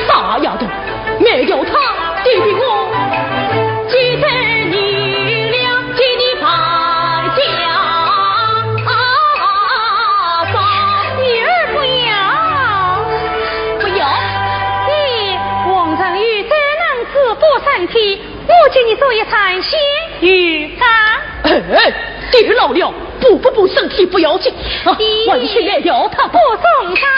傻丫头，没有他弟弟我几代女良给你败家吧。女儿不要，你王正玉这能自不身体，我请你做一餐鲜鱼干。爹老了，不身体不要紧，完全也要他不送上。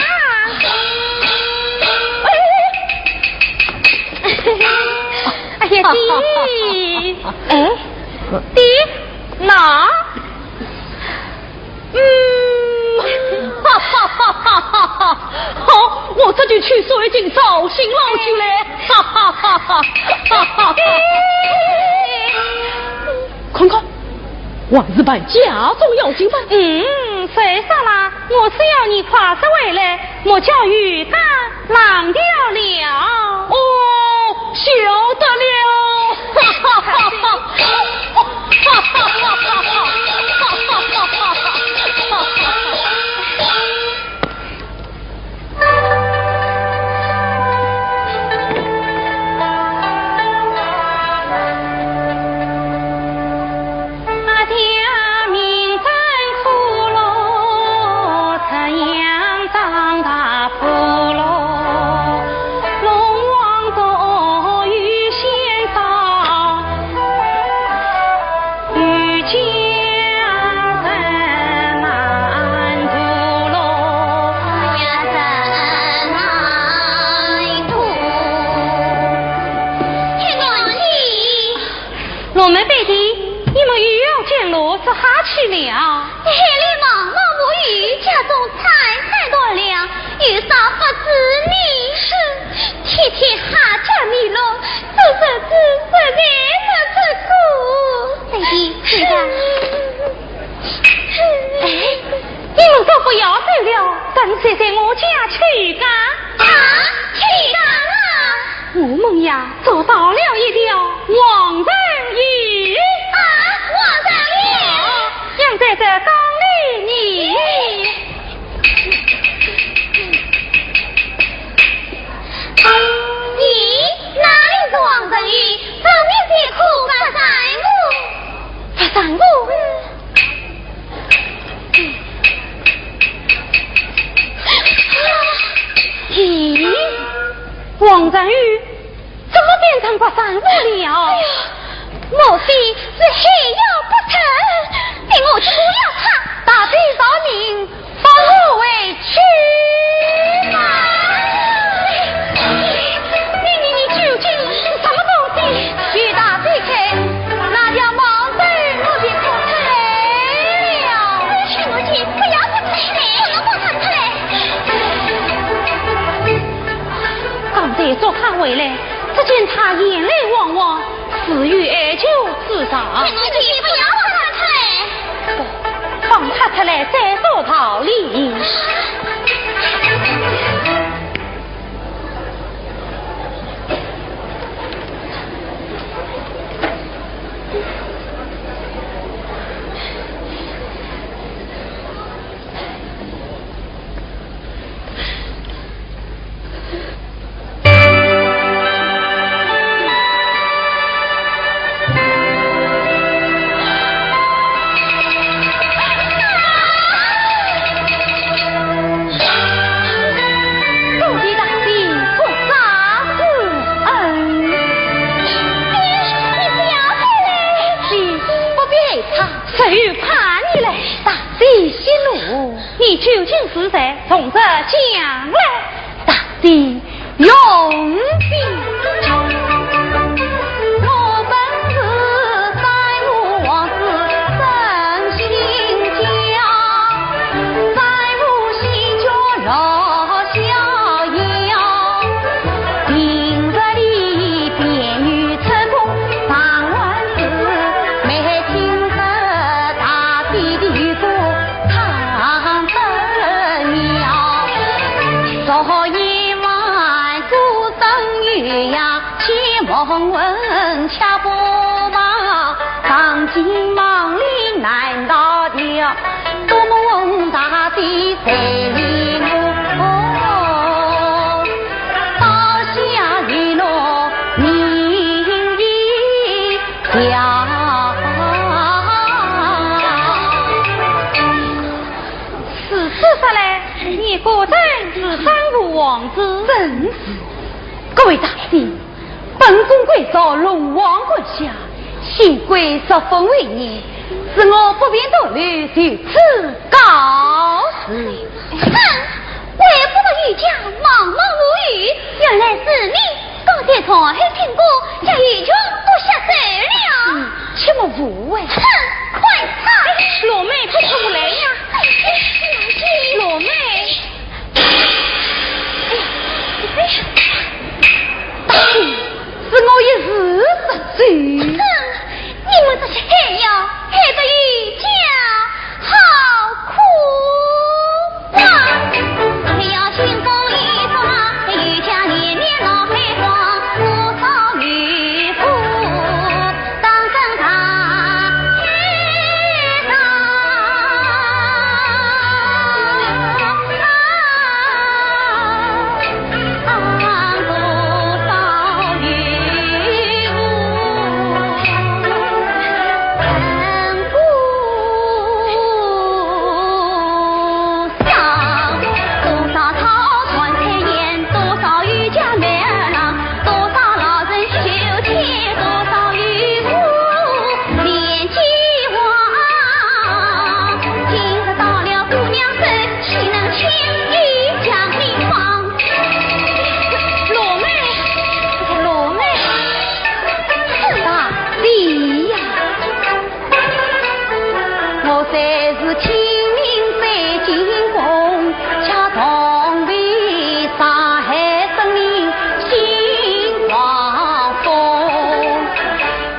哎呀，爹，爹，哪？好，我这就去说已经找新老去了，看看，还是办家中要紧办。谁说啦？我是要你跨着回来，我叫鱼干浪掉了。哦，晓得了。王振宇怎么变成不三五了？莫非是黑药不成？令我去不了他，大罪饶命，放我回去嘛！你究竟是什么东西？与大贼开，那条毛贼我便放出来了。许母亲，不要放出来，不能放他出来。刚才说看回来，只见他眼泪汪汪，死于哀求自杀。许母亲，不要放他出来。放他出来再做逃离。谁与盼你来，大地息怒，你究竟是谁？从这讲来，大地永别。问恰不忙，当今忙里难到掉，多么大的谁理我？到下雨落明日掉。此事说来，你果真是三国王子，真是。各位大帝。本宫贵遭龙王管辖，幸贵受封为孽，使我不便多虑，就此告辞。为不得御驾茫茫无语，原来是你刚才从黑苹果将御中都吓走了。切莫误会。快猜！罗妹不出来呀！罗妹。大帝。是我一时失罪。你们这些害妖，害得御驾好苦啊！还要清风一放，御驾年年闹黑荒，多少渔夫当真他黑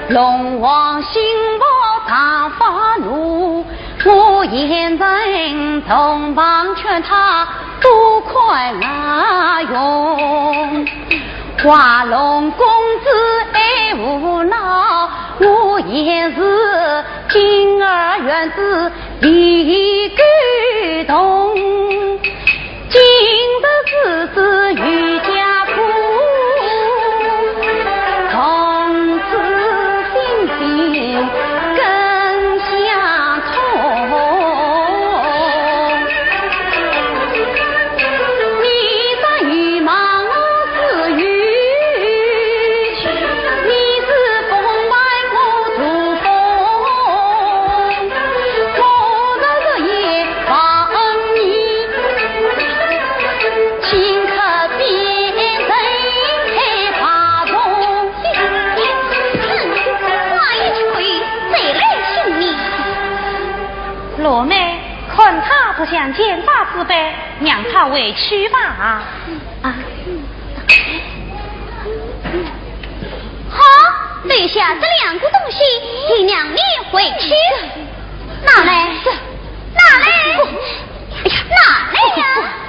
龙王心抱大发怒，我眼人同旁劝他多快拿用。华龙公子爱无恼，我也是今儿院子一感动，今的日子与家苦，从此心心更相通。你在与忙是雨，你是风外我主风，我的日夜望你，顷刻变成黑发中。话一吹，谁来信你？罗妹，看他不想见大慈悲，让他委屈吧。好，留下这两个东西，替娘你回去。拿来，拿来，拿来呀！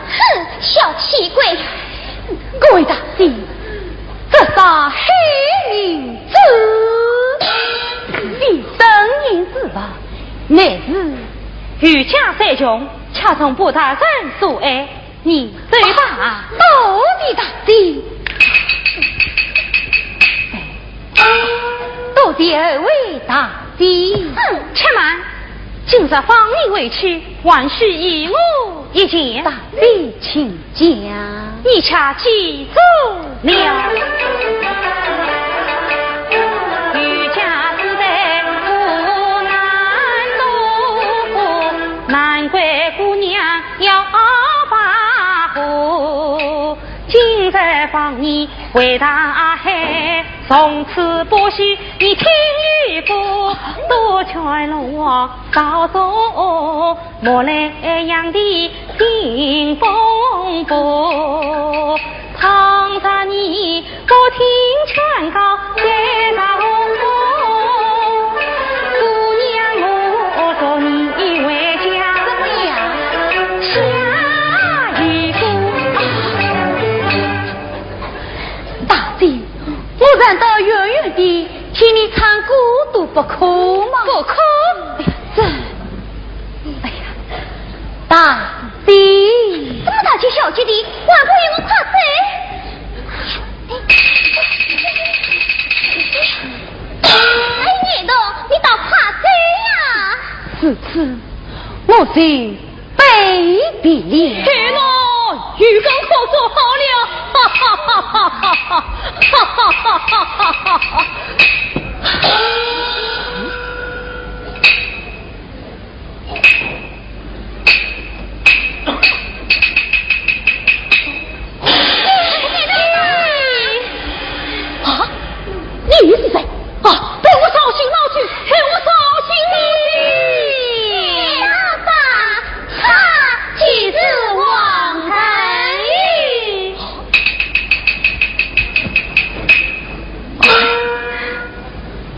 哼，小气鬼！各位大帝，这杀黑名字，你等言是吧？乃是御驾三穷，恰从不大人所爱，你对吧？到底大帝，多谢二位大帝。且慢，今日放你回去，还需以我一见。大帝请讲，你恰记住了。御驾自在苦难路，帮你回大海，从此不许你听雨不多劝了我少走莫来样的顶风波，倘若你不听劝告该到姑娘我说你回家怎么样下一步大姐，我难道远远地替你唱孤独不可吗？不可。这哎呀大姐这么大气小气的，还不与我怕谁？哎，你的，你倒怕谁呀？此次我是被逼了。天哪，鱼缸可做好了，哈哈哈哈哈哈，哈哈哈哈哈哈。啊，你是谁？啊，陪我烧心闹去，陪我烧心闹去。老爸，他岂是王太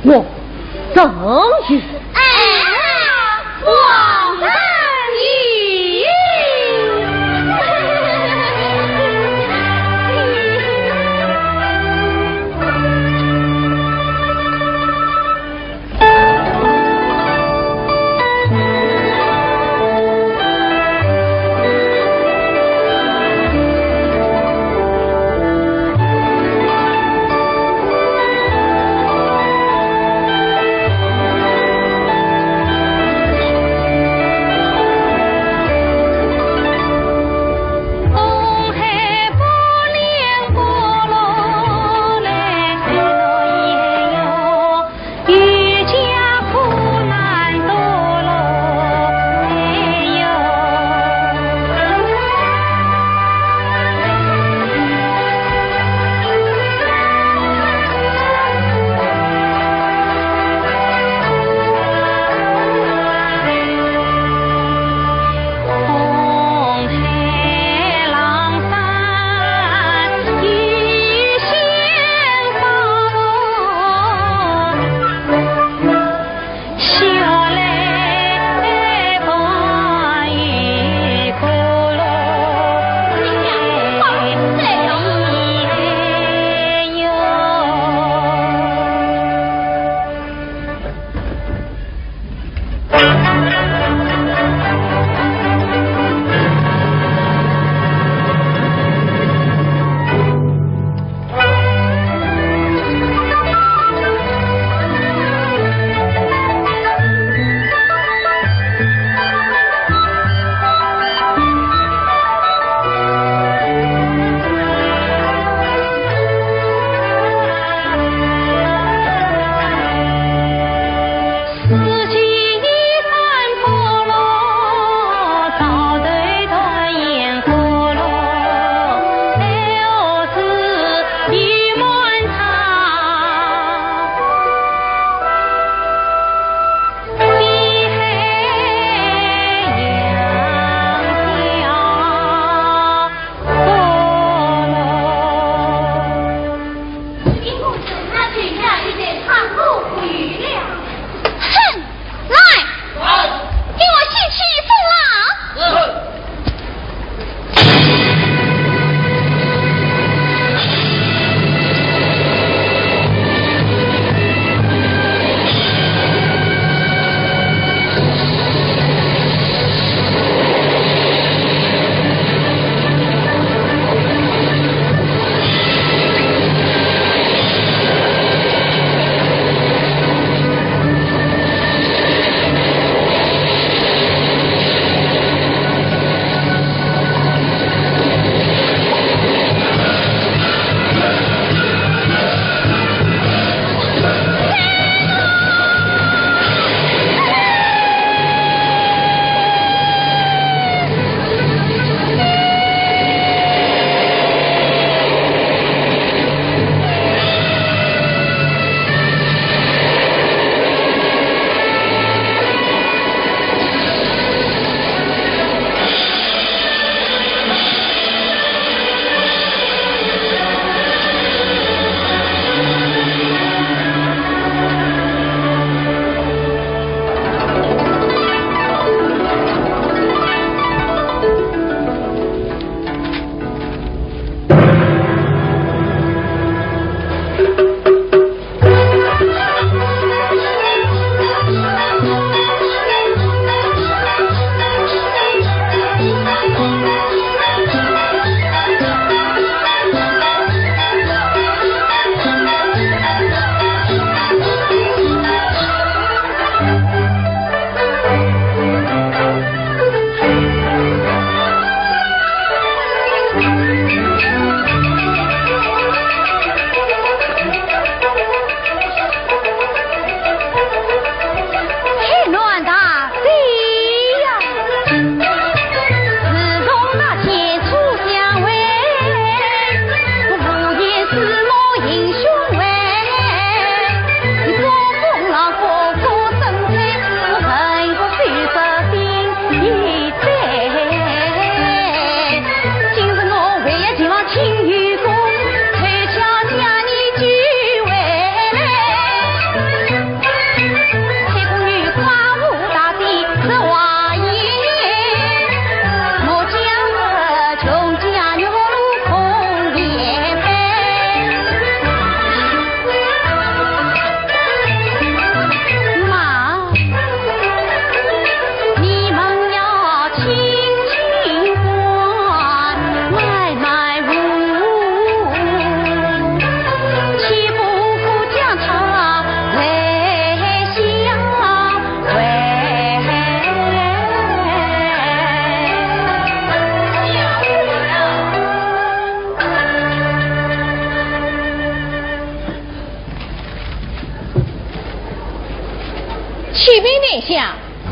玉？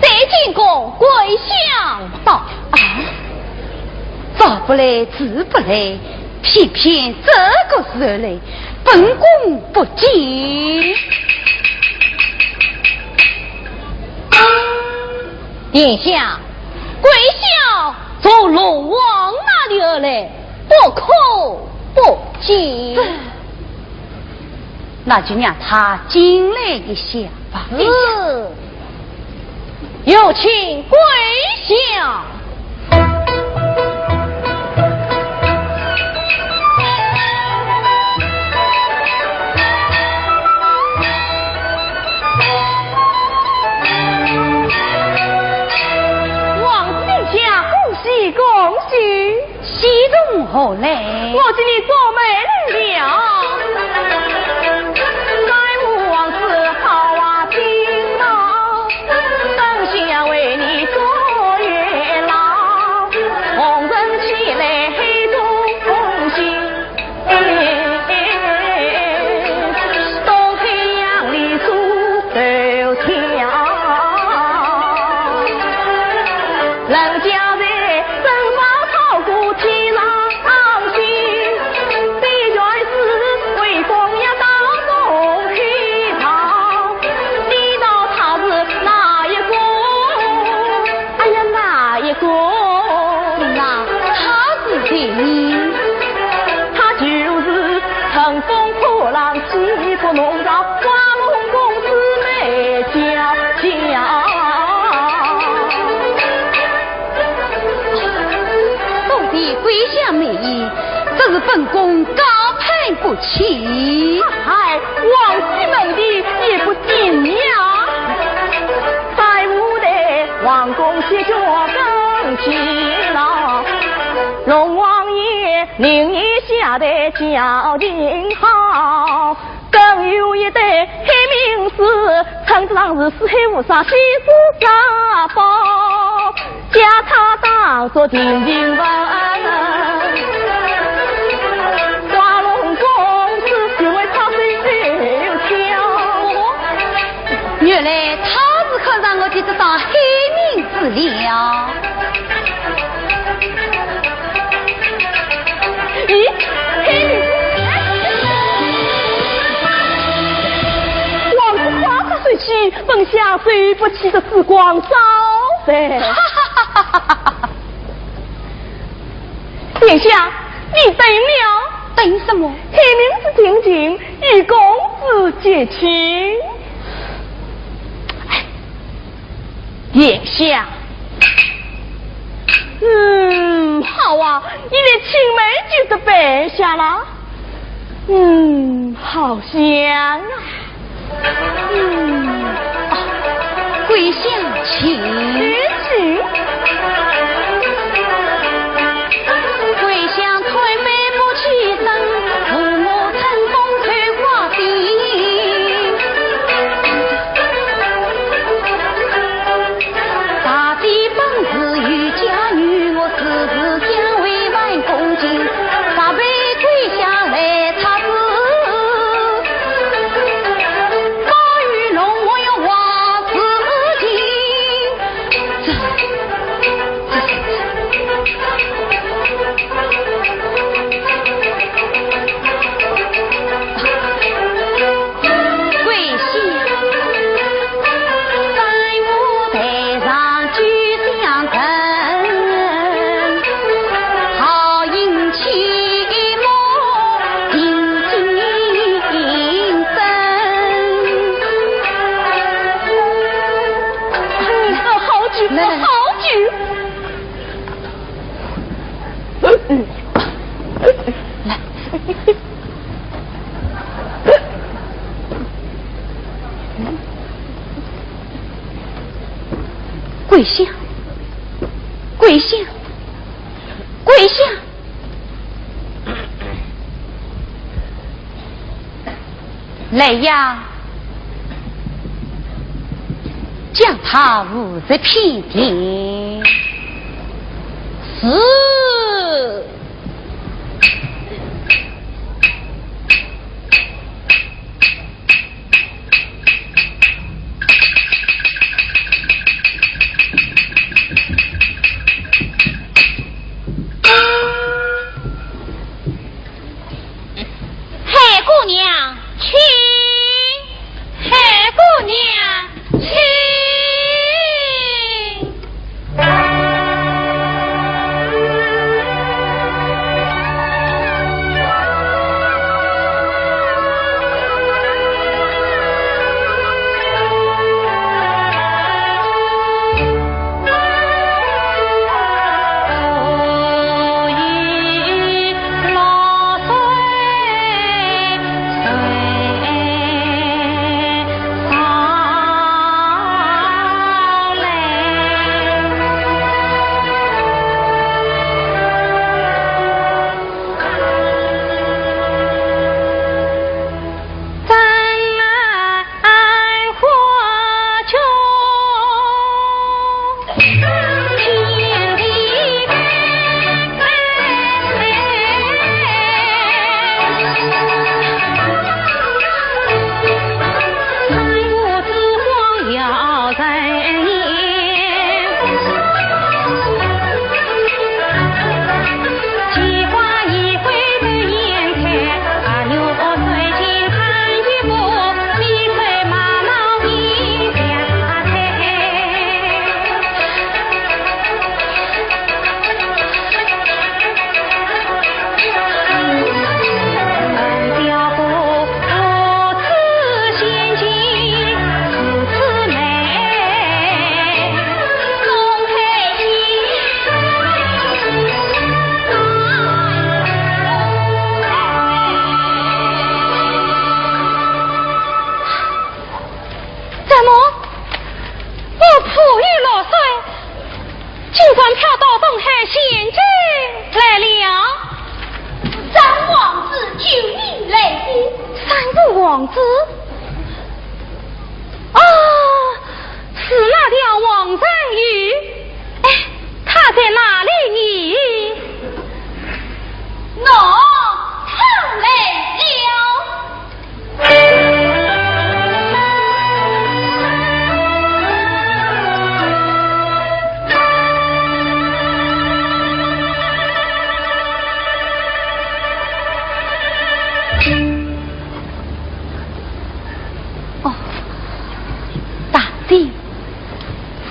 谢进公跪下道：“啊，早不来，迟不来，偏偏这个时候来，本宫不敬。”殿下，跪下从龙王那里而来，不可不敬。那就让他进来一下吧。有请跪下。恭喜！喜从何来？我今你做媒人了。在武王子好啊，听到本想为你做月老，红尘起来黑中红心，东海洋里数头条，人家。农造花龙公子美娇娇，到底跪下美意，这是本宫高攀不起。哎，王西门的也不敬呀，在屋内王公歇脚更气了，龙王爷令一下的叫定好。更有一对黑名士，称之上是四海无上西施沙宝，将他当作定情文。花龙公子就为他水手跳，原来他是可让我去这当黑名士了。咦，黑名士？水起，本想水不起的时光烧噻。殿下，你等了？等什么？黑名士定情，与公子结亲。殿下，好啊，你连青梅就都背下了。好香啊。跪下请，跪下推眉不起身，父母乘风吹花地，大地本是与家女，我时时将为万恭敬，大辈跪下来擦子。跪下，跪下，跪下！来呀，将他捂在偏殿。是。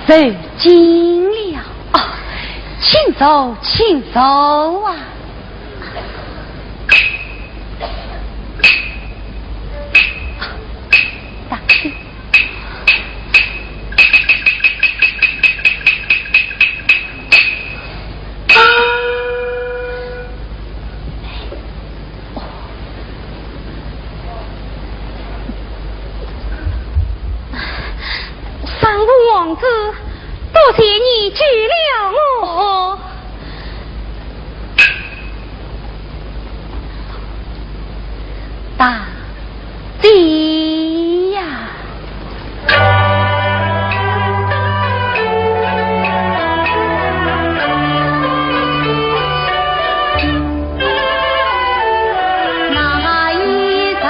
走近了啊，请走，请走啊！大弟，三姑王子。多谢你救了我，大弟呀！那一日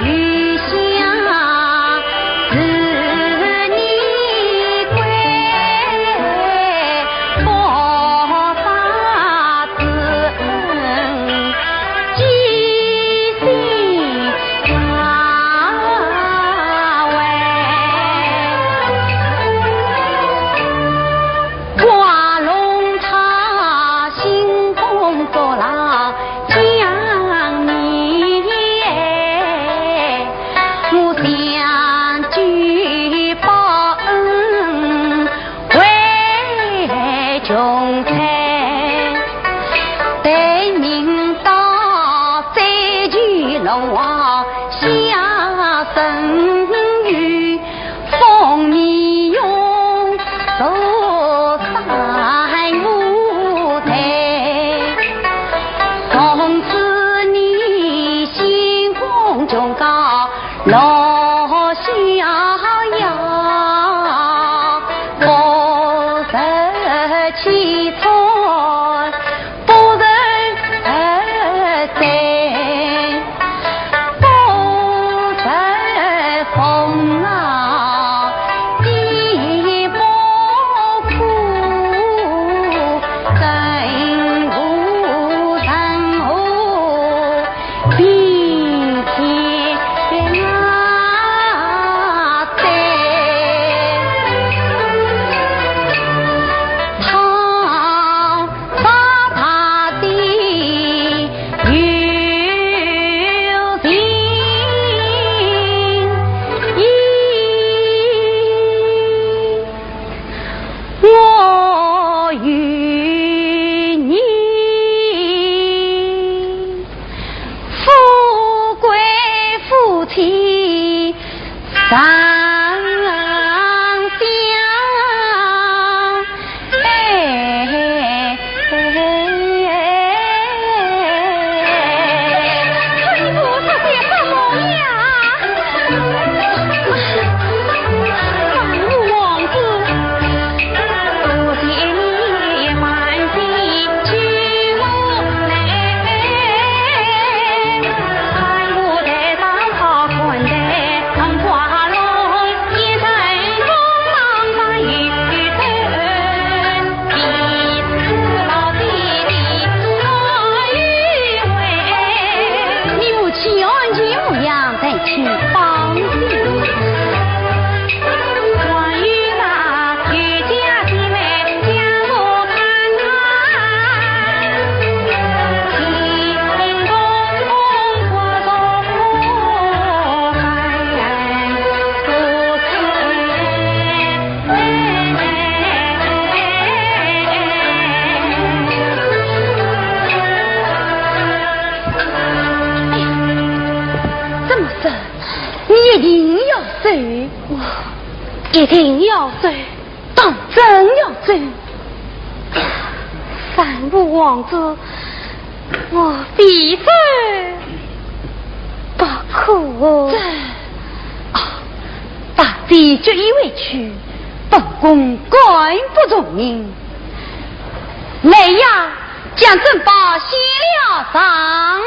雨下子你归，佛法子记心他为，挂龙茶星空作郎将你我想举报恩为穷财，对明道再举龙王下生于风你用走三五台，从此你心空中高老逍遥，不得其错，不得在，不得风浪地不苦，更无人后并天啊在，他把他的有情我与你富贵夫妻三相，你菩萨这什么呀？三王子一定要走，当真要走。三五王子，我必走不可。大帝决意委屈，本宫敢不从命。来呀，将珍宝写了上来。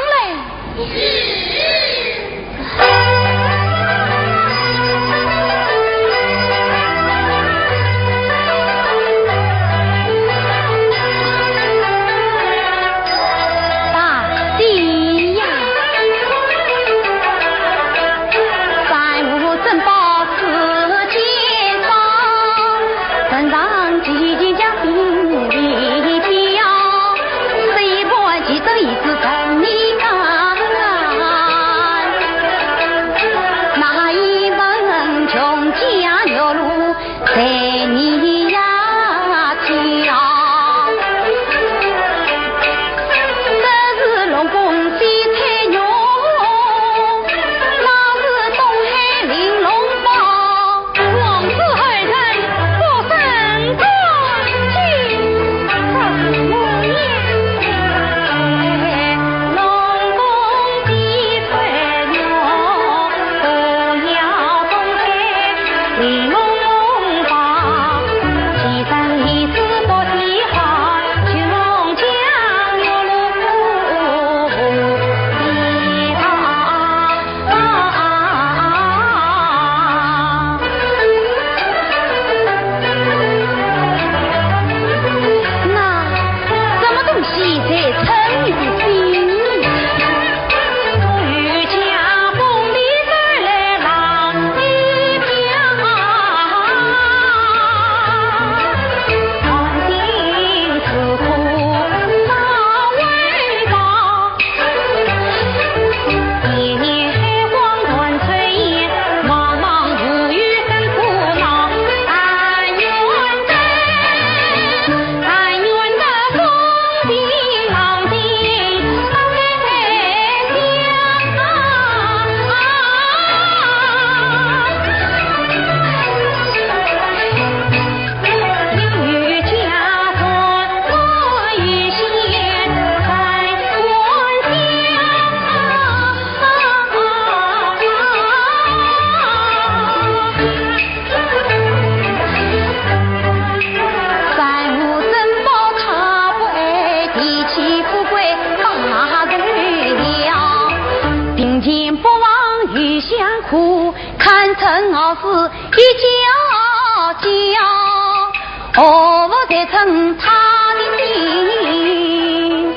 何再成他的心？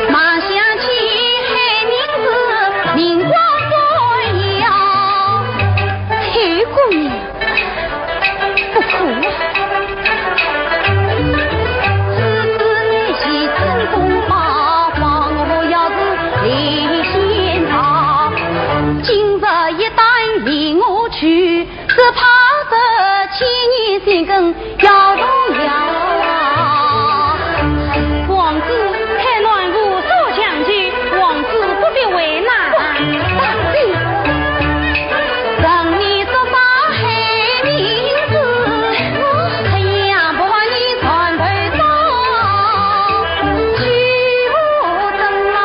马想起黑名字，明光闪耀，黑姑娘不哭啊！只怕这千年心根要动摇。王子太暖无所相去，王子不必为难。大帝，让你说把黑名字，可也不怕你传回上，去无争啊，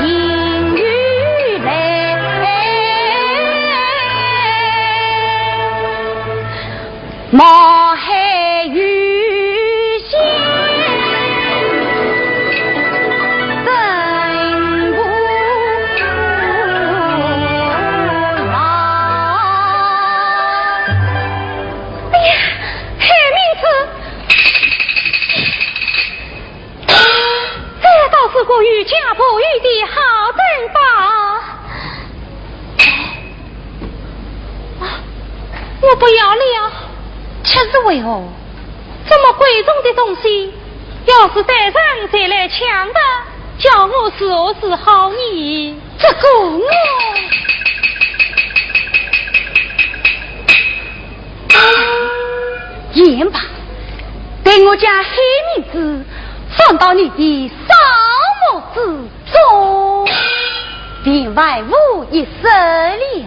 阴雨来。毛黑雨线，真不老。哎呀，黑名字，这倒是过于家婆玉的好珍宝。我不要了。却是为何？这么贵重的东西，要是带上再来抢的，叫我是何是好意？这个我，言吧，对我家黑名字，放到你的沙漠之中，便万无一失了。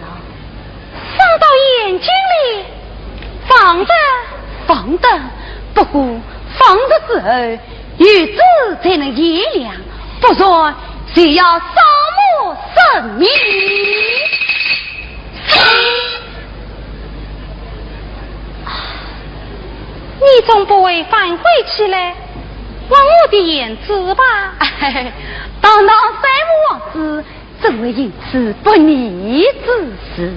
放到眼睛里，放得，不过放的时候，日子才能炎亮，不然谁要沙漠生命。你总不会反悔起来忘我的言辞吧？堂堂三母王子，怎会因此不义之事？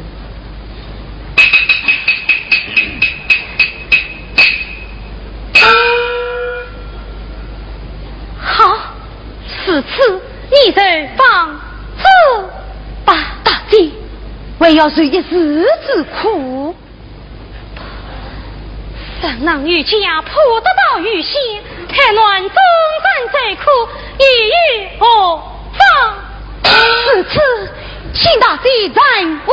好，此次你就放走吧。大姐，我要受一时之苦。上郎与家破得到于先，还乱终身最苦，意欲何方？此次请大姐再问了。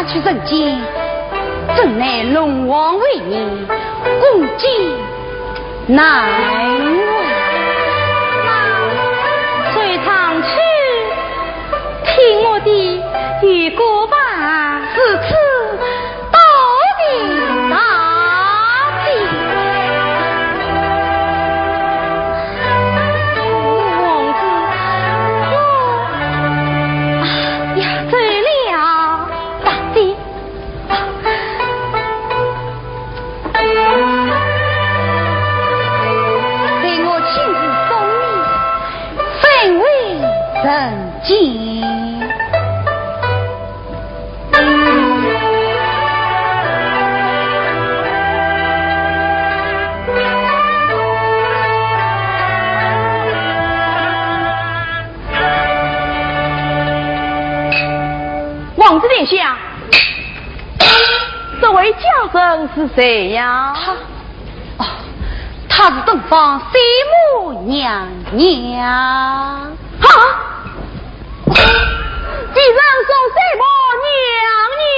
去人间，正乃龙王为你共进难为。随常去听我的预告吧。此次到底大吉。王子，我呀走了，大姐。随我亲自送你，分为人间。子殿下，这位家人是谁呀？她是东方西母娘娘。哈！既然说西母娘娘。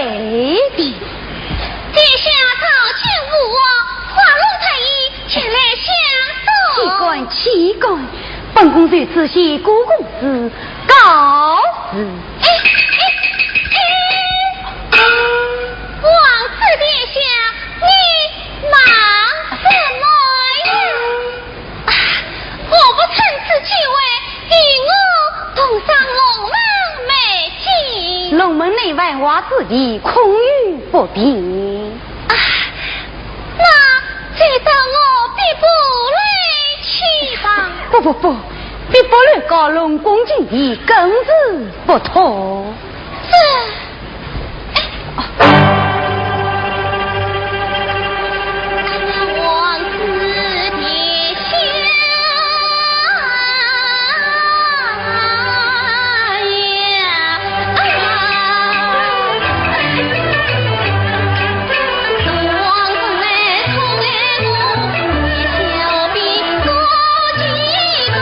未必。殿下早请吾花落太医前来相送。奇怪，本宫对此系姑公子告辞。王子殿下，你忙什么呀？我不趁此机会与我同上龙门美景。龙门内外娃子己空余不便。那这等我必不来去吧。不，必不论高龙恭敬地更是不妥。是。王子殿下呀，王子来宠爱我，你小比多几个。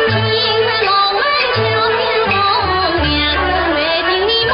今日龙门桥边红娘子为定你梦。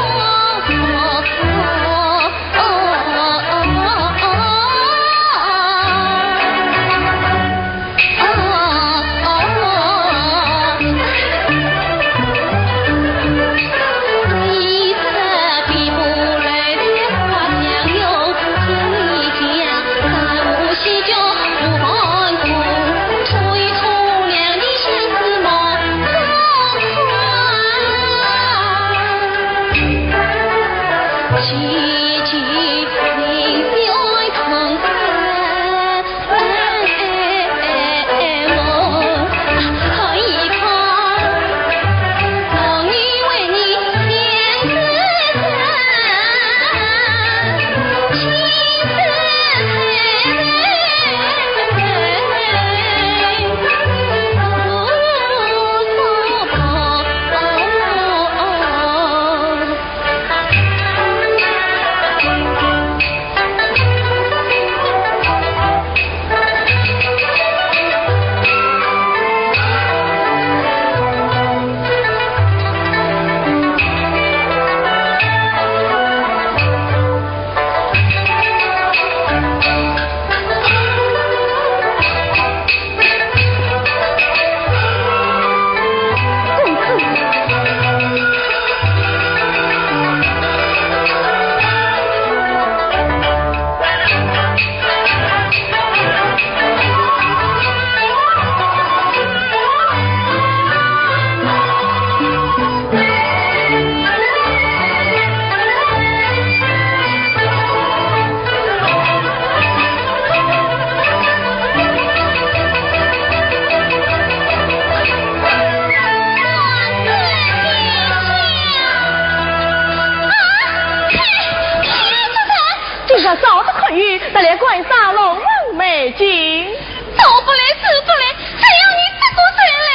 早的可以得来观赏龙门美景。走不来，走不来，只要你这个人来。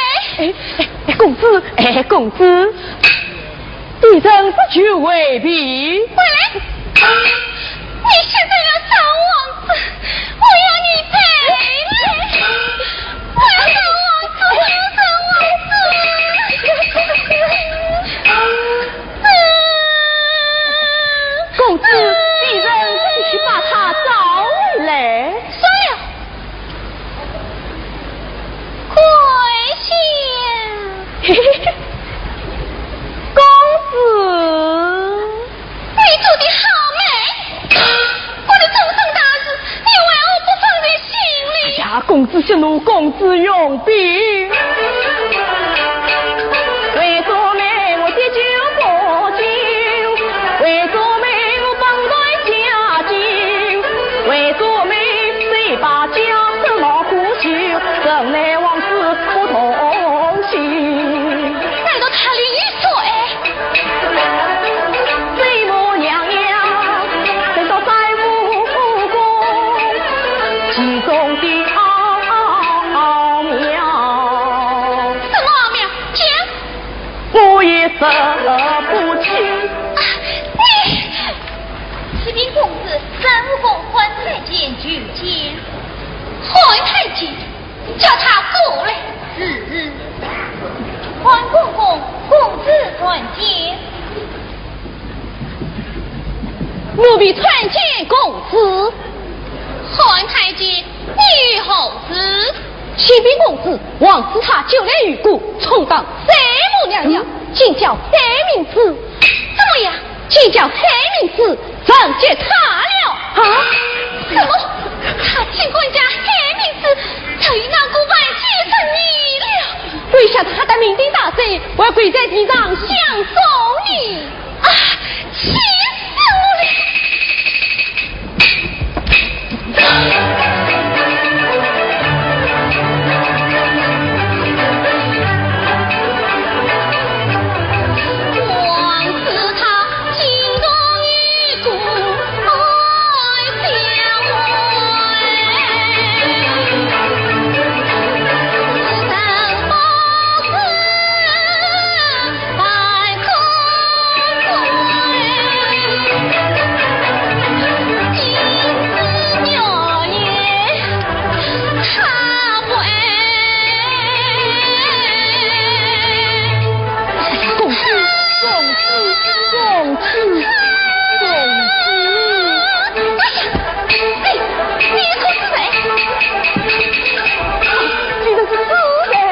公子，公子，弟生不去未必。回来，你现在要找王子，我要你陪来。我要找王子，我要找王子。公子，弟生必须把他找回来。算了，跪下。公子，你做的好美，我的终身大事，你为何不放在心里？呀，公子息怒，公子用兵。为做媒我的酒不敬，为做媒我本来家境，为做媒谁把家事劳苦修，人来往事不同行。难道他另一说谁母娘娘等到在武功其中的奥妙？什么奥妙？讲。我也说不清。启禀公子，咱武功还太监举荐。还太监，叫他过来。欢公公，公子传见。奴婢传见公子。汉太监，你何子？启禀公子，王子他久来于故，充当三母娘娘，竟叫黑名字。怎么样？竟叫黑名字，怎接他了？啊？什么？他请官家黑名字，曾与那古白结成你了。为啥他的酩酊大醉，我要跪在地上相送你？啊！气死我了！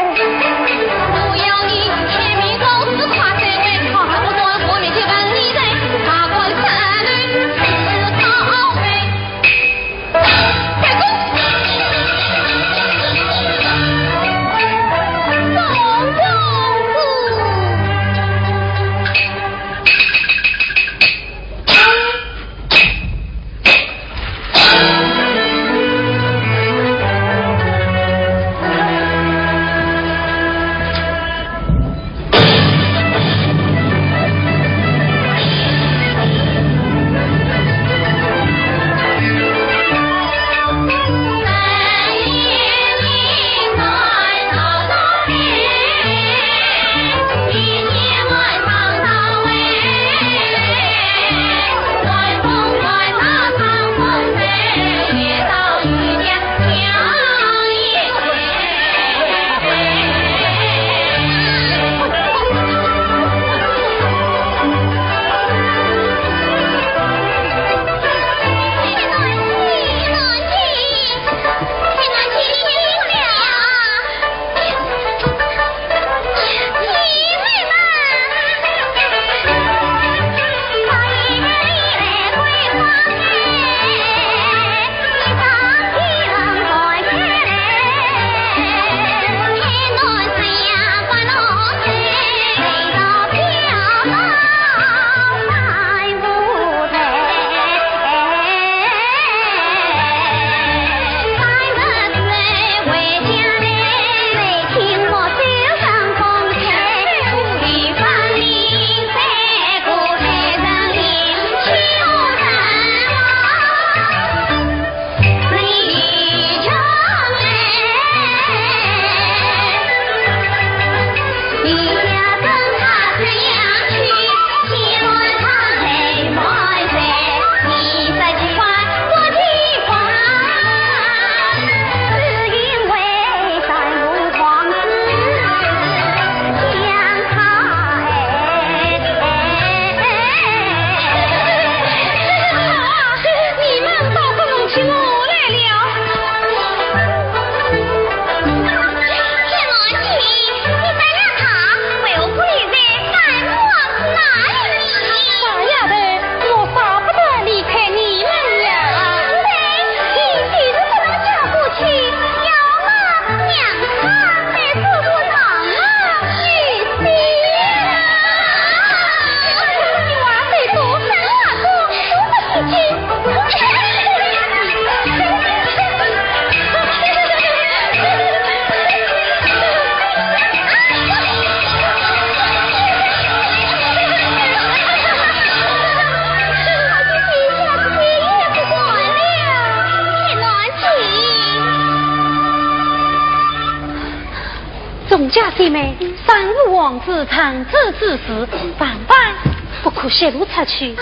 家弟妹，三日王子长子之事，万万不可泄露出去。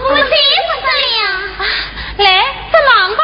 我们这不得了，来，这忙吧。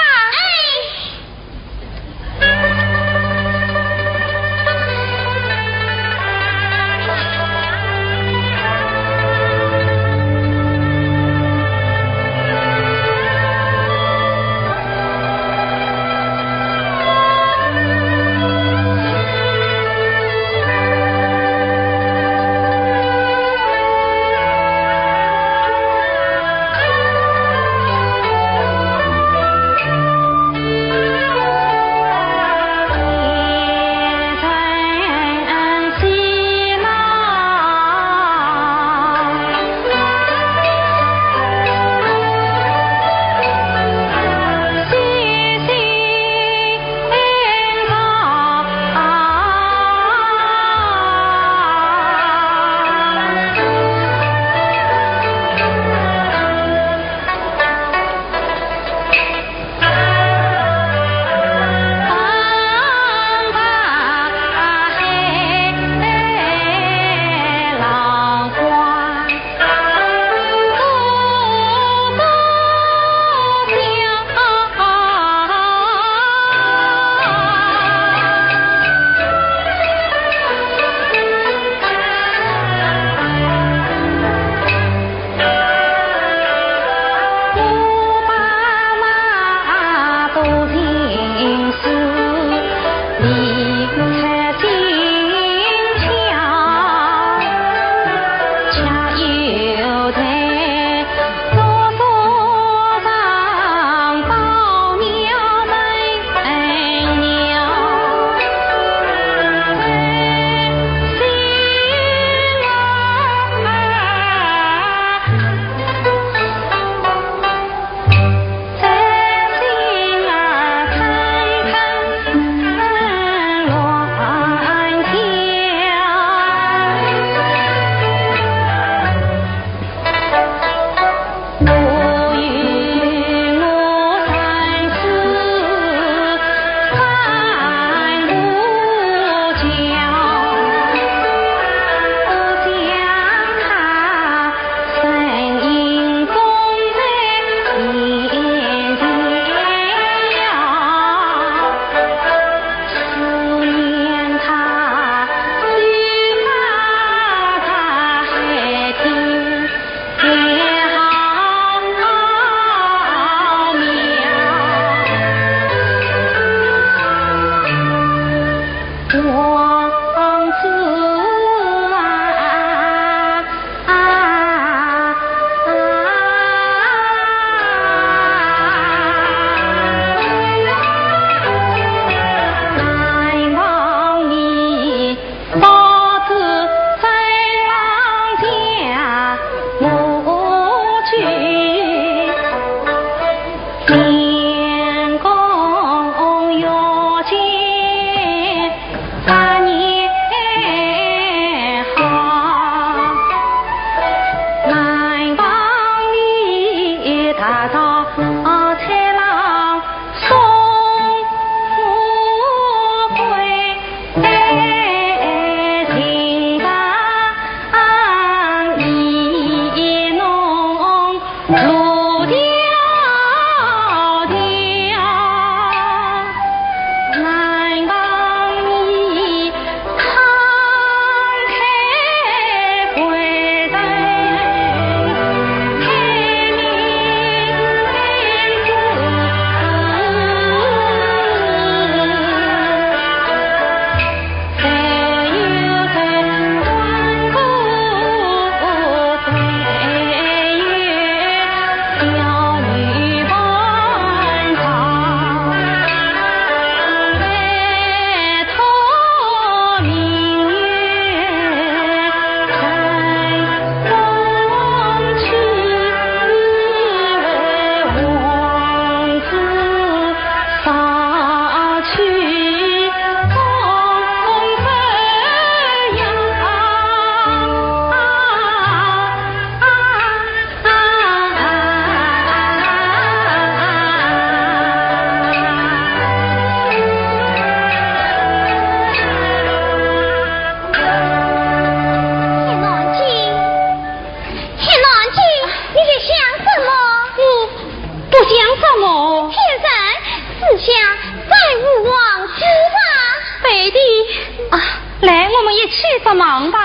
帮忙吧，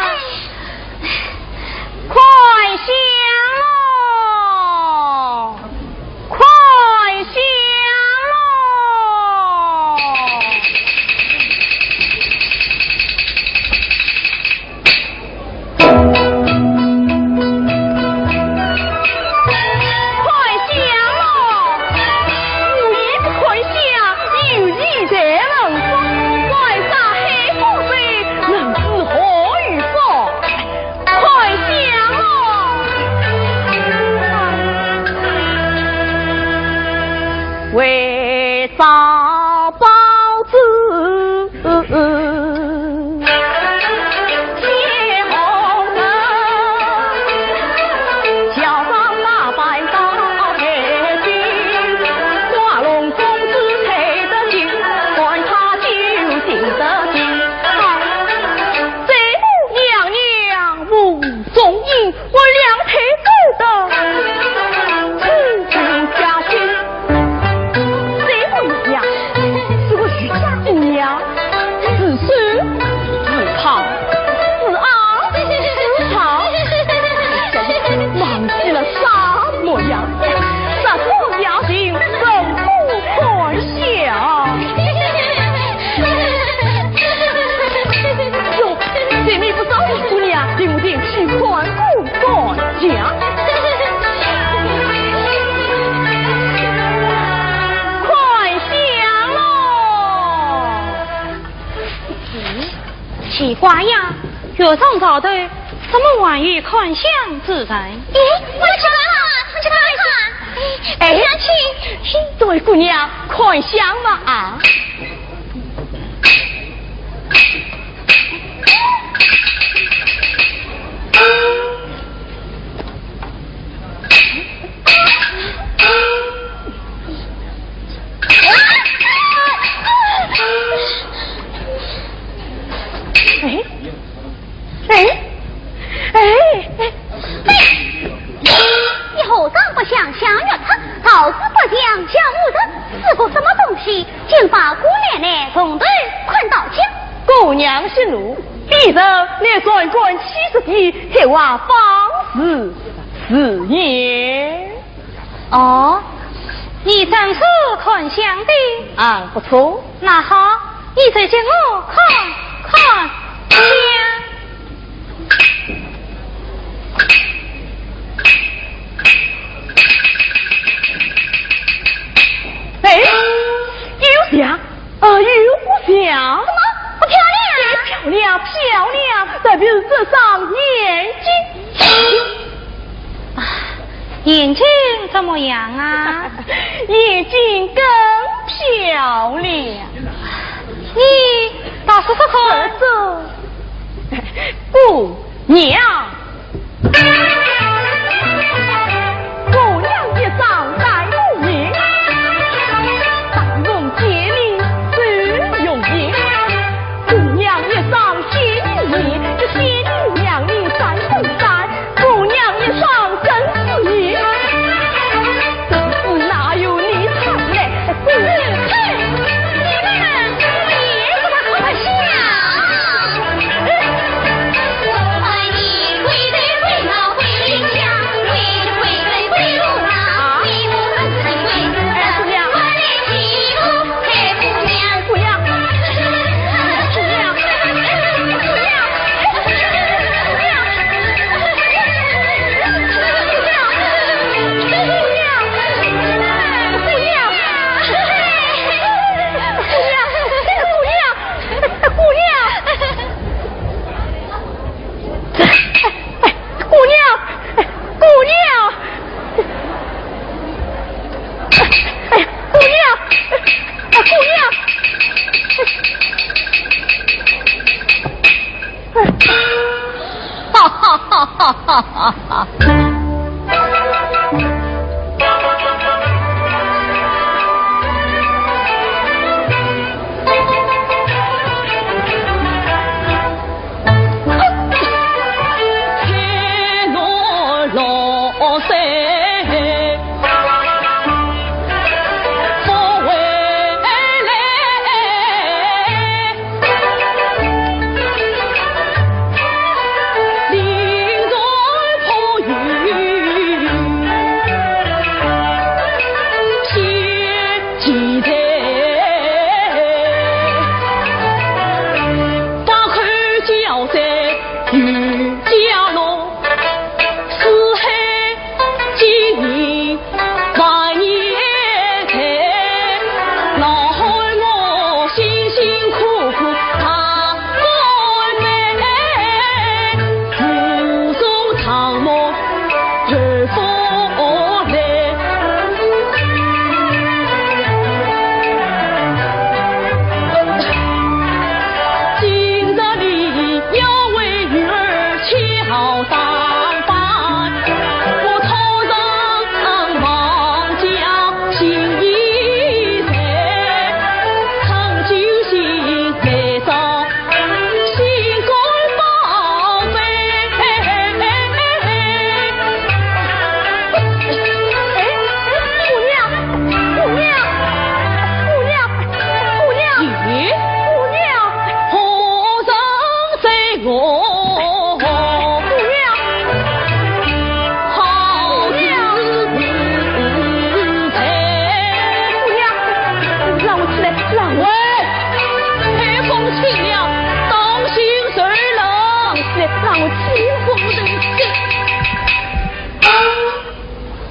快下喽，快下喽！为找包子接红灯，叫上马摆到黑金，花龙公子配得亲，管他就定得亲。这娘娘无踪影，我两腿走的。奇怪呀，月上朝对，怎么晚于看相自在？哎，我去看看，哎，请这位姑娘看相嘛啊！你何尝不想相约他？桃子不讲小母的，是个什么东西？竟把姑娘呢从头困到脚。姑娘息怒，逼着你专管70天，还话方式是也。哦，你真是看相的啊，不错。那好，你再见我看相。哎，有像啊，有像，什么不漂亮？漂亮，漂亮，代表这双眼睛。眼睛怎么样啊？眼睛更漂亮。你倒是说看这姑娘。姑娘一上戴无名，当众结命最容易。姑娘一上结命，这仙女两命三分三。姑娘一上真是你，真是哪有你唱嘞？姑娘，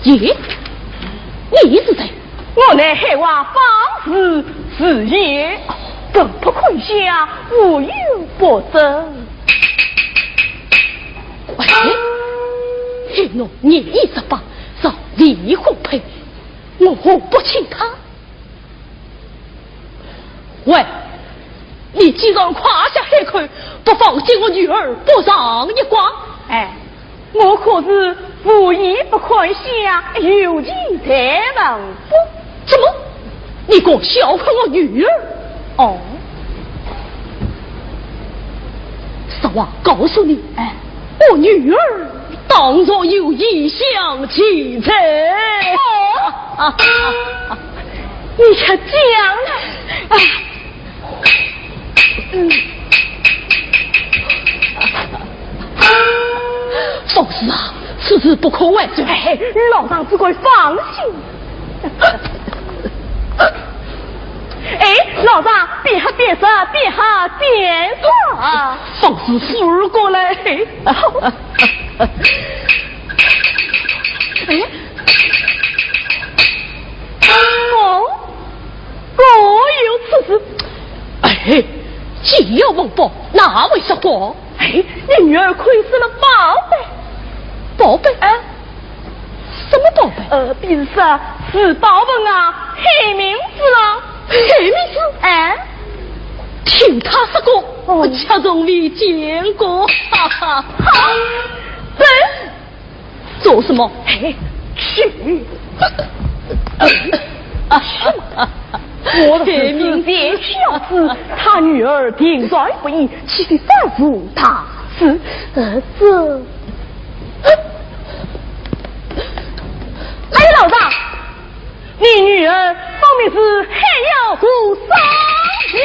爷，你是谁？我乃黑娃方氏是爷，更不困下，无有不争。喂，许诺年已18，早离婚配，我不请他。喂，你既然夸下海口，不放心我女儿不上一卦？哎，我可是无意不宽下，有情在望不？怎么？你给我小看我女儿？哦，少王告诉你，哎，我女儿当作有意相弃才。哦，你可讲了，哎。方氏啊，此事不可外传，老丈只管放心。哎，老丈，别哈别杀，别哈别杀！方氏扶儿过来。哎，我有此事。哎，既要蒙报，哪位说谎？哎，你女儿亏失了宝贝。宝贝？啊？什么宝贝？比如说是宝本啊，黑名字啊。黑名字？哎，听他说过，我恰从未见过。哈哈哈！对，做什么？嘿，去！我的名别小子，他女儿定在不义，岂得反复他是这？哎，老大，你女儿方面是还要不上了。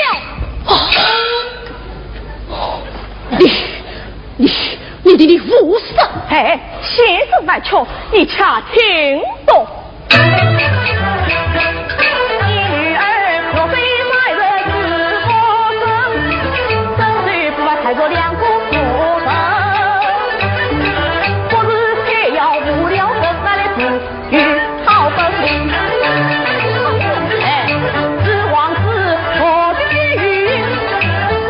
你无上！哎，先生来瞧，你恰听懂。太多两股不成，我是还要无聊的来的子与好本领。哎，指望是我的运，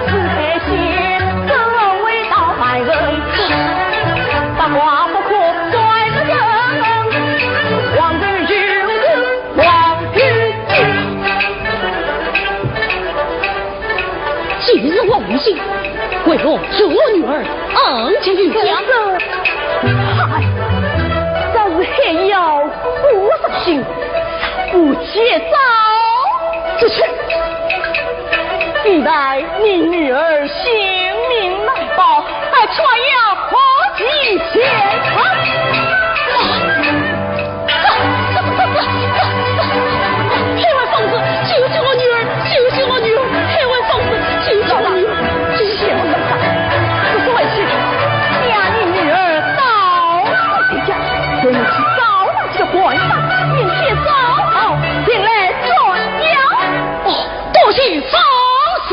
是这些真为到百人，八卦不可拽个人，王于君，王于君。今日我无心。为我助我女儿昂起于家，嗨，这是还要不伤心，不切早之去，必待你女儿性命难保，还传要何其前这位疯子，救救我女儿！救救我女儿！这位疯子，救救我女儿！谢我怎么不是委屈你呀，你女儿到了回家，所以去找了这个官大，明天早好前来转交。哦，多谢方氏。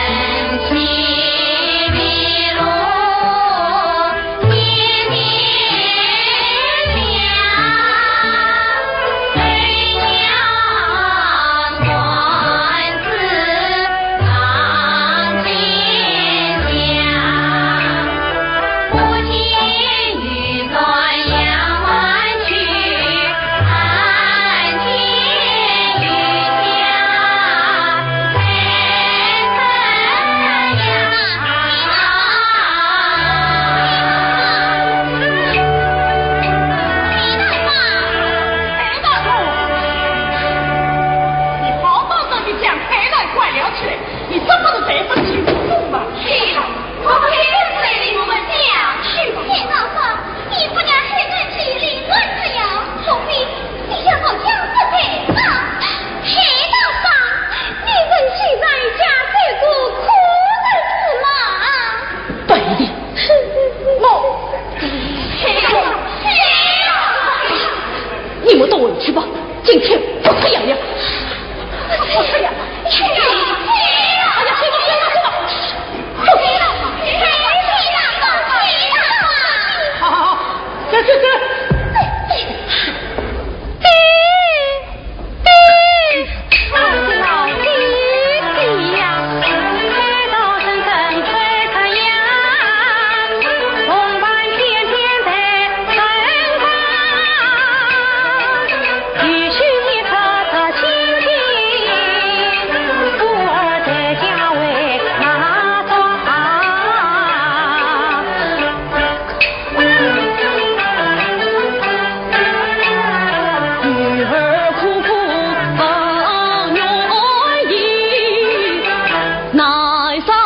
恩情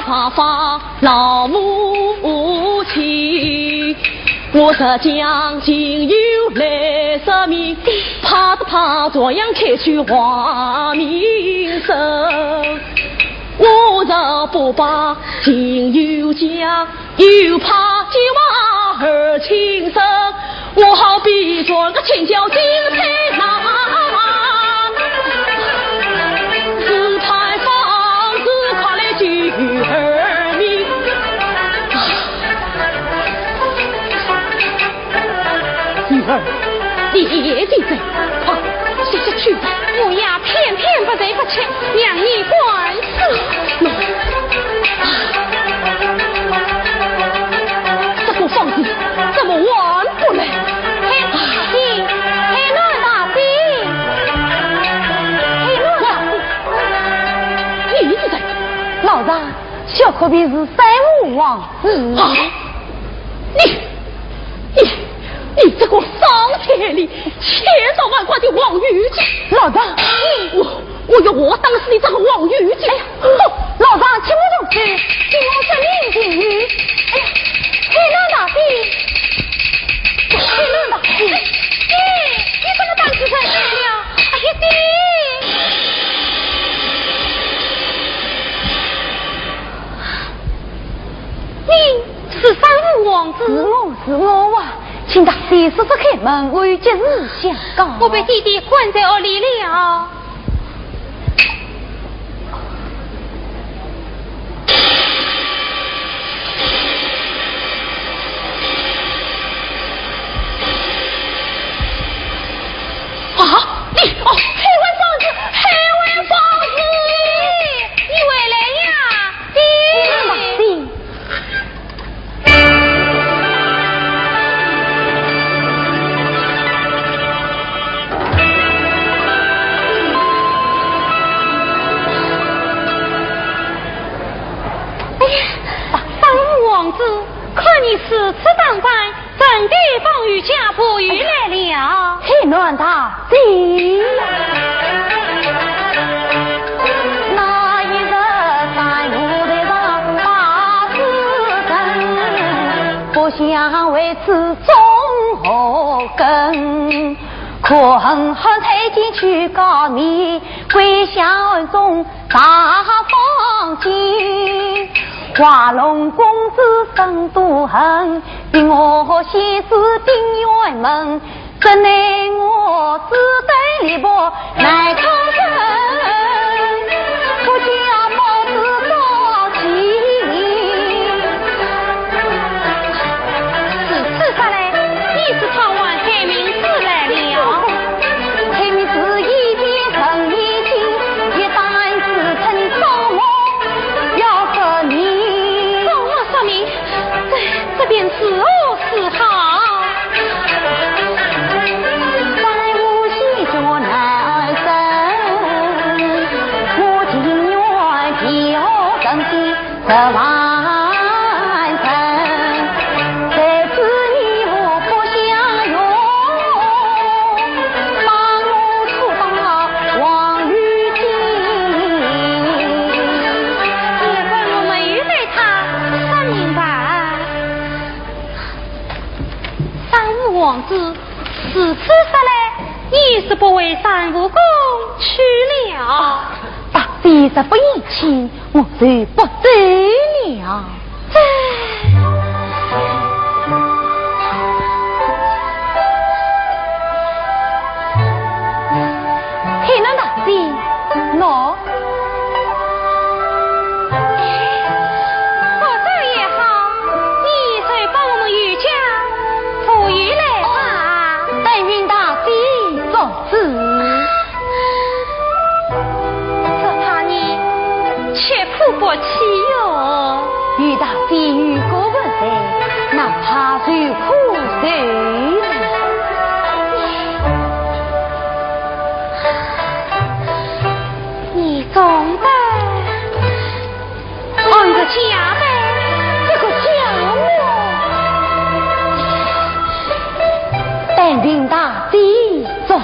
怕发老母亲。我这将今有来生命，怕不怕这样开去坏名声？我这不把今有家，又怕几娃儿亲生。我好比做个青椒金菜郎，自牌房子快来救儿命。女儿，你也得走啊，下去吧。我呀，偏偏不得不去，让你管事。这个房子怎么完不来？老大，小可比是三五王子啊！你这个丧千里千刀万剐的王玉姐！老大，我要我当死你这个王玉姐！哎呀，老大，请我同志，请我是林景瑜。哎呀，黑龙大帝，黑龙大帝，你怎么当起成这了？哎呀，爹！你是三五王子？是我啊！请大弟说说开门，我与今日相告。我被弟弟关在屋里了。此次当官，怎地风雨家仆遇来了？黑乱大帝，那一日在舞台上把事成，不想为此种祸根。困恨才进去告密，归乡中大放金。华龙公子生多恨，逼我先是定院门，这奈我只得离波来抗争，不将帽子高起。此次下来，你是讨完黑名字来了。黑名字一边成一情，一旦是成造梦，要说你。这便是恶是好，在无锡做男生，我情愿调整心10万成，在此你我不相容，把我处到王玉京。结果我们遇对他说明白。王子，此次下来，你是不为三武公去了？大帝这不义气，我就不走了。黑龙大帝，喏。不起哟！遇大帝遇过不在，哪怕受苦受。你总得按个家呗，这个家么？但凭大帝做事。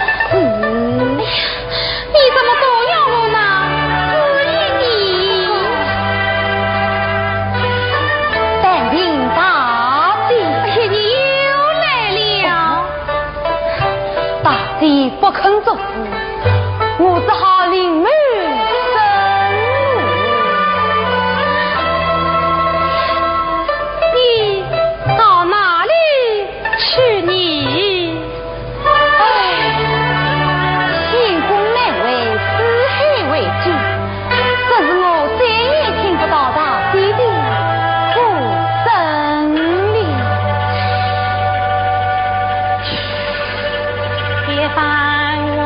你怎么都要我呢？不肯做主，我只好临门生路。你到哪里去你？新宫难为四海为主，这是我再也听不到大弟弟不胜利。别烦我。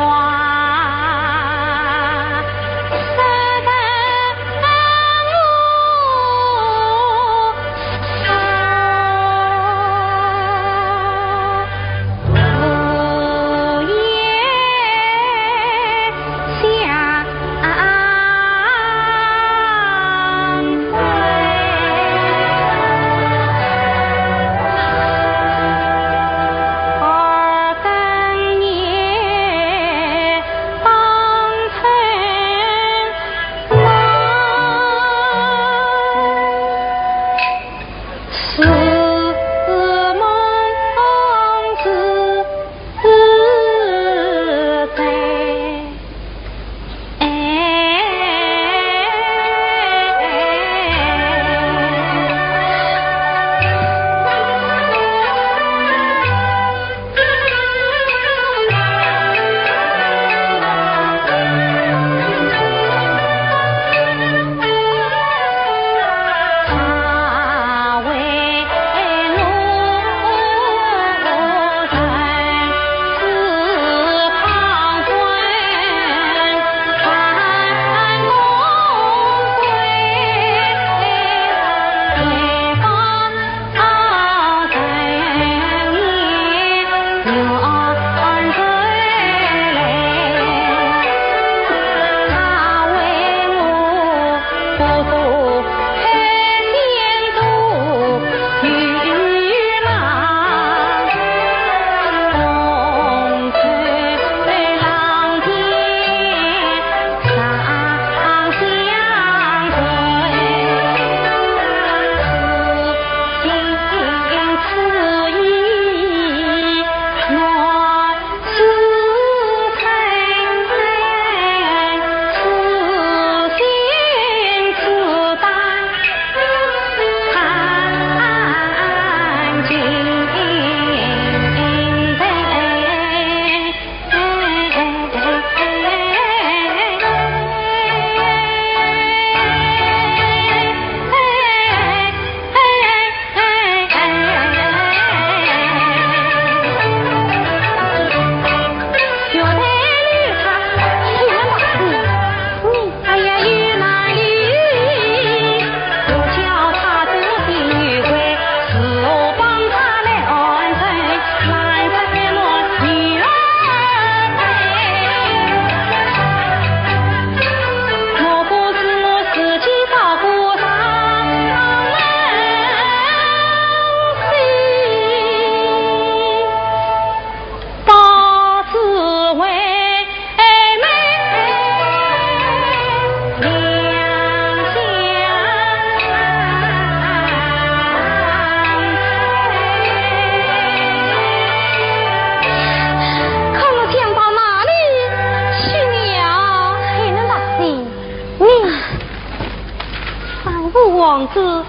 王子，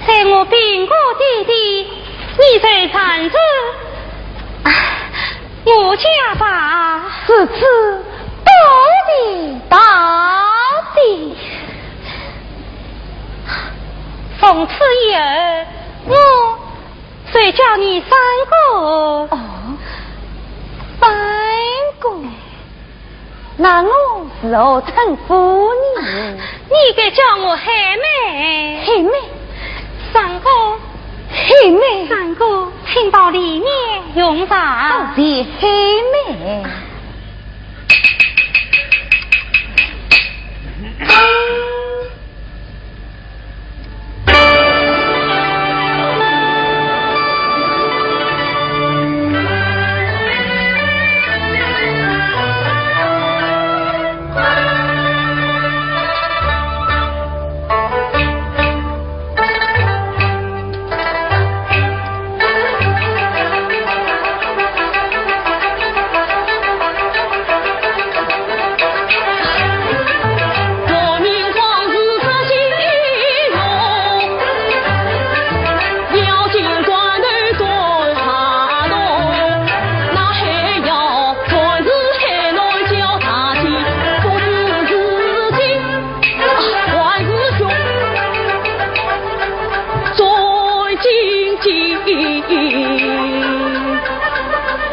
在我病过弟弟，你在产子，我家吧，此次到底，从此以后，我虽叫你三哥，三哥，那我是何称呼你？你该叫我黑妹，黑妹，三哥，黑妹，三哥，请到里面用茶。到底黑妹。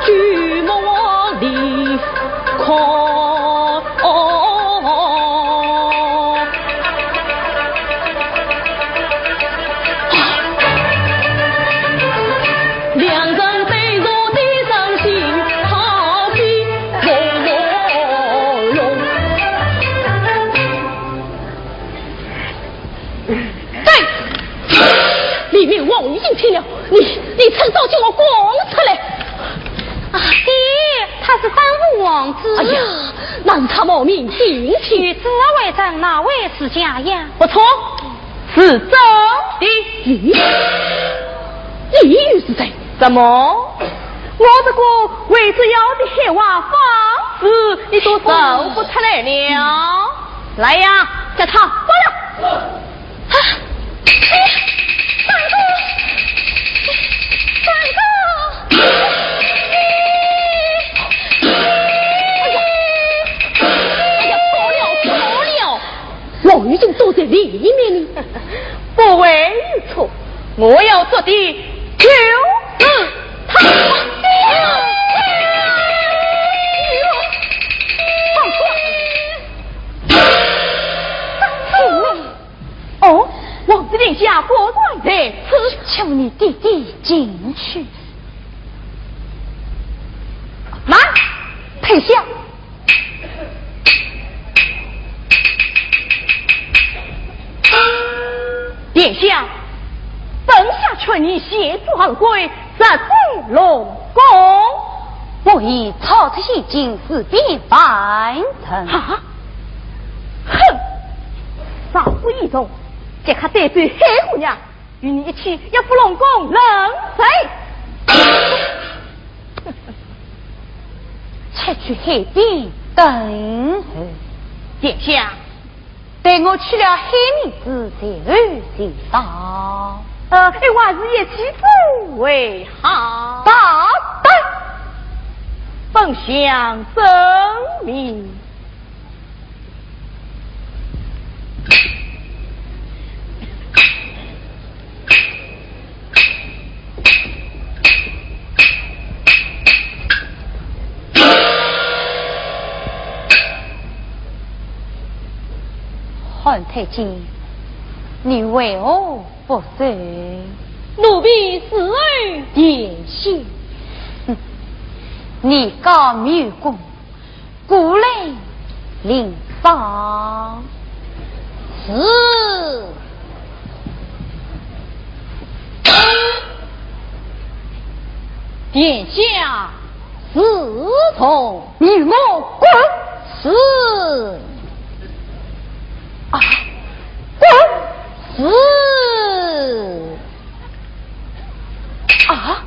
举目往里看，两人对坐的伤心，好比龙。里面王已经听了，你趁早叫我滚出来！啊，爹，他是三虎王子。哎呀，那是他冒名定亲。与此为证，哪位是假呀？不错，是真的。你又是谁？怎么？我这个为着要的黑娃房子，你都搜不出来了？来呀，叫他过来！三哥，错了，我已经躲在里面了，不为有错，我要做的就是他。哦，王子殿下果然在此，求你弟弟进去。来，退下。殿下，本下劝你协助而归，入进龙宫。我已操之已经是必完成。啊！哼！少不义重，即刻得罪黑姑娘，与你一起要赴龙宫冷水。才去海边等候。殿下，待我取了黑名字，才先到。还是一起不为好。大胆！本相声明。汉太监，你为何不走？奴婢死而殿下。你告密公，故来领赏。是。殿下，侍从与我滚！是。啊，滚！是。啊，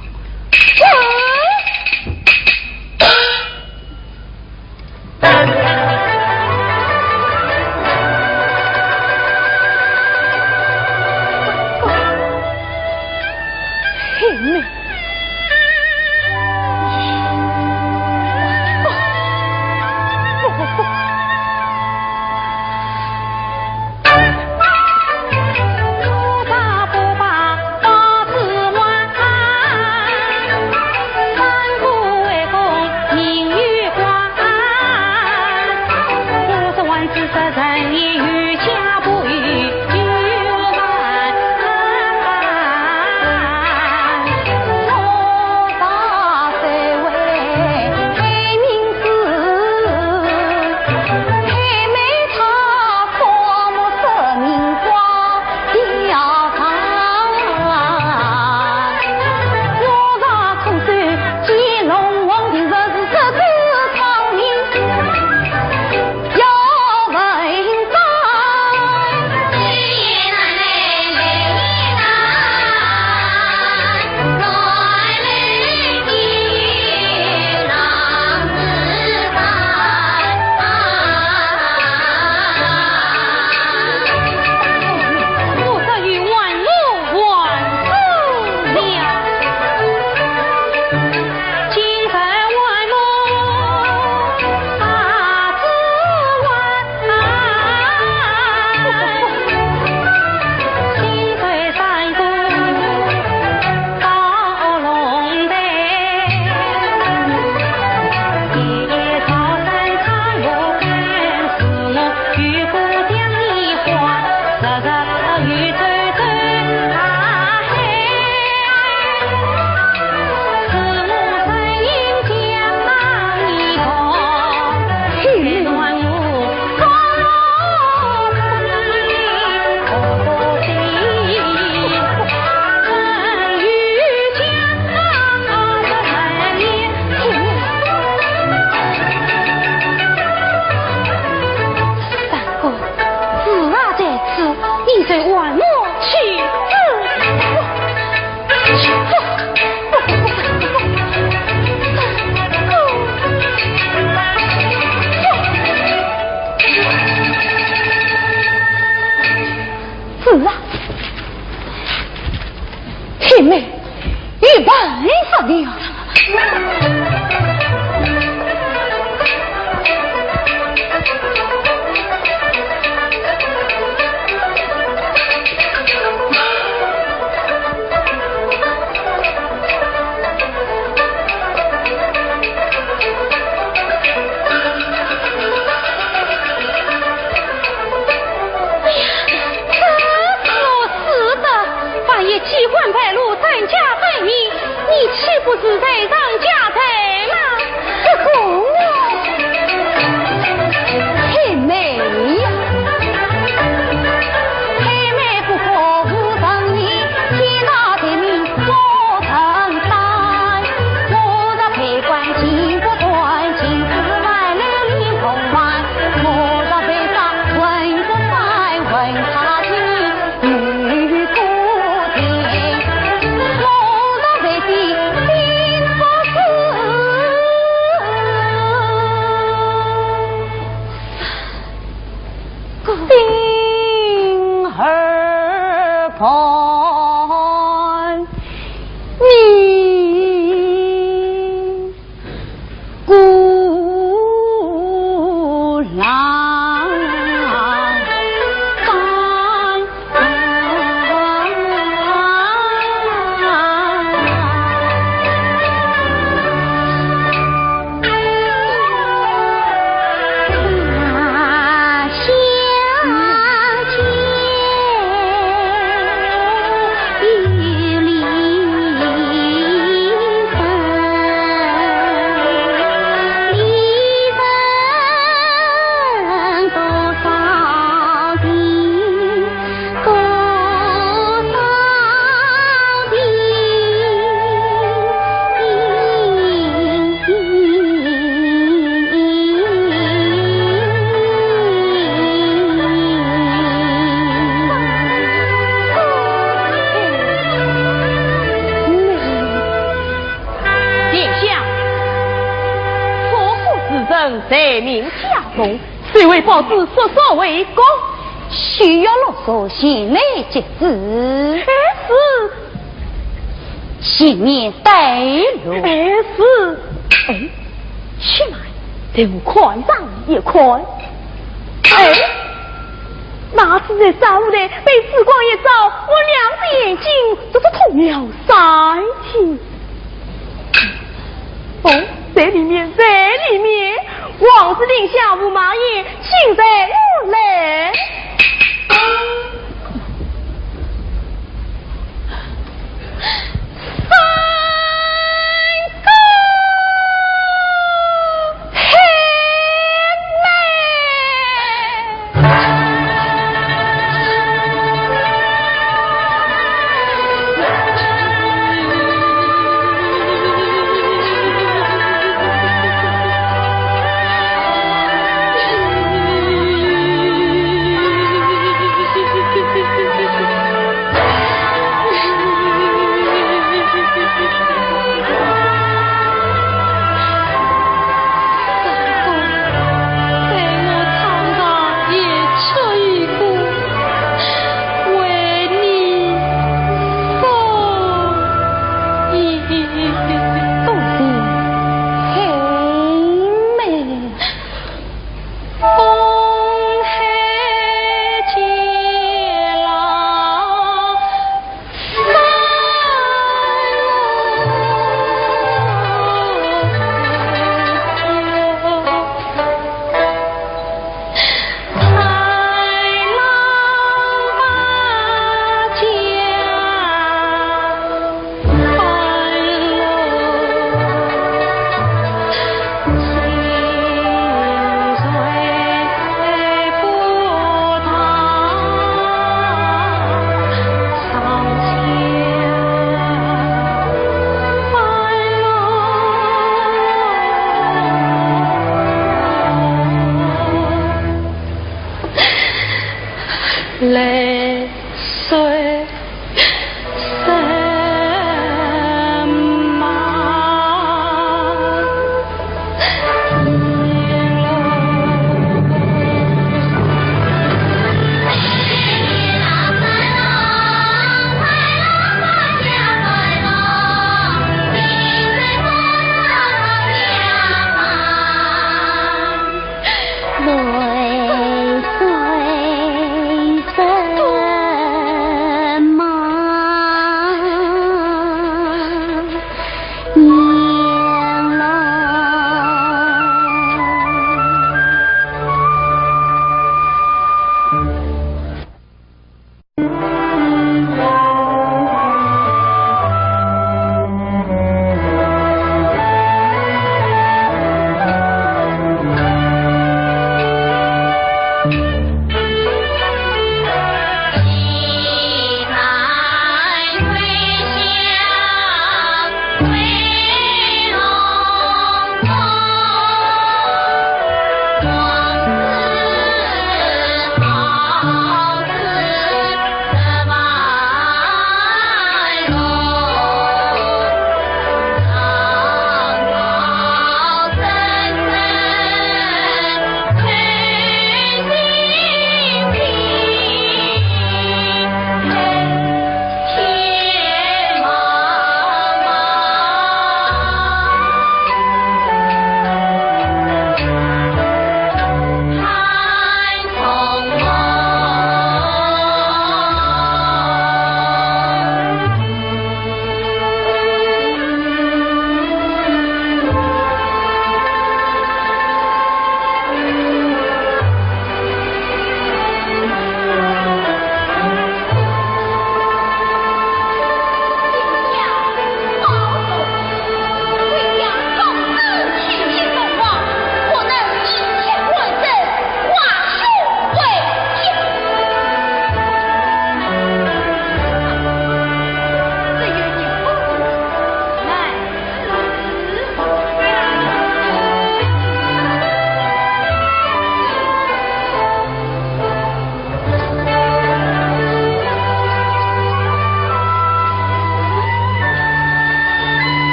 妹，你办法了。既换白鹿参加在你，你岂不是在让家财吗？公黑妹呀，黑妹不过无等你，天大的命我承担。我的陪官经过断，情丝来了领红完，我的背上问过来问他听，女姑。心儿盼你姑郎在命家中，谁为报子所所为公？需要啰嗦些美节子，是前面带路。是，去哪？这我快上也快。那是在早的被时光一照，我两只眼睛都是痛了3天。这里面，王子令下午马爷，请在我来。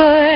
我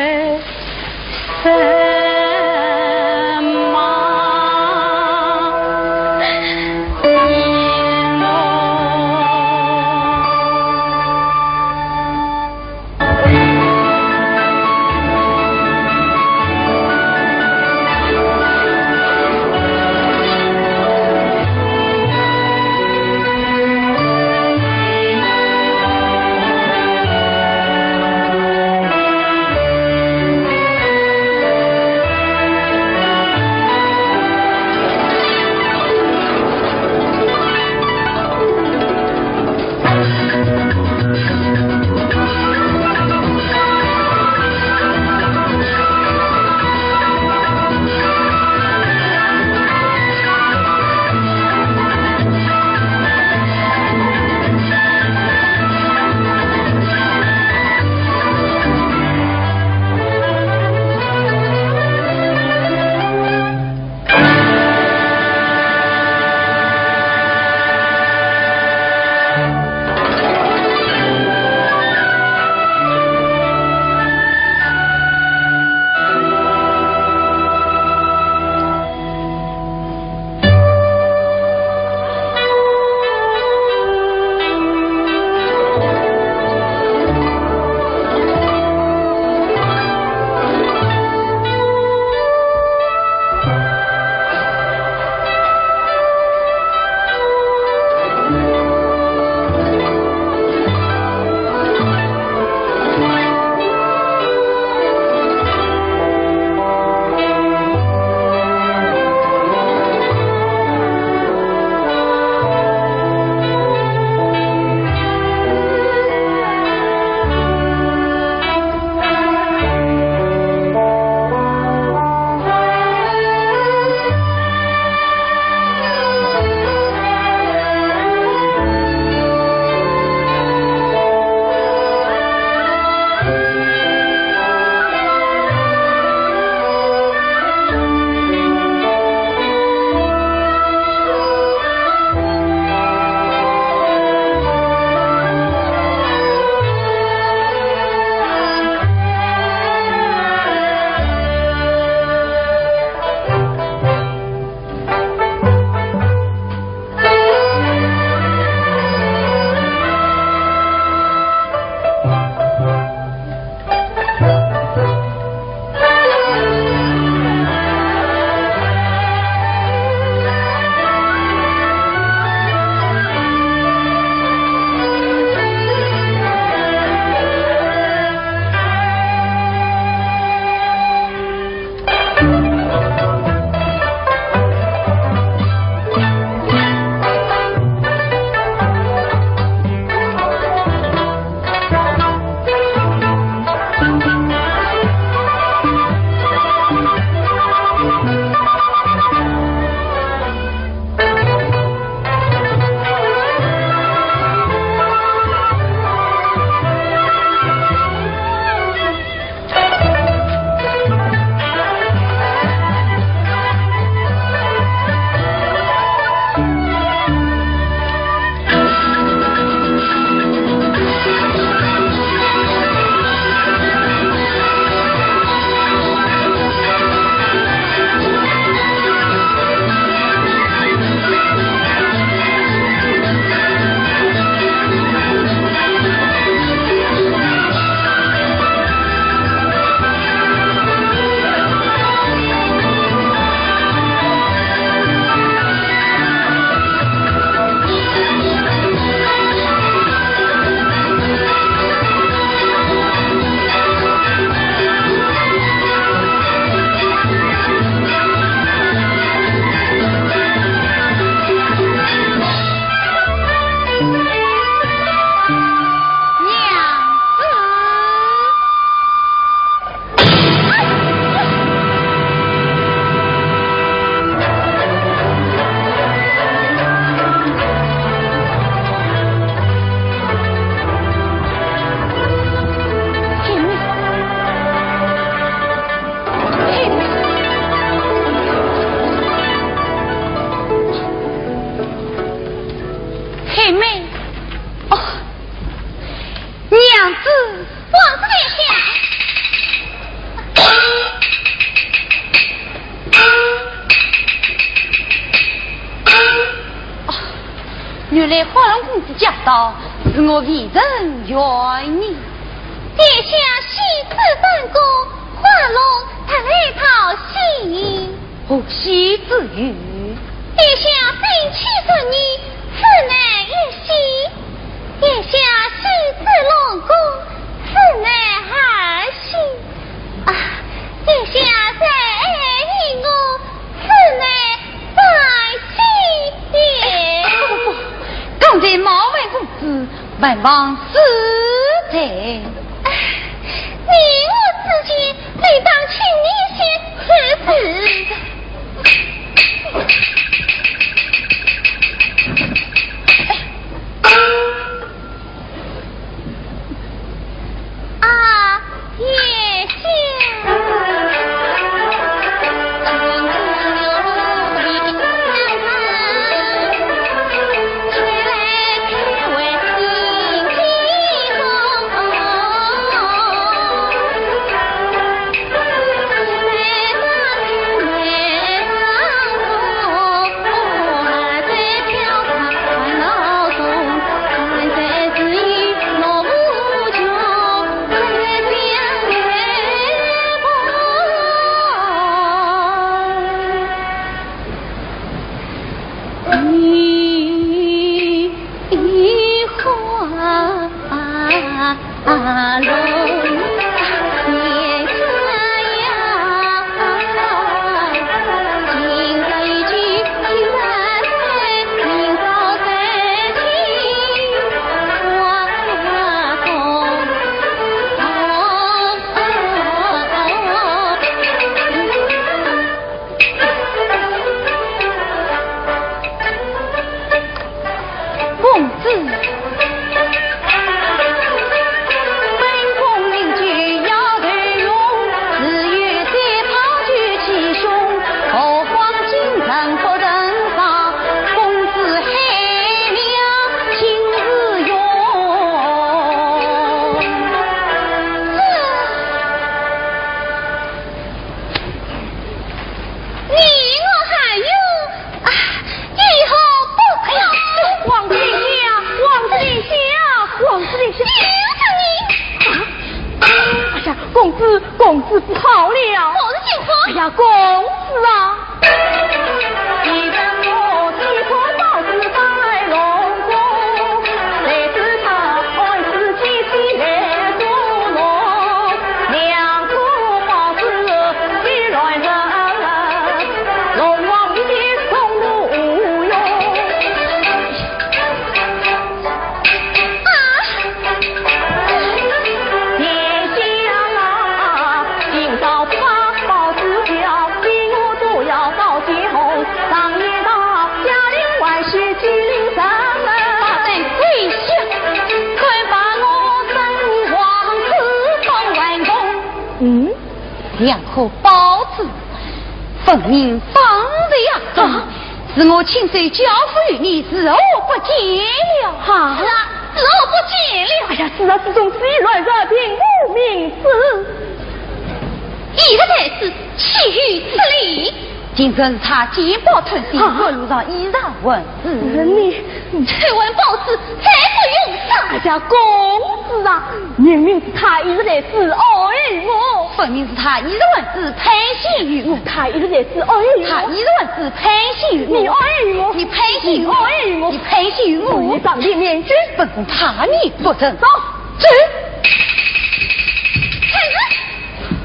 道是我为人怨你。殿下喜字本宫，花龙他来讨喜。何喜之语？殿下生气着你，此乃一喜；殿下喜字龙宫，此乃二喜。啊，殿下再爱我，此乃三喜也。刚才毛文公子万望死在。你我之间，理当请你先辞职。啊，叶仙。公子不好了！我的情况。哎呀，公子啊！你让我寄托报子在龙宫，谁知他爱自己心来捉弄，两个报子一乱人，龙王一送路无用。两颗包子分明放在牙中，是我亲手交付于你，是我不见了。哈，是我不见了。哎呀，是啊，这种事乱热听无名氏，一个才是气于此理。今日是他奸报偷心，我路上依然问你这碗包子才不用上。哎呀，公子啊，明明是他一直在自爱我，分明是他一日文字偏心于我，他一直在自爱我，他一日文字偏心于我，你爱我，你偏心于我，爱我，你偏心于我，你上帝面君，本宫怕你不成，走，走。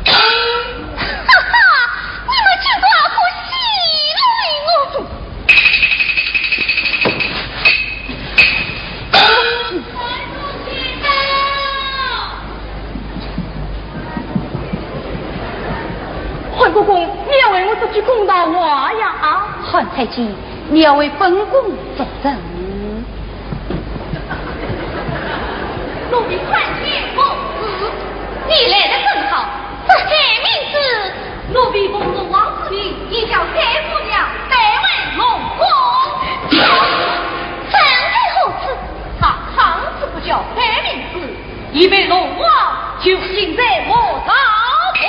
哈哈，你们这寡妇戏弄我！桓公公，你要为我这句公道话呀！桓太监，你要为本宫作证。奴婢参见公子，你来得正好。这三名子，奴婢奉了王子命，已叫三夫娘代为龙宫。三太后子，他行子不叫三名子，已被龙王就刑在我刀下。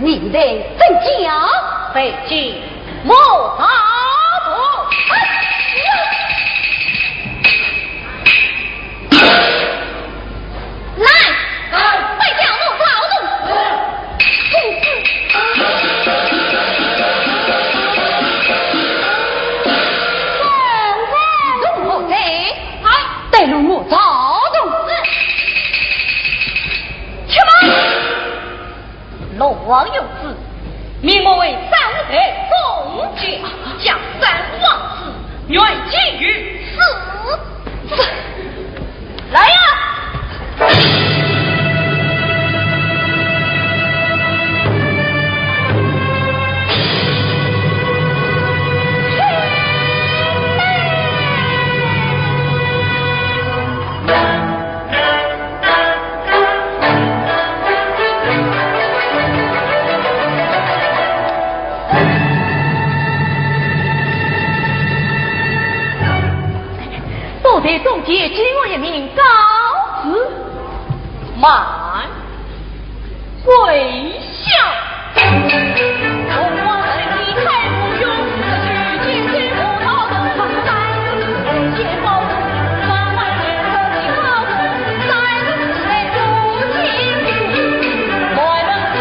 你的真假？被禁莫大错。慢，跪下。红花人你太不勇，可是今天不逃的放在解放专门年头的好事，在谁不进我能逃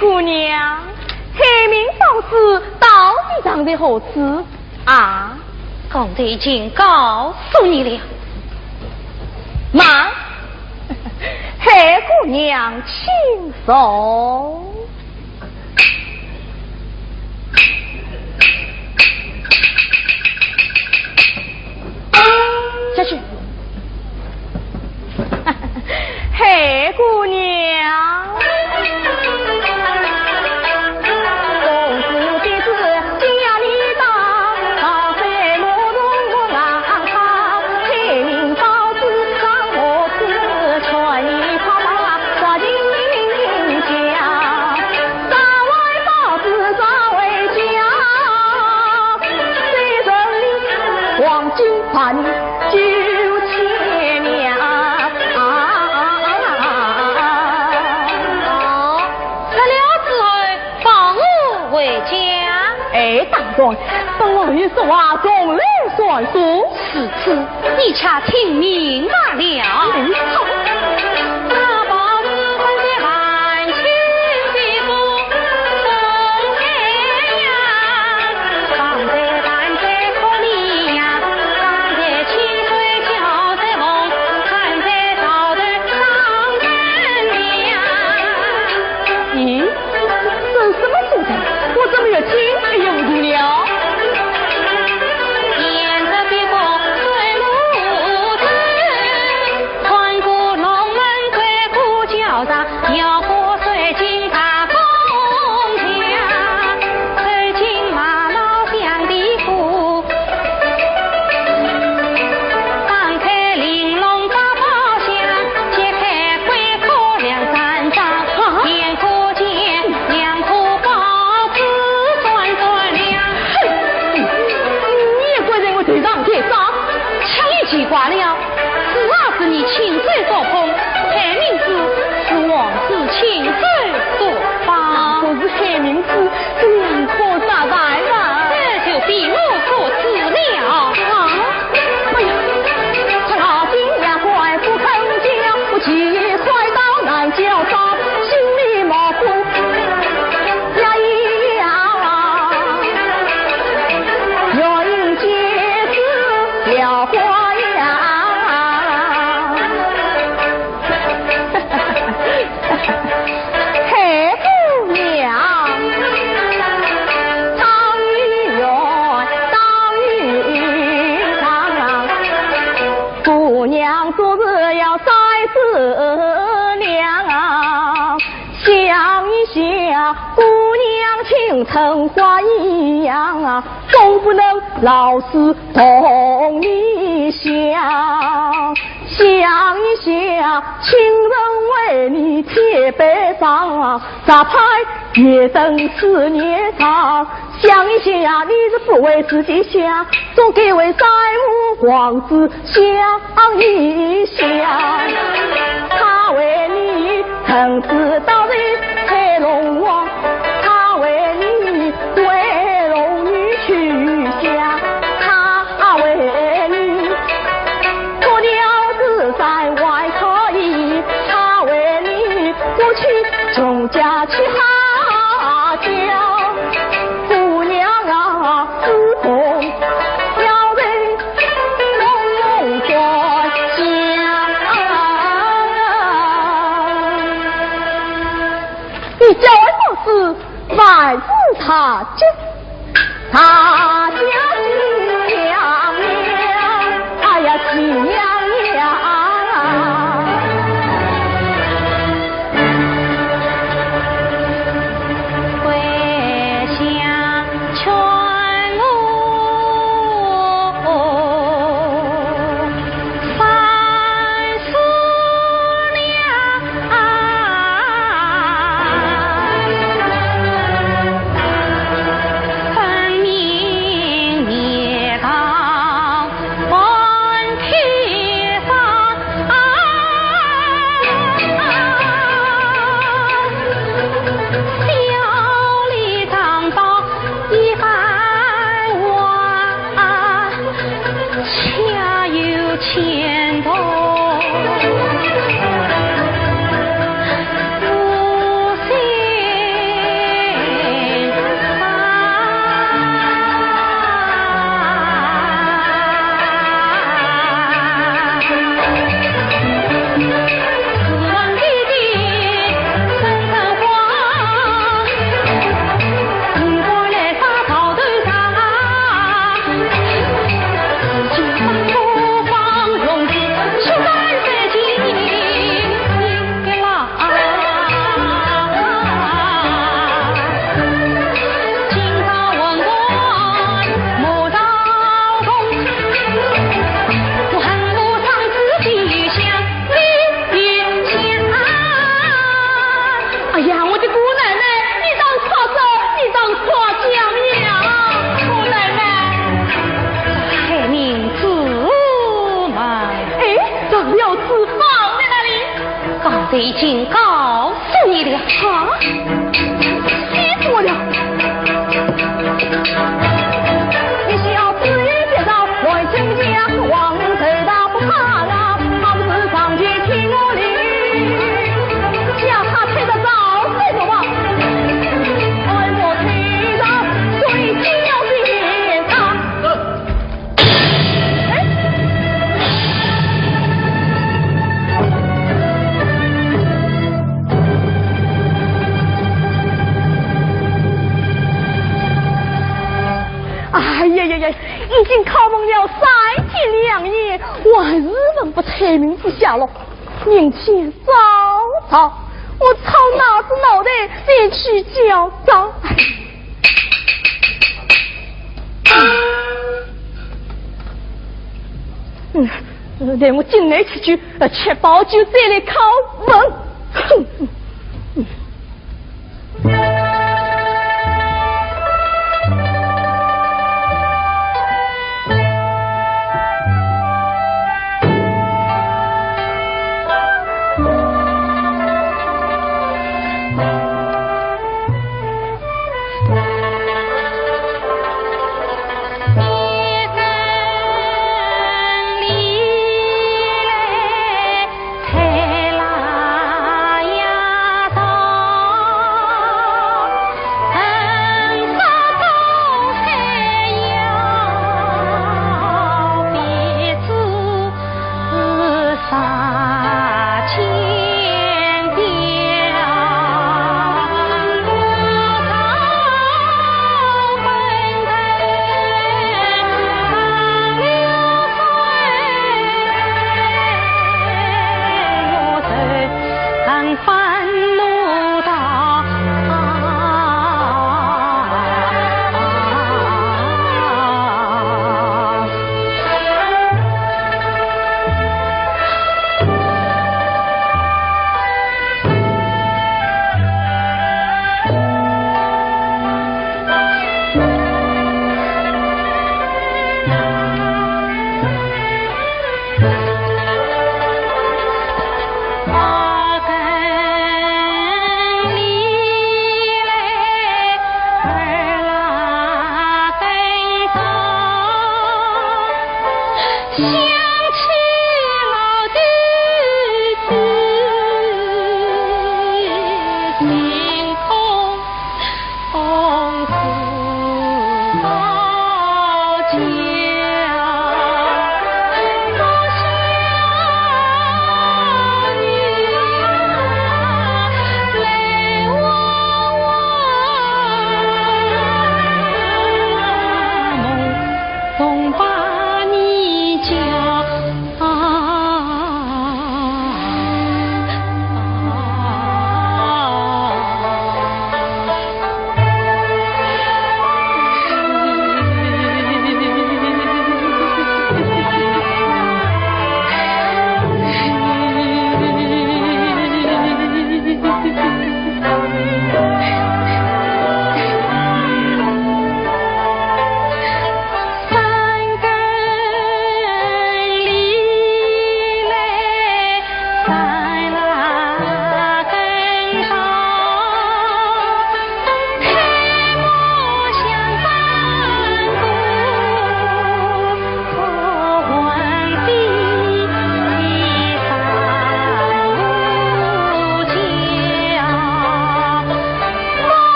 姑娘，黑名宝子到底长得好吃啊？刚才已经告诉你了。妈，黑姑娘请走。下去。黑姑娘。本王与说话总理算数，此次你恰听明白了。好。两颗宝子算一下，姑娘情成花一样啊，总不能老是同你想。想一下，情人为你贴悲伤啊，咋派也等思念长。想一下，你是不为自己想，总给为在目光之想一想。他为你曾知道的黑龙王，他为你为龙女去想，他为你做了自在外可以，他为你过去穷家去哈家。姑娘啊，自从要人浓关想，你叫我做事来自他家，他家亲娘娘，哎呀亲娘娘。已经告诉你了啊！你怎么了？你小子也别到外亲家，往谁大不怕啊？他不是上街听我哩，叫他陪着早睡着吧。爱我陪着睡觉的他。哎呀呀呀！已经考蒙了3天2夜，我还日本不拆名字下落。明天早早，我操哪子脑袋再去叫早。带我进来吃酒，确保就再来拷问。哼！太拉呀！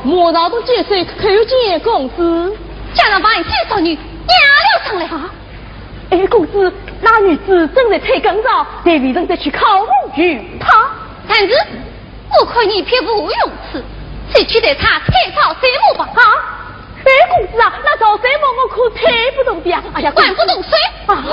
莫道都几岁叩见公子，家人把你介绍女押了上来啊！哎，公子，那女子正在推更早，得为人再去考虑于他。但是我看你偏无用处，谁去得他推草谁木吧？啊！哎，公子啊，那找谁木我可推不动的呀！哎呀，管不动谁啊！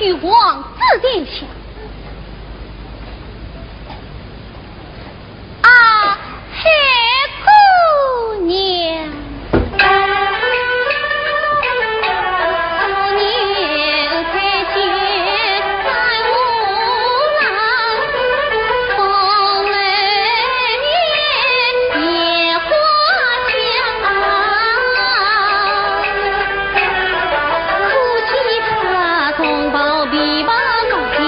与王子殿下啊，黑姑娘，年才见在屋廊，风门年野花香，哭泣他同胞比把高天。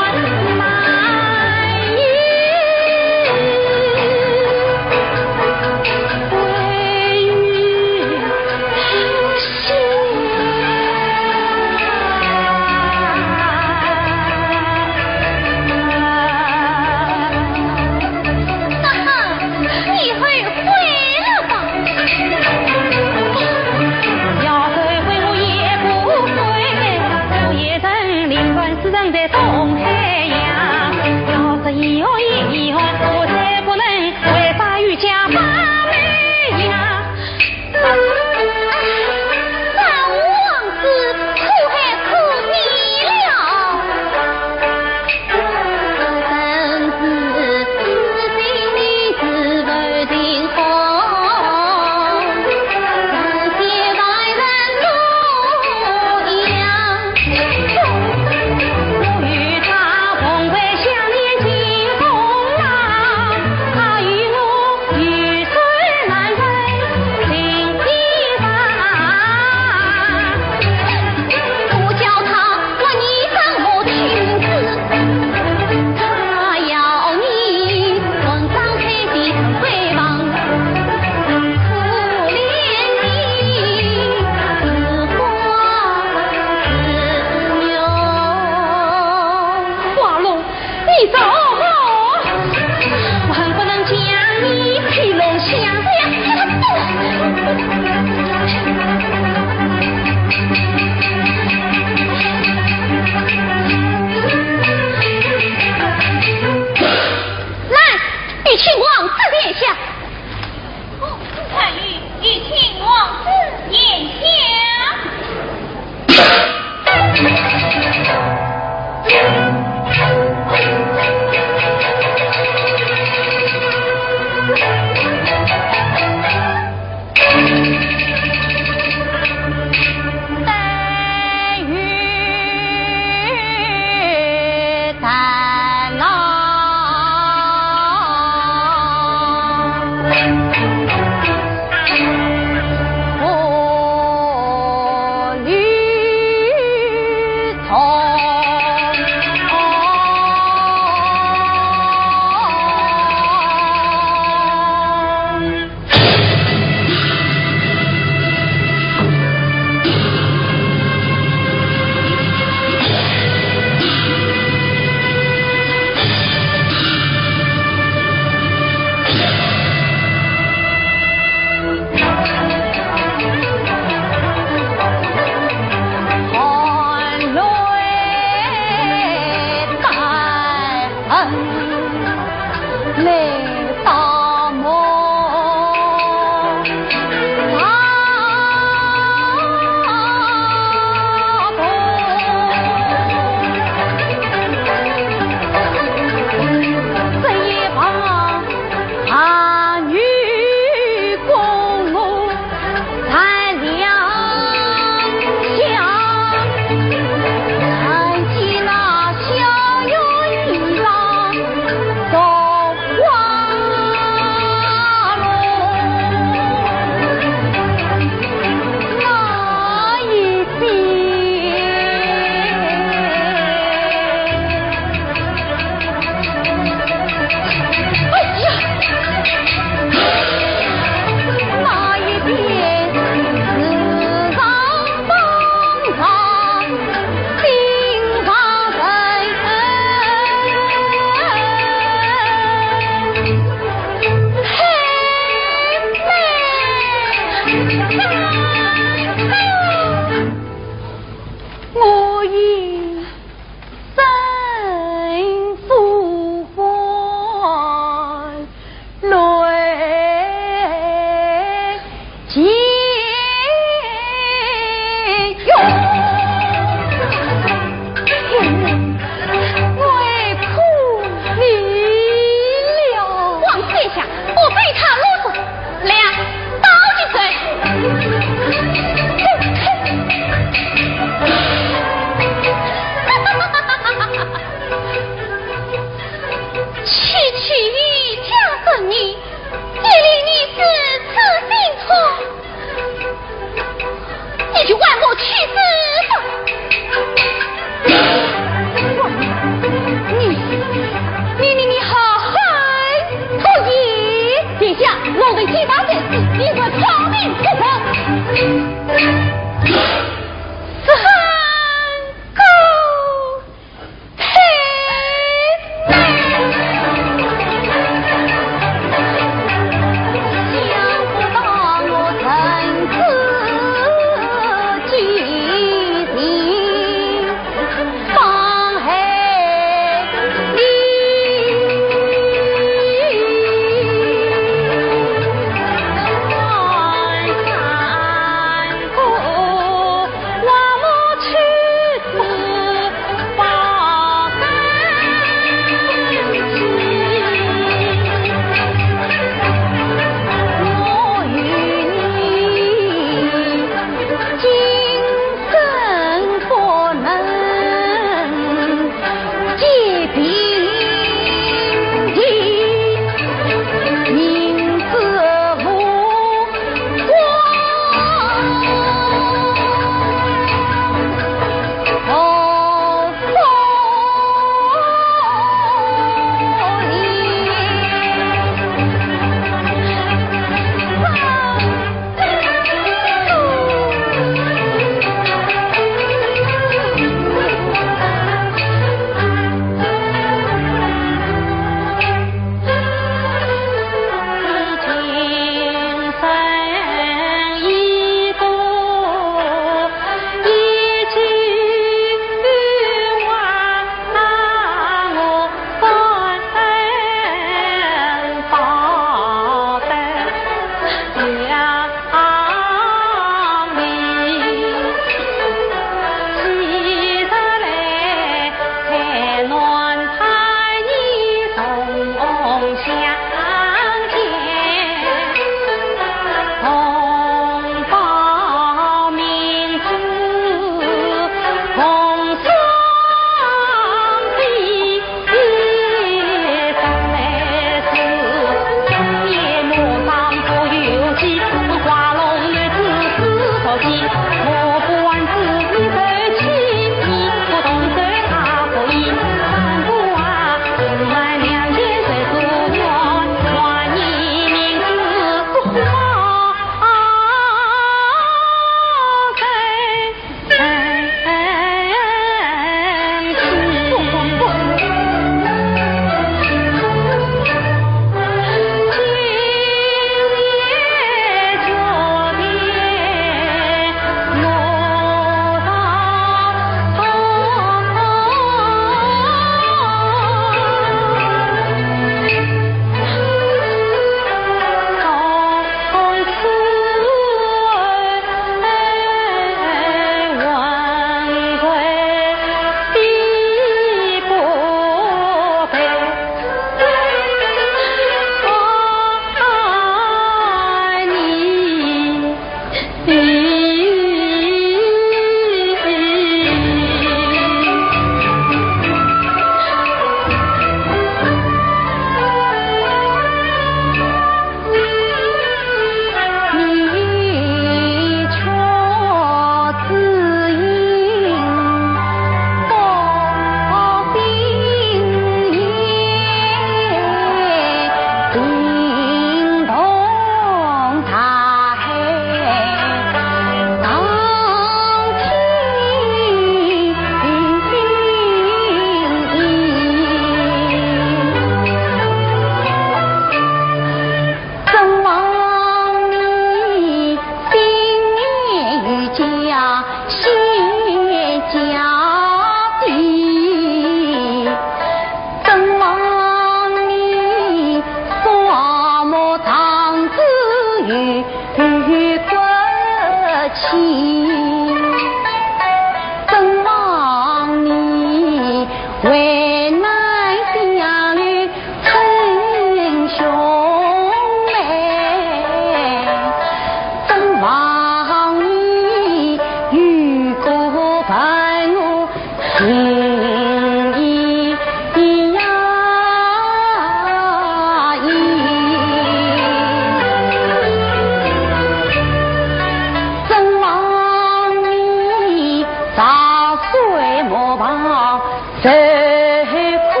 大水莫把谁苦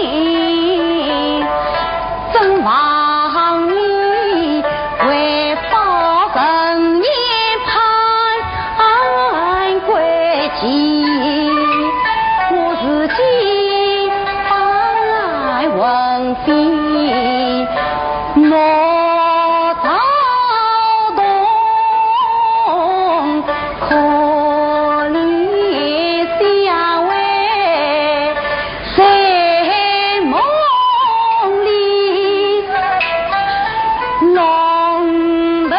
饮，真望你为报人年盼归期，我自己来问题，莫躁动，可怜下为在梦里，龙头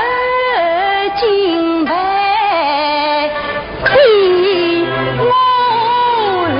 金杯替我来。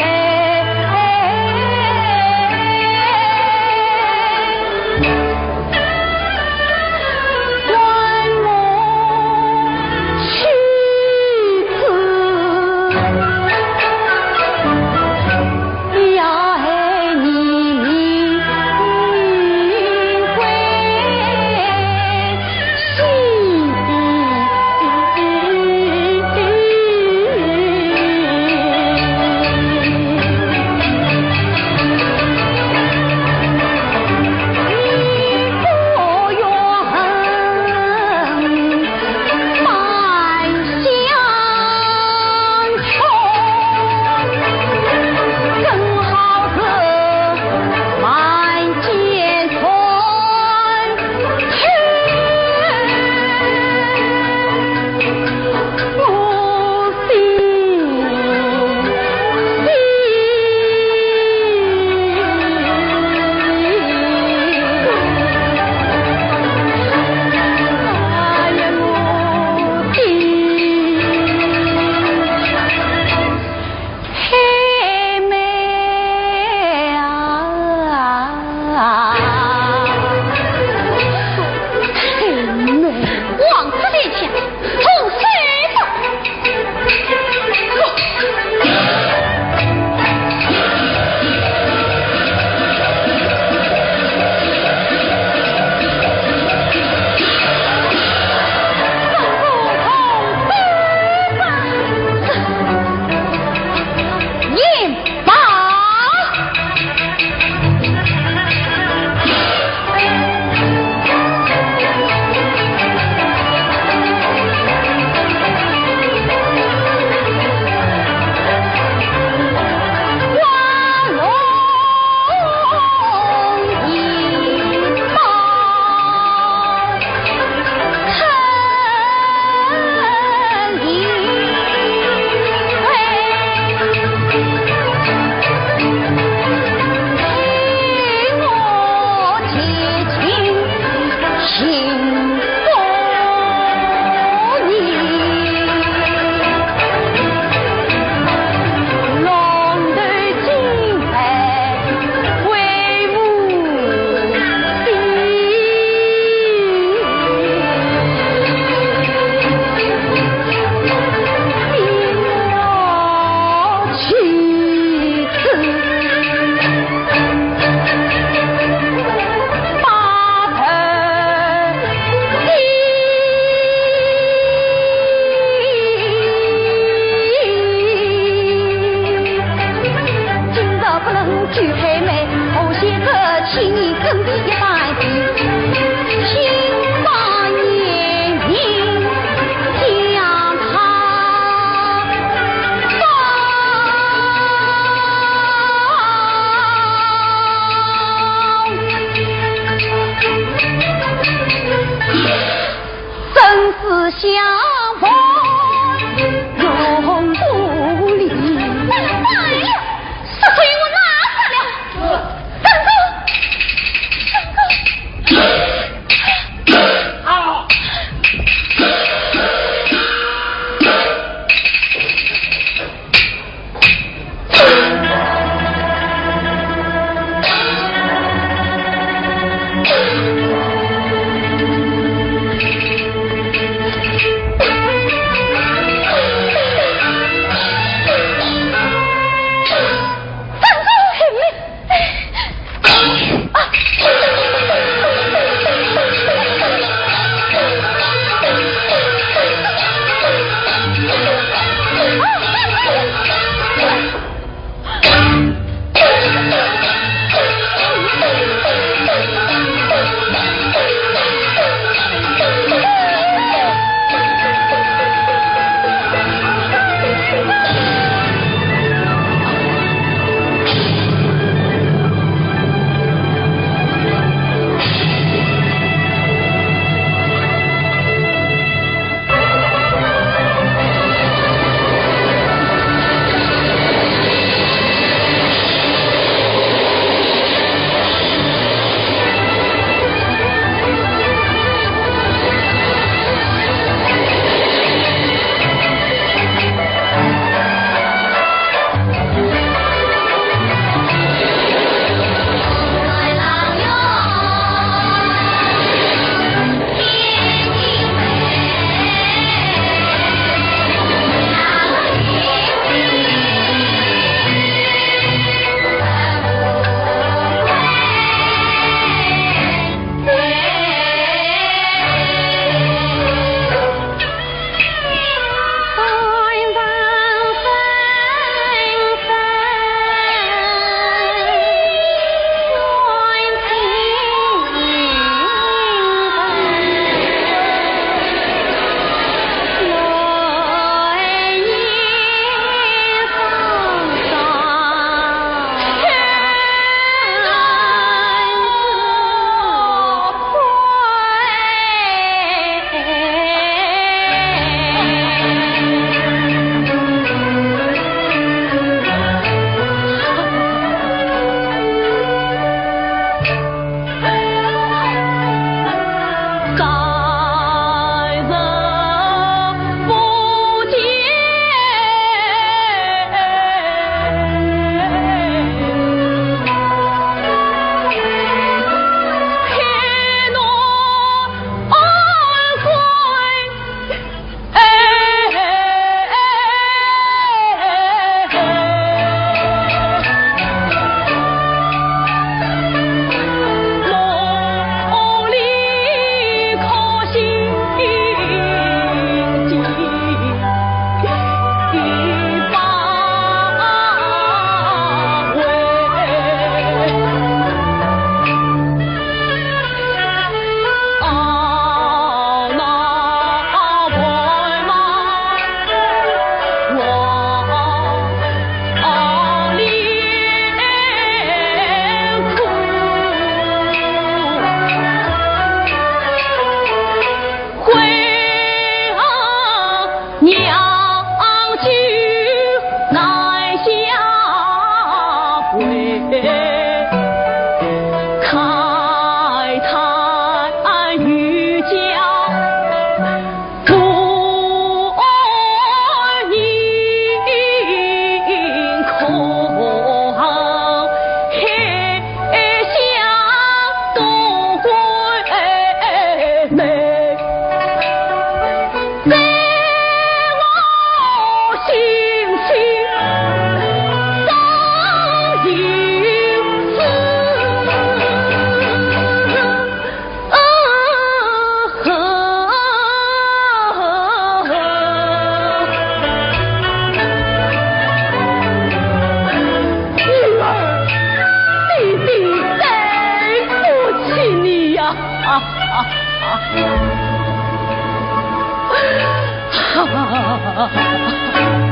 我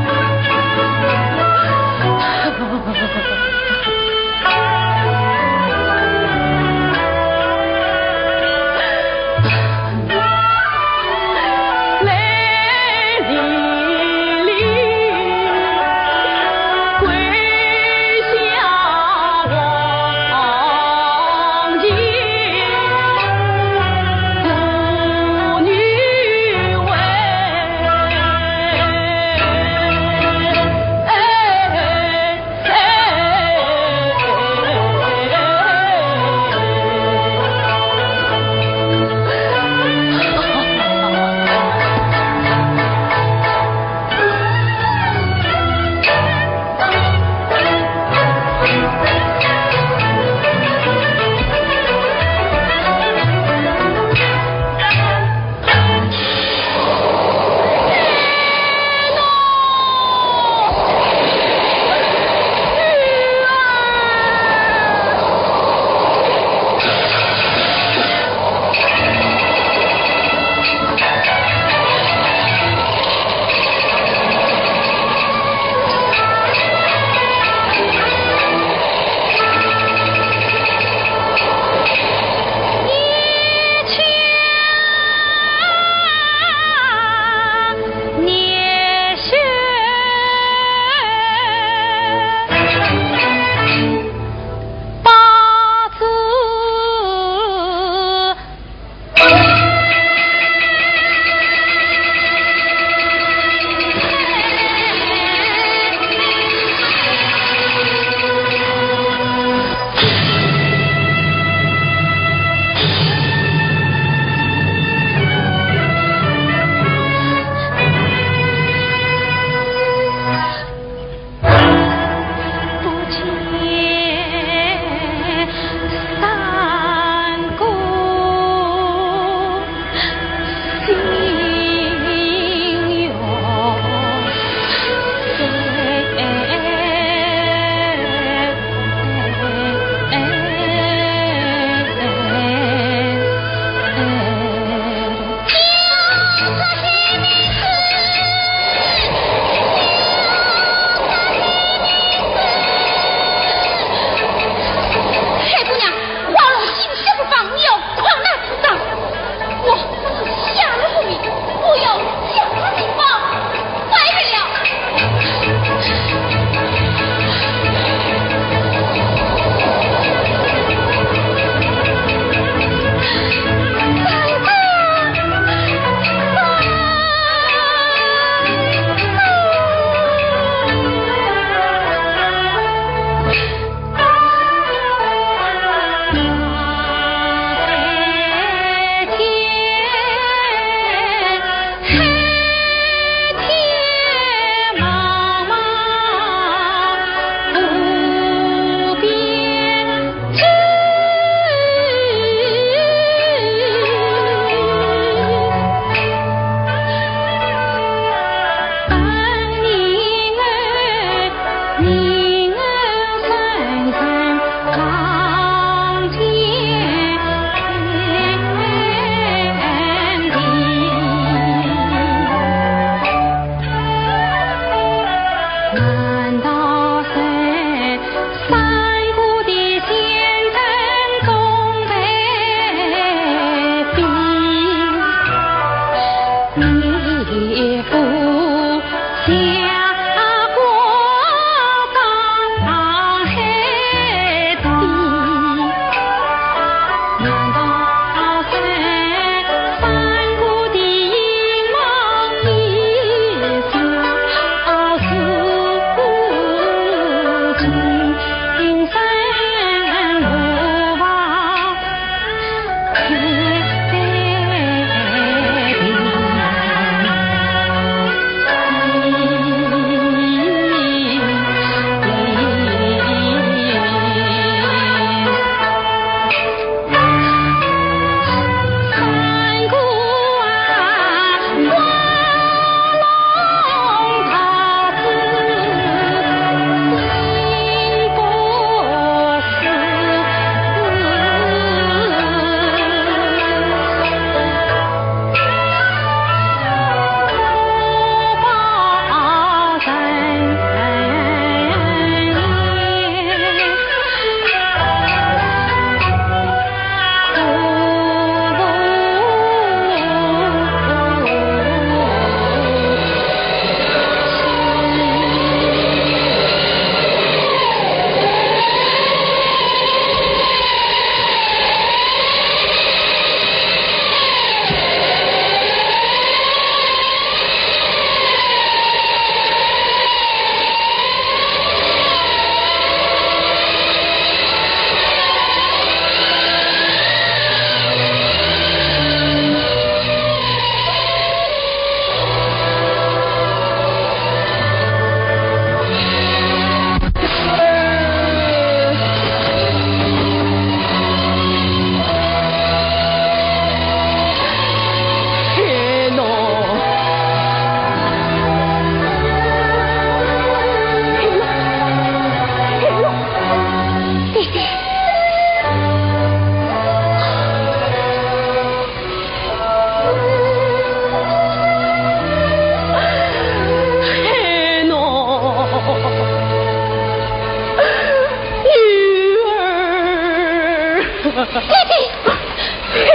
黑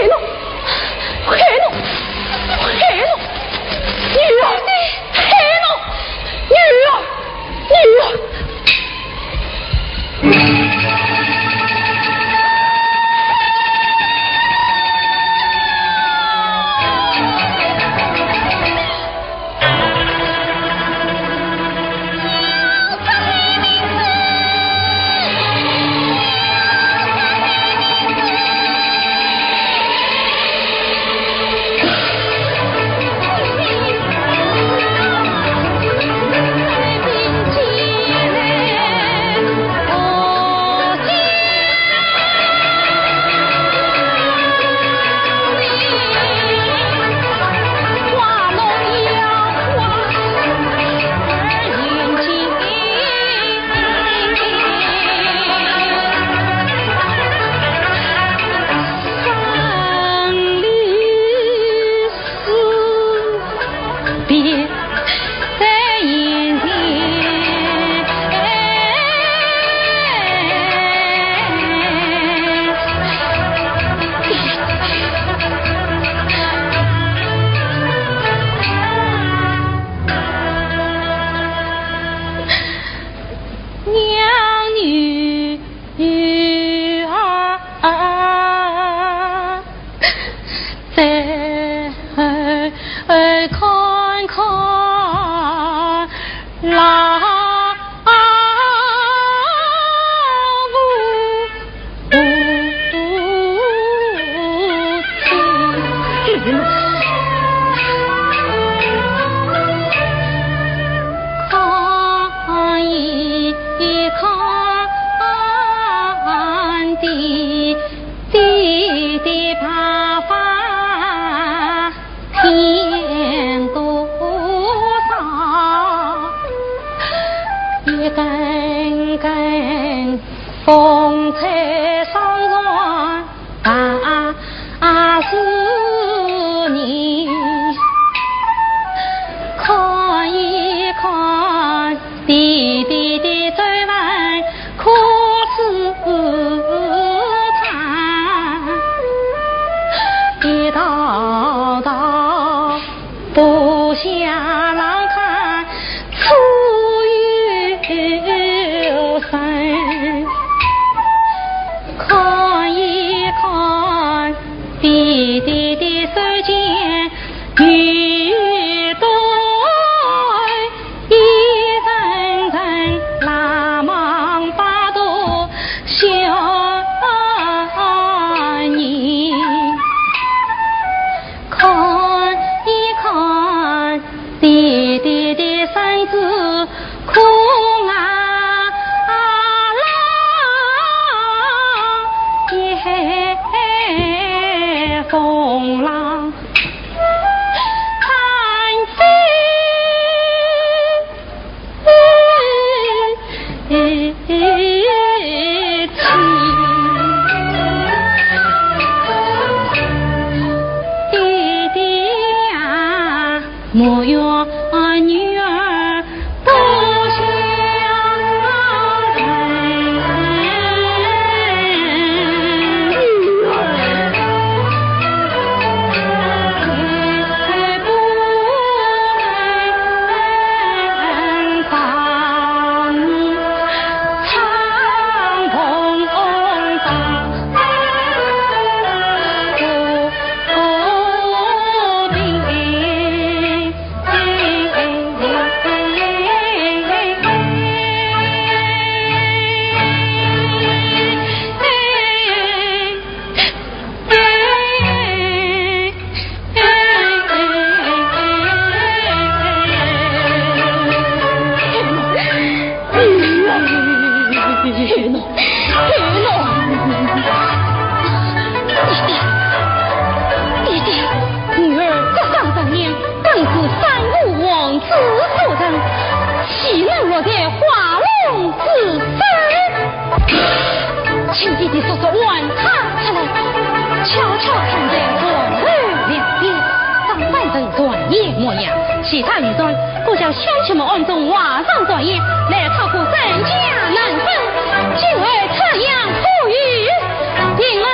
龙，黑龙，黑龙，女儿，黑龙，女儿，女儿。风吹上船大思念，看一看弟弟的皱纹可是惨，一道道不下浪看楚有深，看一看弟弟的手间雨多，一阵阵拉忙把舵小你看一看弟弟的身子苦风浪残飞弟弟呀，莫怨女儿不相请弟弟说说晚他出来，悄悄看见左右两边上半身转业模样，其他女装故叫乡亲们暗中瓦上转业，来讨过人家难分，今儿这样不语，定能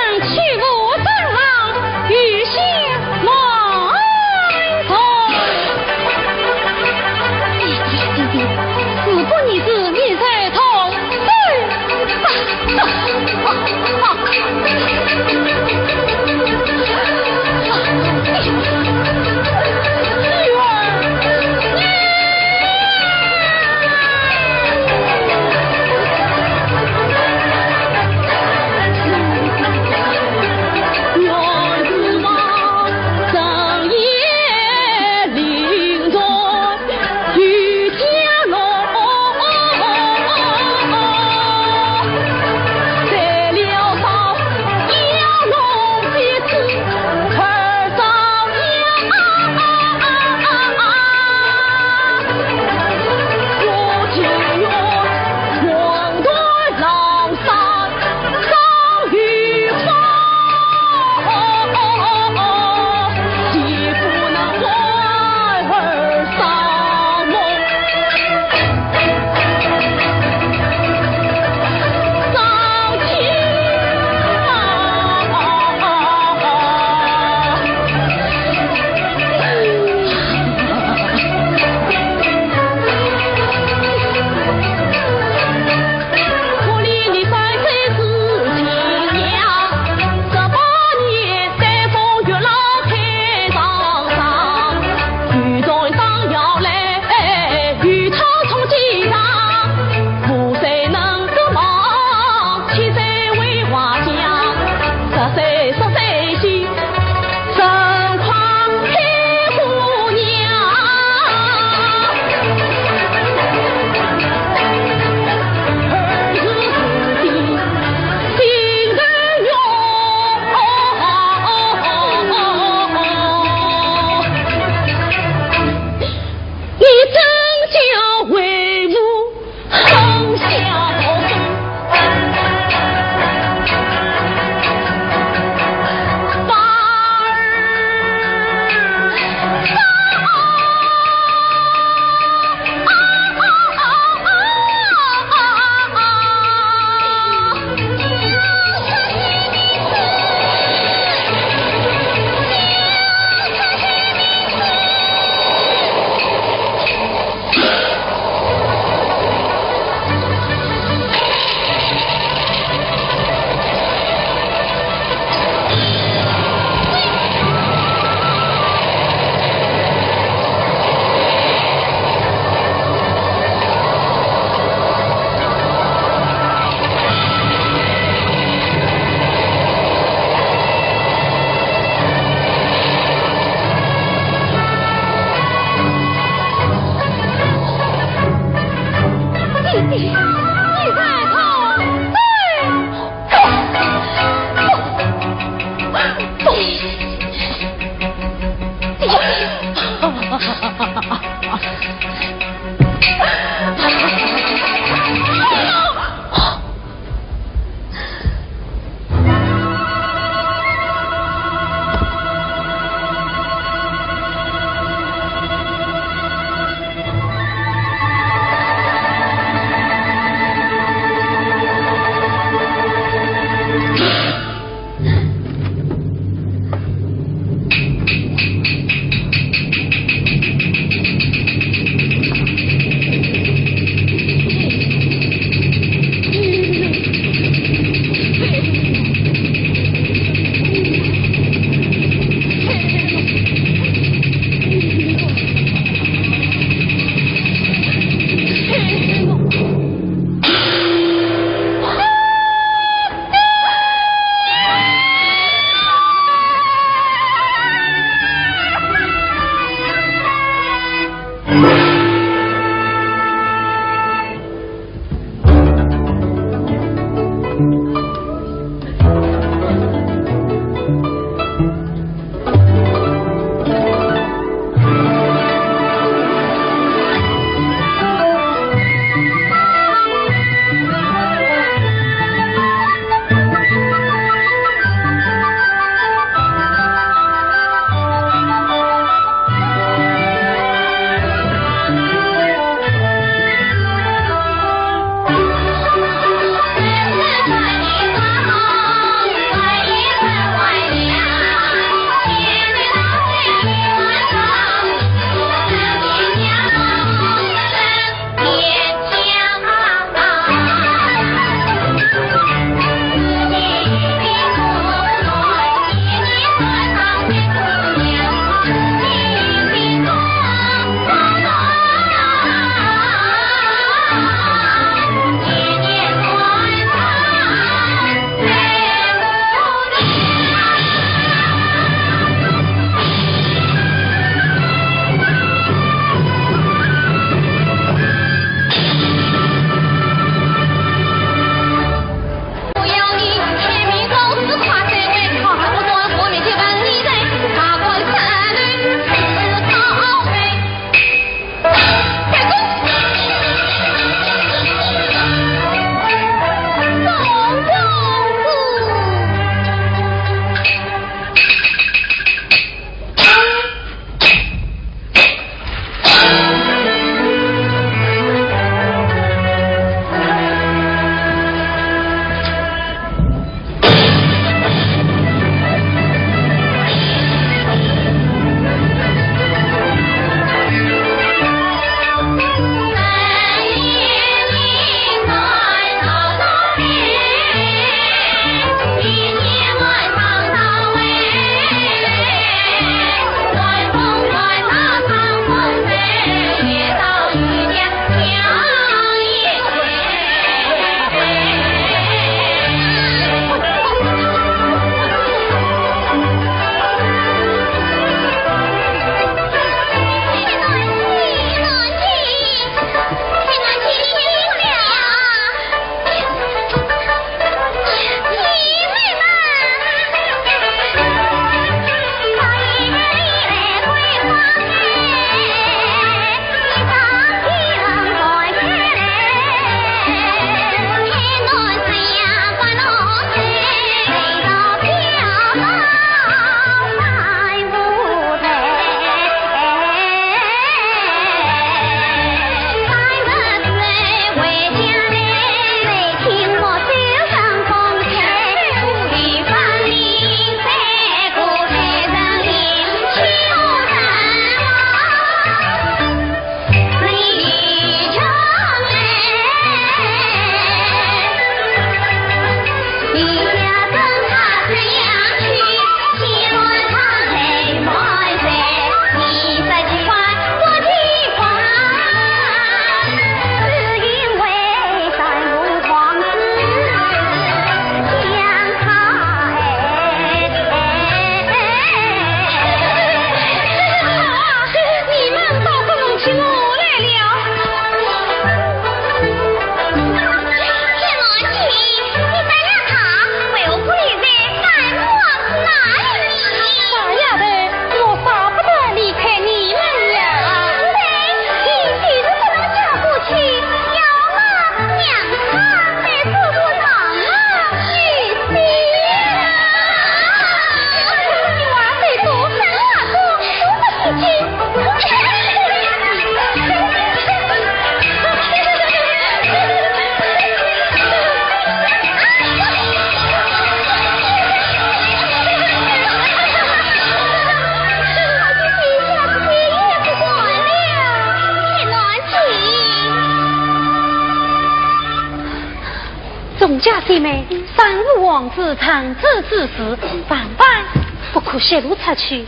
宋家姐妹三五王子长子之事，万万不可泄露出去。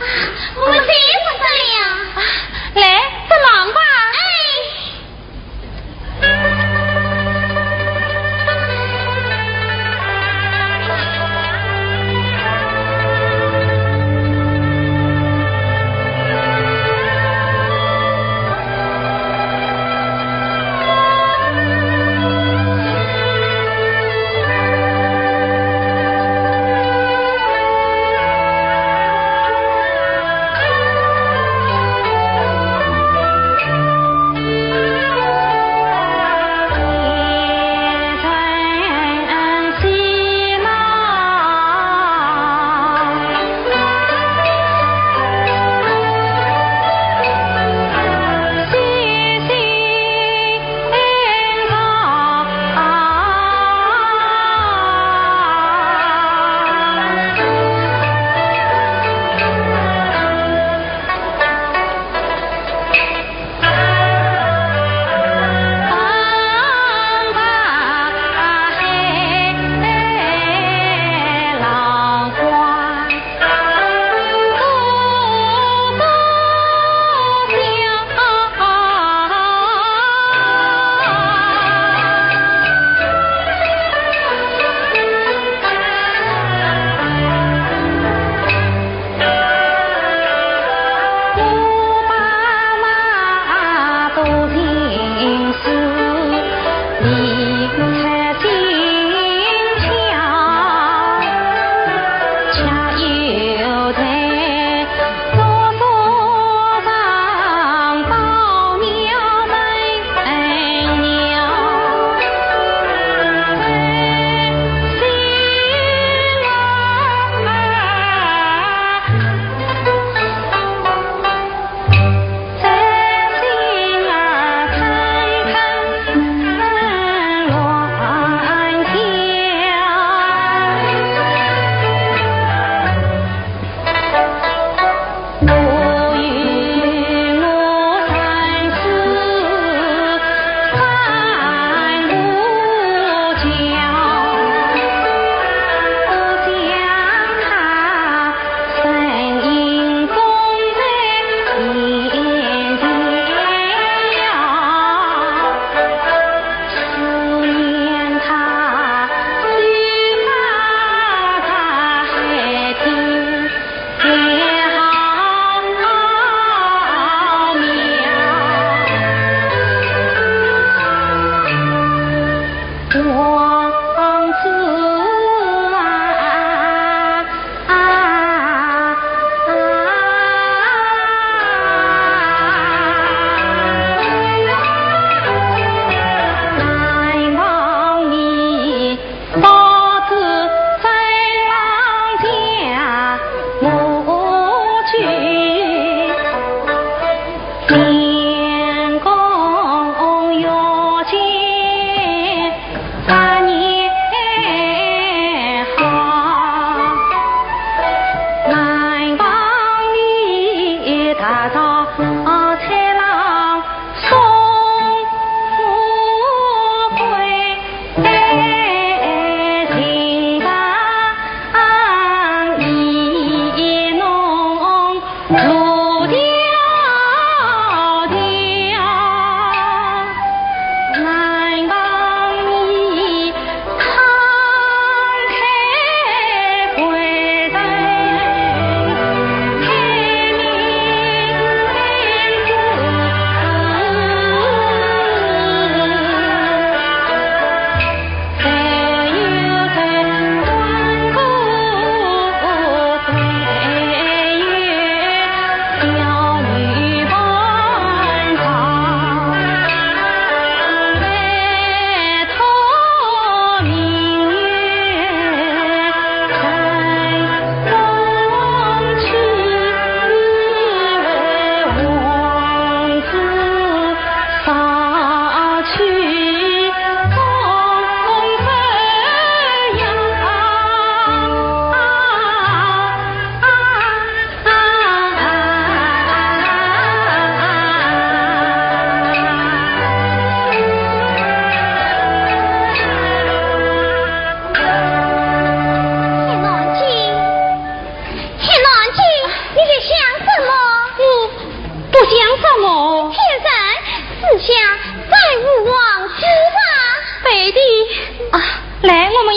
我们这不得了。来，这忙吧。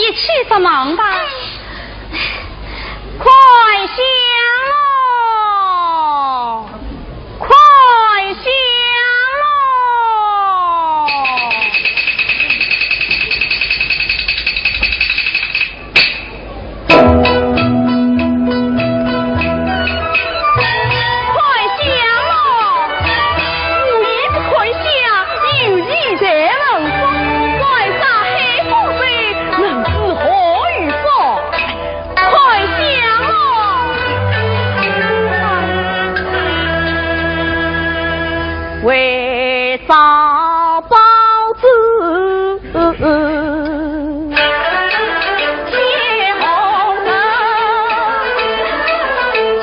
你去着忙吧。快下喽！快下喽！为找包子接红灯，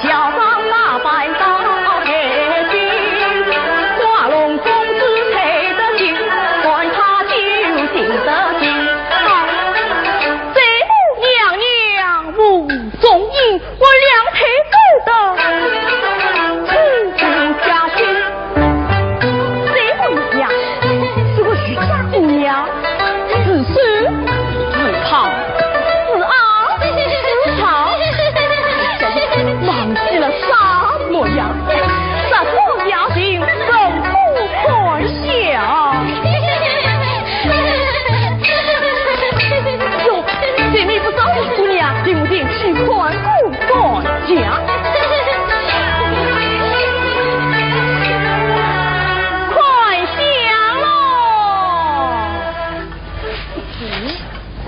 叫上马摆到海边，花龙公子配得亲，管他就定得亲。这母娘娘无踪影，我两腿走的。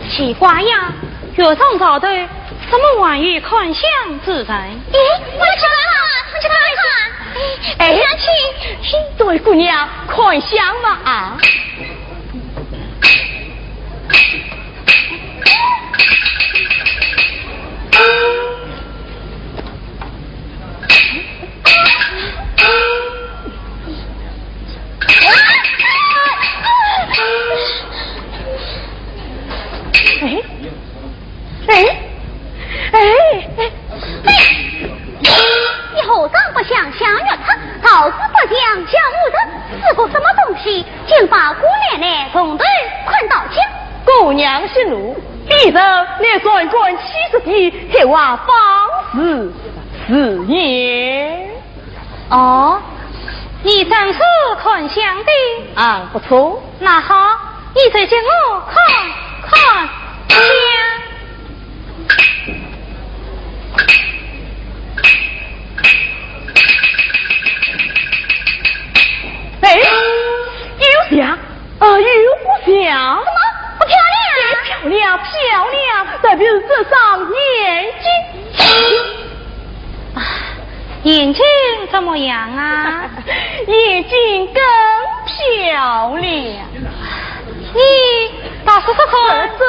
奇怪呀，月上朝头什么玩意看相自在？咦，我去看看，哎，娘亲，这位姑娘看相嘛啊？你何尝不想相约他？老子不讲讲武德，是个什么东西，竟把姑奶奶从头困到脚？姑娘息怒，逼着你专管70天，还话方式是也。哦，你真是看相的啊，不错。那好，你再见我看相。哎，有像啊，有像，什么不漂亮？漂亮，漂亮，代表这双眼睛。眼睛怎么样啊？眼睛更漂亮。你倒是个看走，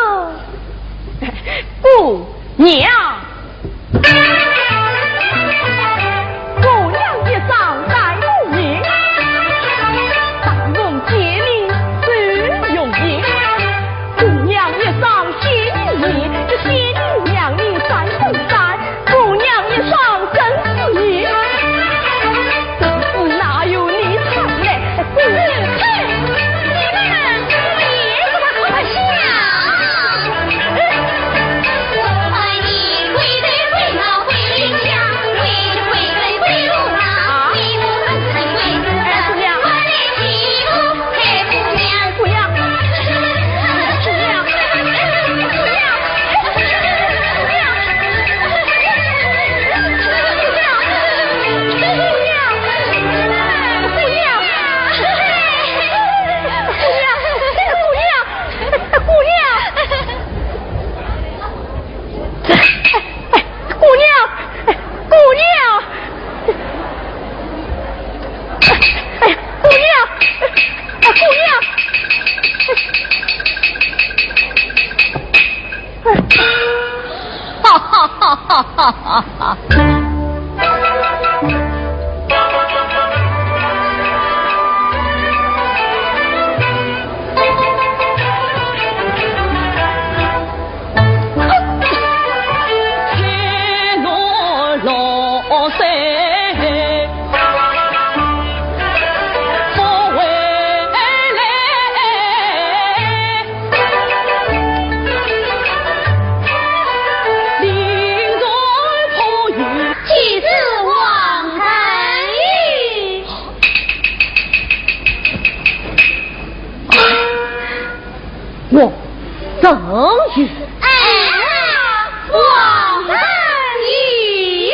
姑娘。姑娘一上戴无名，大容结命最容易。姑娘一上结命这仙女两命三分三。姑娘一上真是你，真是哪有你惨嘞？姑娘，我赠予。王人意。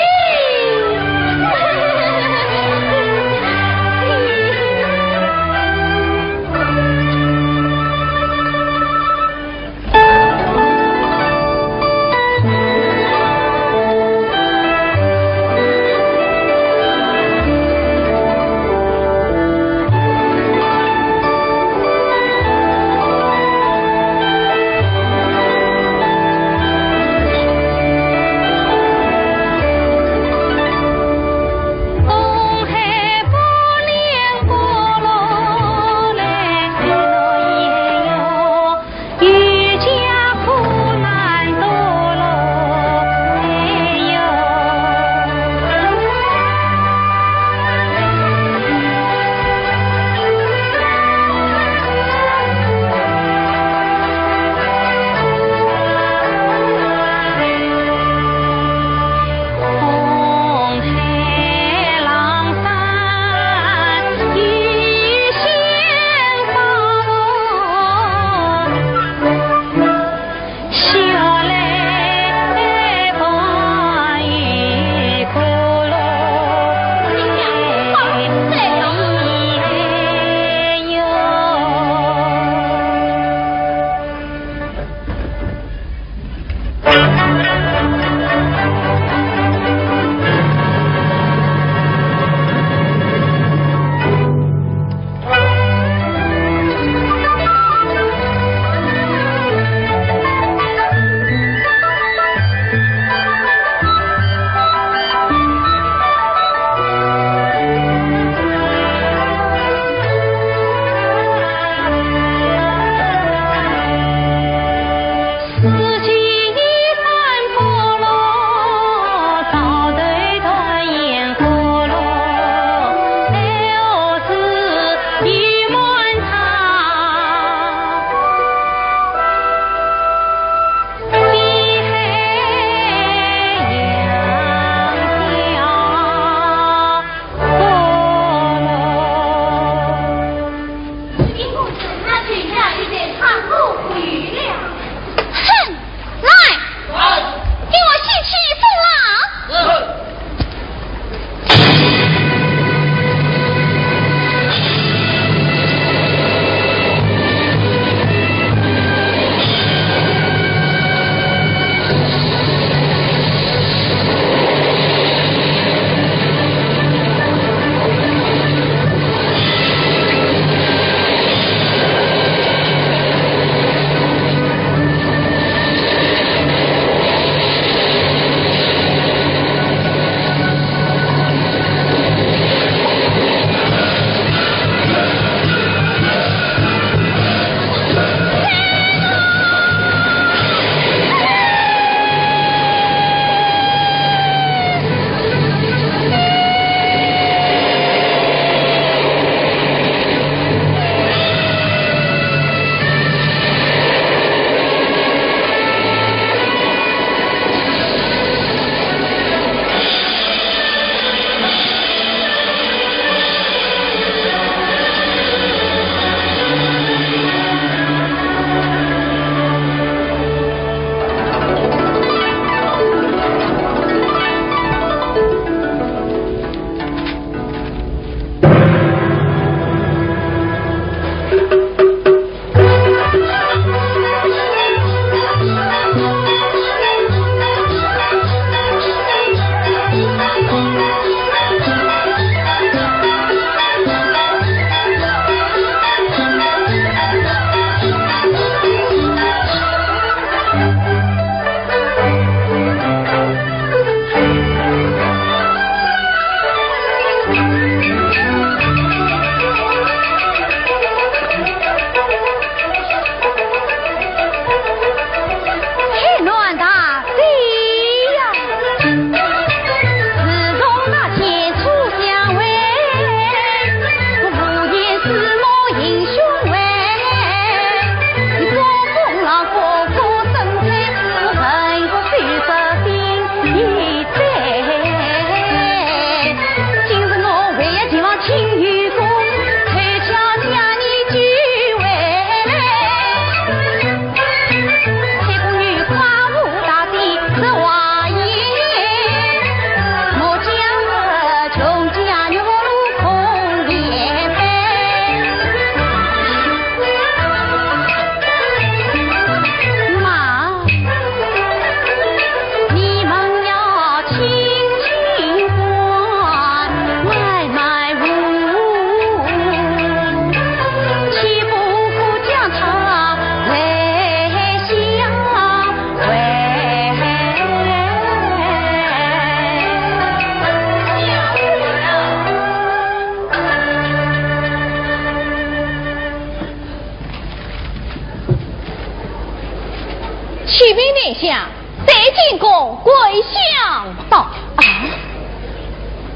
启禀殿下，得进宫跪降道啊！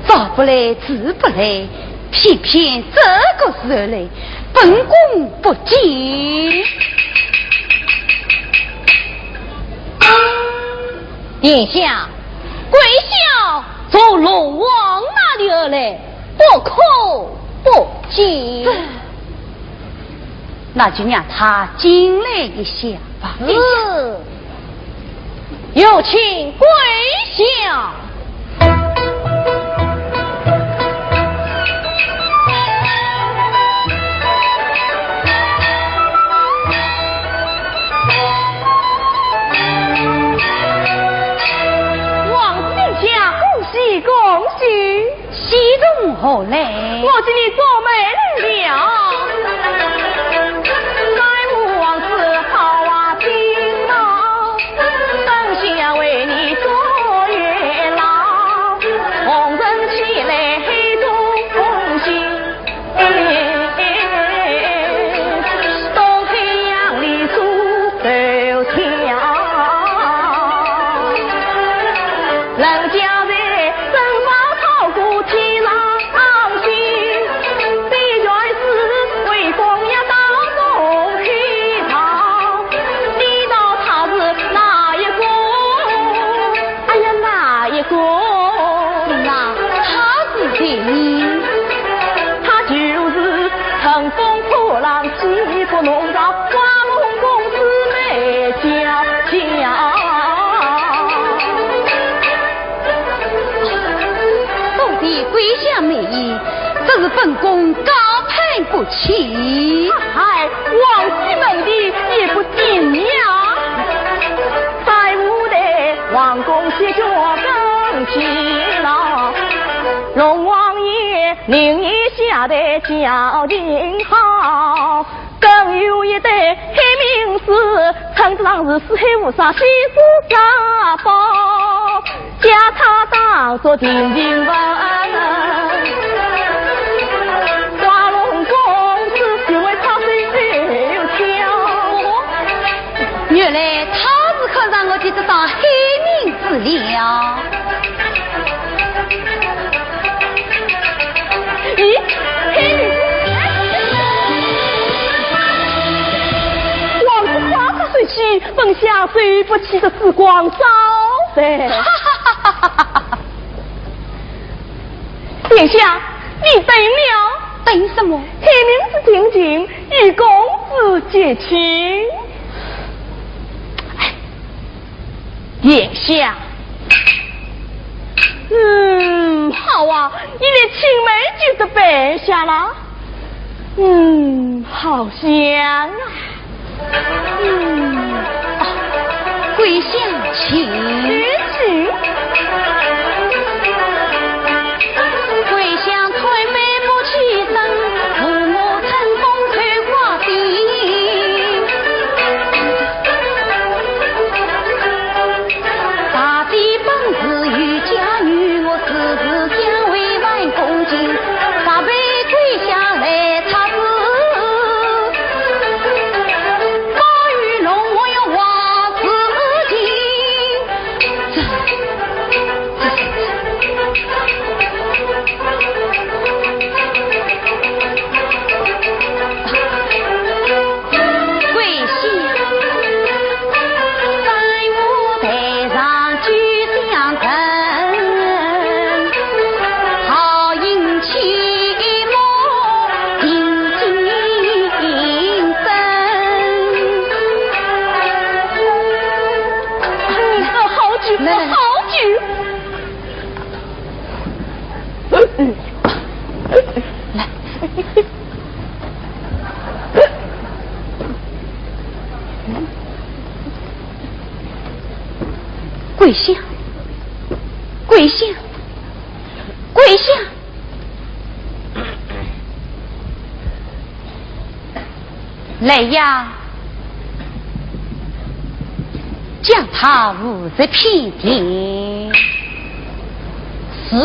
早不来，迟不来，偏偏这个时候来，本宫不敬。殿下，跪降从龙王那里而来，不可不敬。那就让他进来一下吧。有请跪降。恭喜！喜从何来？我今日做媒人了。在武王子好啊听啊，本想为你做月老，红人起来黑中红心，东海洋里出头条，人家。几不弄到花龙公子美娇娇，到底跪下美意，这是本宫高攀不起。嗨，王妃们的也不敬呀，在屋的王公歇脚更气了，龙王爷令一下的叫定好。更有一对黑名士，称之上是四海无上西施沙包，将他当作定情文。花龙公子就为他水流跳，原来他是看上我的这张黑名字了。咦，黑名字？水起，本想水不起的时光早噻。殿下，你等了？等什么？黑名字听进，与公子结亲。殿下，好啊，你连青梅就都背下了。好香啊。跪下请，跪下推眉不起身，父母乘风吹花地，大地本是与家女，我时时将为万公敬，大辈跪下来他是。跪下，跪下，跪下！来呀，将他无日平定。是。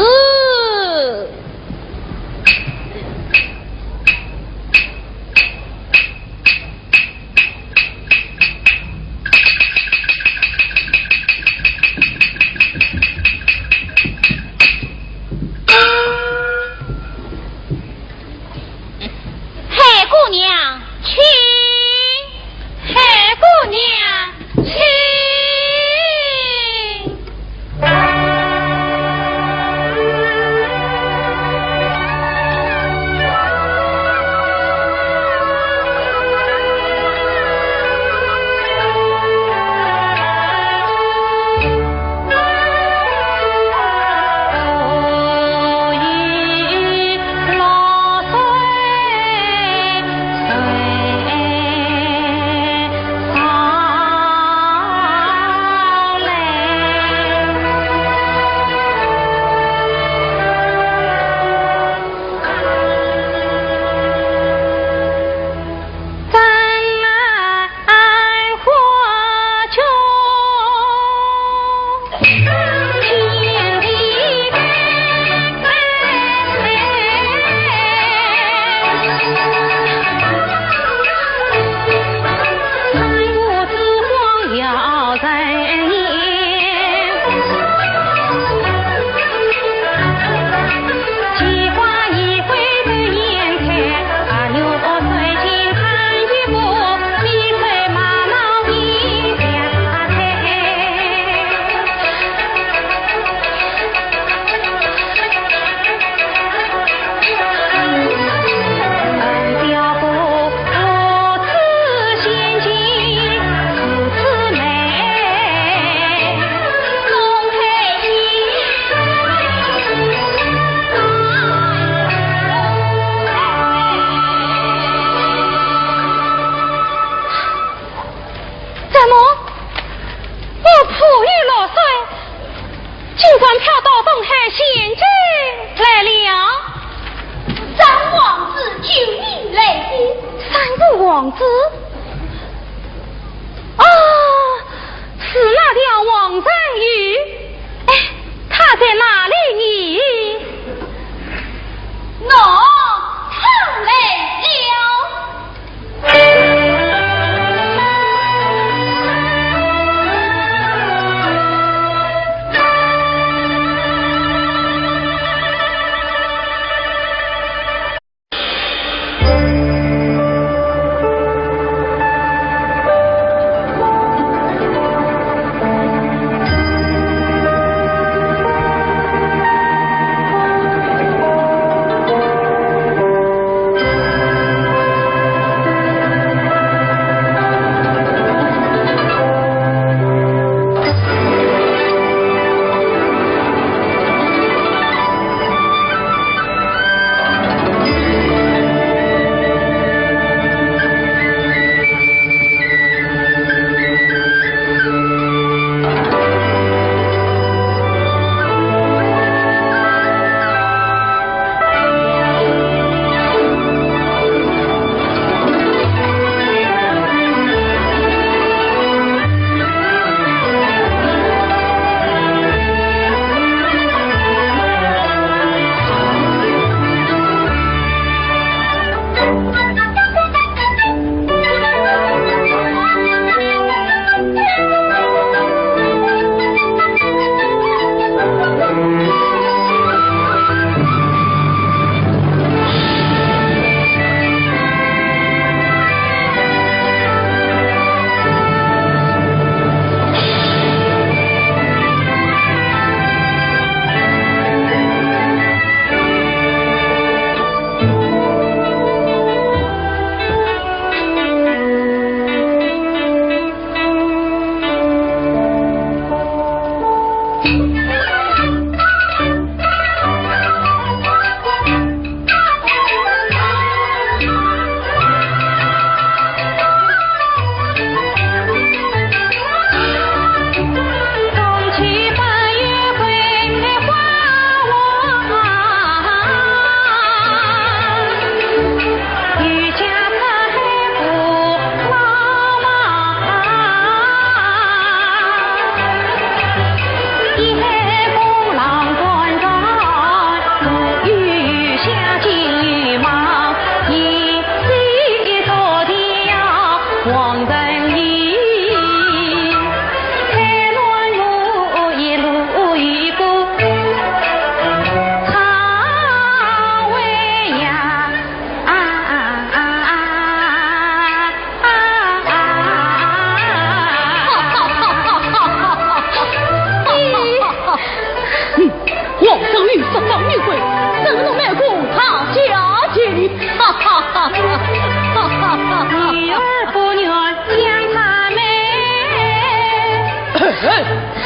怎么我迫于落水，竟然跳到东海仙境来了？三王子救你来的。三个王子啊，是那条王章鱼。哎，他在哪里？我上来了。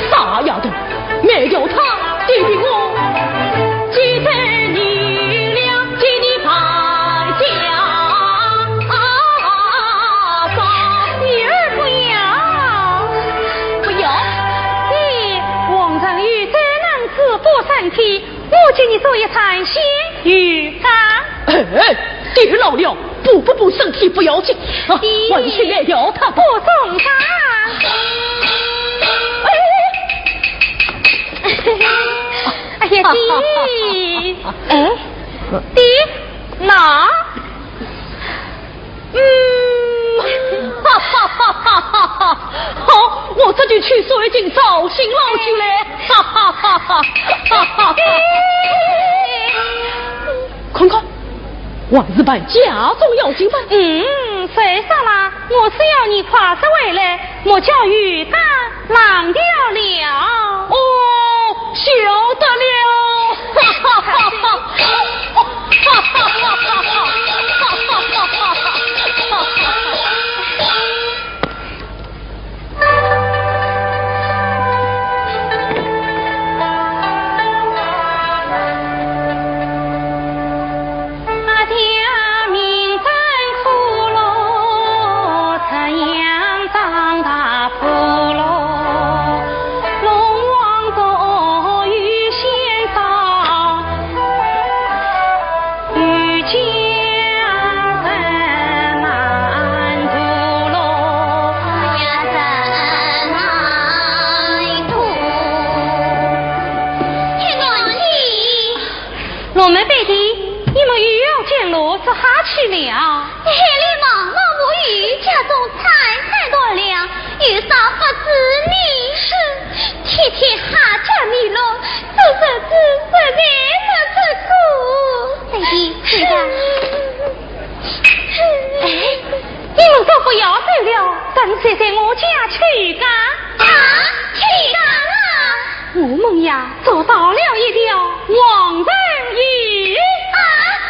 啥丫头，没有他弟弟我记得你俩给你排家女儿不要，你王章鱼怎能自负身体？我请你做一餐鲜鱼饭。爹老了，不，身体不要紧，完全没有他不送他。哎呀，爹，爹，哪？好，我这就去水井找新老去嘞，看，还是办家中要紧办。谁说啦？我是要你快些回来，我叫鱼干浪掉了。晓得了。名真苦乐，怎样长大？去了？黑里忙忙无语，家中财多粮，有啥不知你是天天哈家米落，这日子实在没得过。弟弟，是的。哎，你们可不要走了，跟谁在我家去干？去干啊！我们呀，做到了一条王人鱼。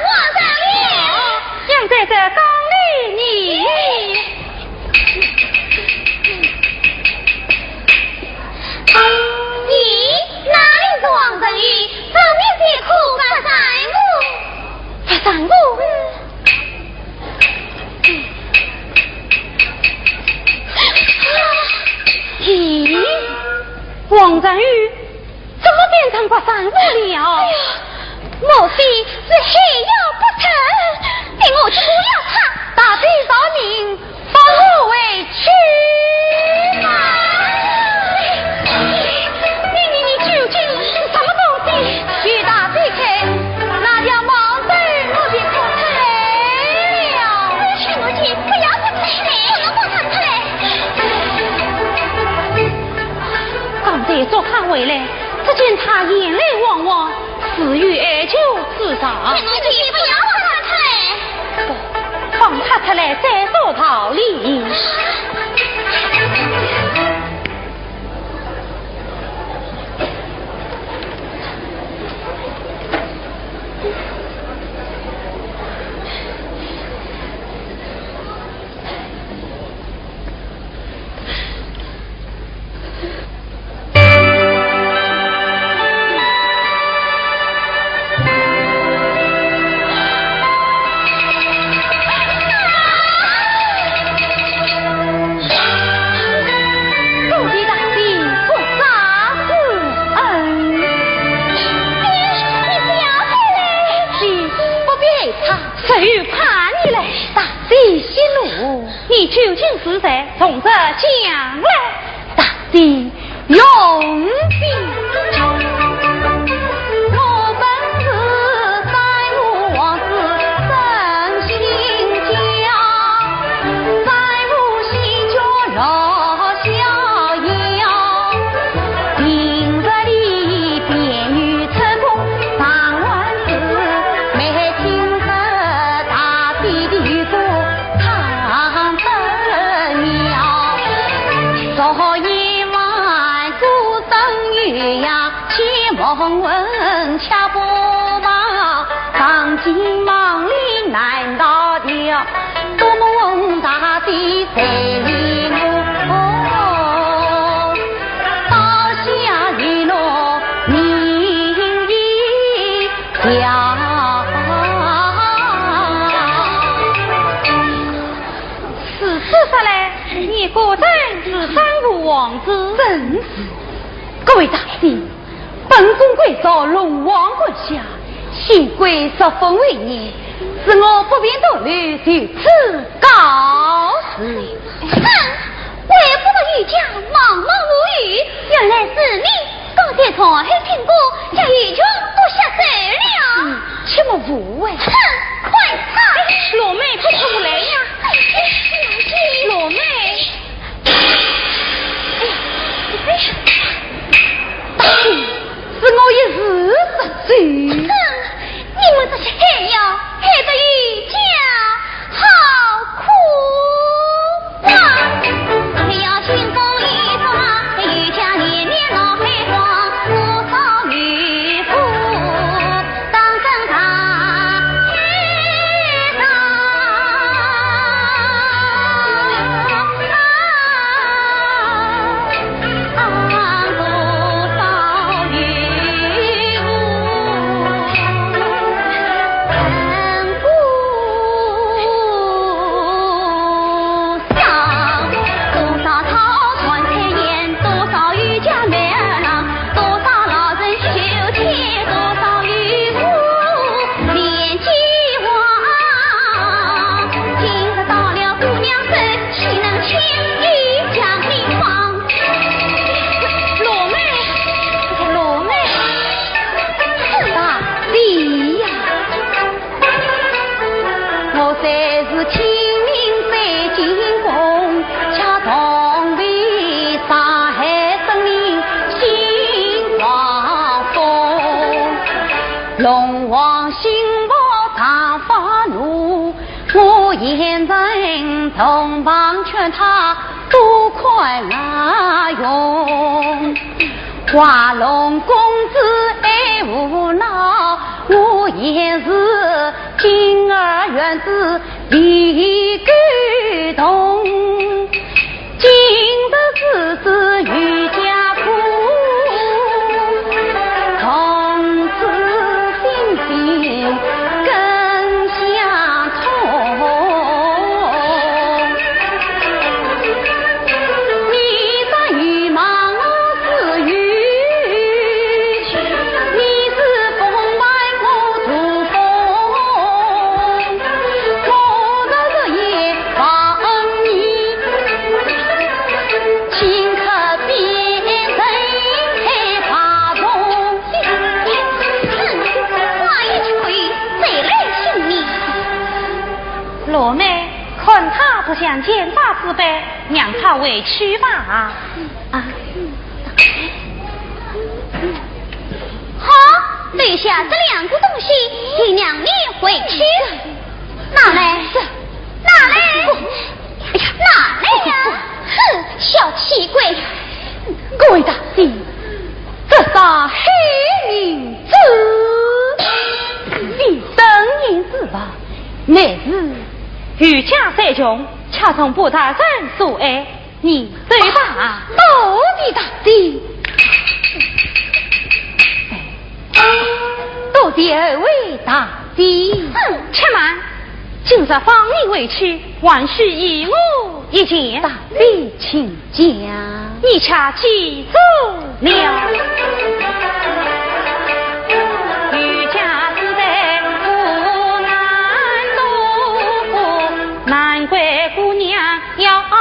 王人鱼，养在这缸里你。你哪里是王人鱼？上面这苦不三姑。咦，王人鱼怎么变成不三姑了？莫非是黑药不成？令我去了他，大地饶命，放我回去嘛！你究竟是什么东西？徐大弟看，那条毛豆我便哭出来了。徐母亲，不要哭出来，不能哭出来。刚才昨看回来，只见他眼泪汪汪，死于哀求自杀。徐母亲，不要放他出来。放他出来再做逃离。谁怕你来？大地息怒，你究竟是谁？从这讲来，大地永别。我本是三吴王子真心家，三吴西角落逍遥，平日里便于成功上万次，没听得大地的雨歌唱得妙，昨夜晚鼓声雨呀，启蒙问恰不忙，上京忙里难到掉，多蒙大地谁理我？刀下雨落明一条。此事说来，你果真是三吴王子？真是。各位大帝，本宫贵遭龙王管辖，幸亏十分为孽，是我不便多虑，就此告辞。我也不得遇见茫茫无语，原来是你刚才从黑苹果将雨琼都吓走了。切莫误会。快擦！罗妹快出来呀！罗妹，是我一时失罪。你们这些黑妖害得雨家好苦啊！黑妖清风一放，雨家年年闹黑荒，多少渔夫当真他黑上。龙王心抱大发怒，我现人同旁劝他多快拿用。华龙公子爱无恼，我也是金儿园子李感动。今得子子与家父，从此心心更相通。你在与忙是雨，你是风外我主风，我的日夜望你，顷刻变成黑花风。话一吹，谁来信你？罗妹，看他不像剑法之辈，让他委屈吧。好，留下这两个东西，替娘你回去。拿来，拿来，拿来呀！哼，小气鬼！各位大帝，这杀黑名字，你等言是吧？乃是欲家再穷，恰从不大人所爱，你对吧？到底大帝，多谢二位大帝。且慢，今日放你回去，万须以我一见。大帝请讲。你恰记住了。欲家之辈不难度，难怪姑娘要发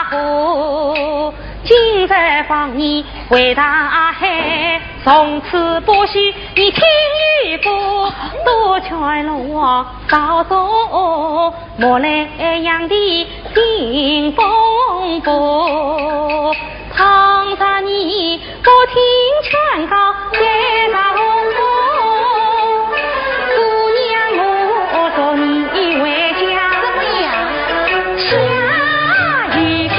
福。今日放你回大海，从此不许你听雨过，多劝龙王少走，莫来养的新风波。倘若你不听劝告，再打我，姑娘我说你回家怎么样？下一个。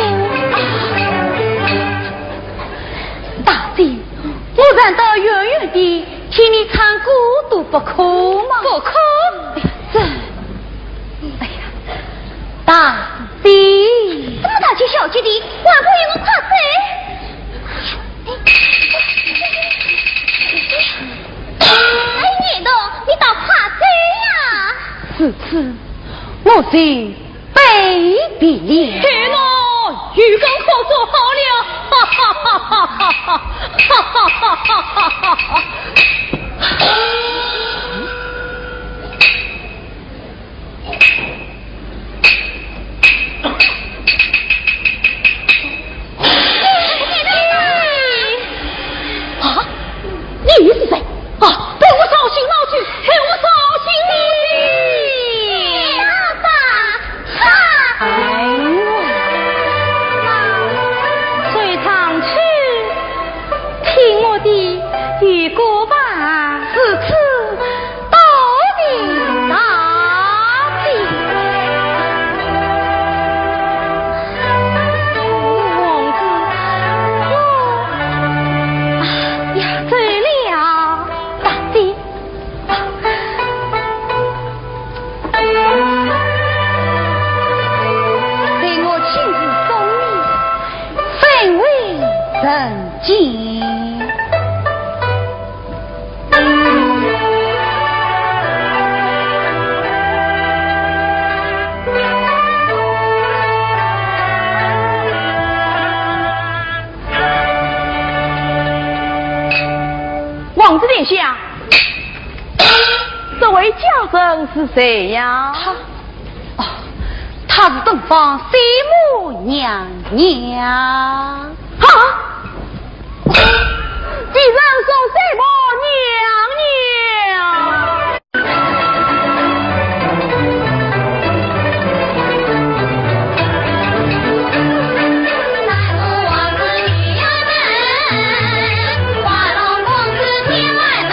大帝，我难道远远地替你唱歌都不可吗？不可。这，哎呀，大帝，这么大气小气的，还不与我夸嘴？哎，你的，你倒夸嘴呀！此次我虽被逼了，天哪，鱼缸可做好了，哈哈哈哈哈哈，哈哈哈哈哈哈。啊，你是谁？啊，陪我烧心闹去，陪我烧心闹去。爸爸，他。哎呦，随唱去，听我的渔歌吧。此次到底大帝，王子，我呀走了，大帝，给我亲自送你，分为人间。王子殿下，这位家人是谁呀？她是东方水母娘娘。哈！既然说水母娘娘。王子女儿们，花龙公子天外门。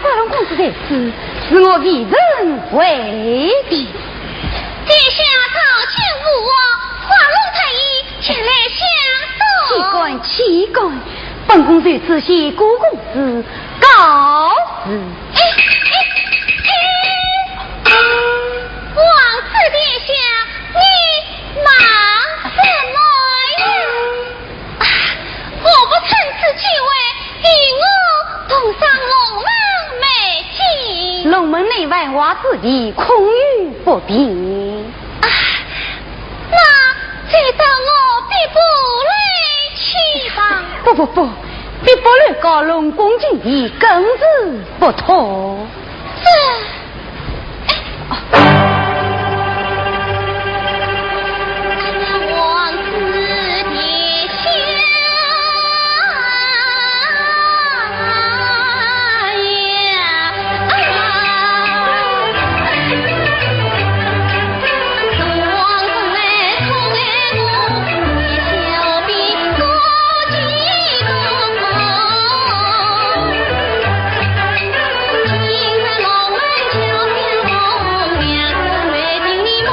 花龙公子在此，是我为人为必。殿下早请勿忘，花龙太医前来相送。岂敢！本公子此系郭公子告辞。王子殿下，你忙什么呀？我不趁此机会与我同上龙门美景。龙门内外娃子弟，空语不便。那这等我必不来去吧。不，必不论高龙恭敬地更是不妥。王子殿下呀，王子来宠爱我，小比高几个。今日龙门桥边红，两个为定你梦。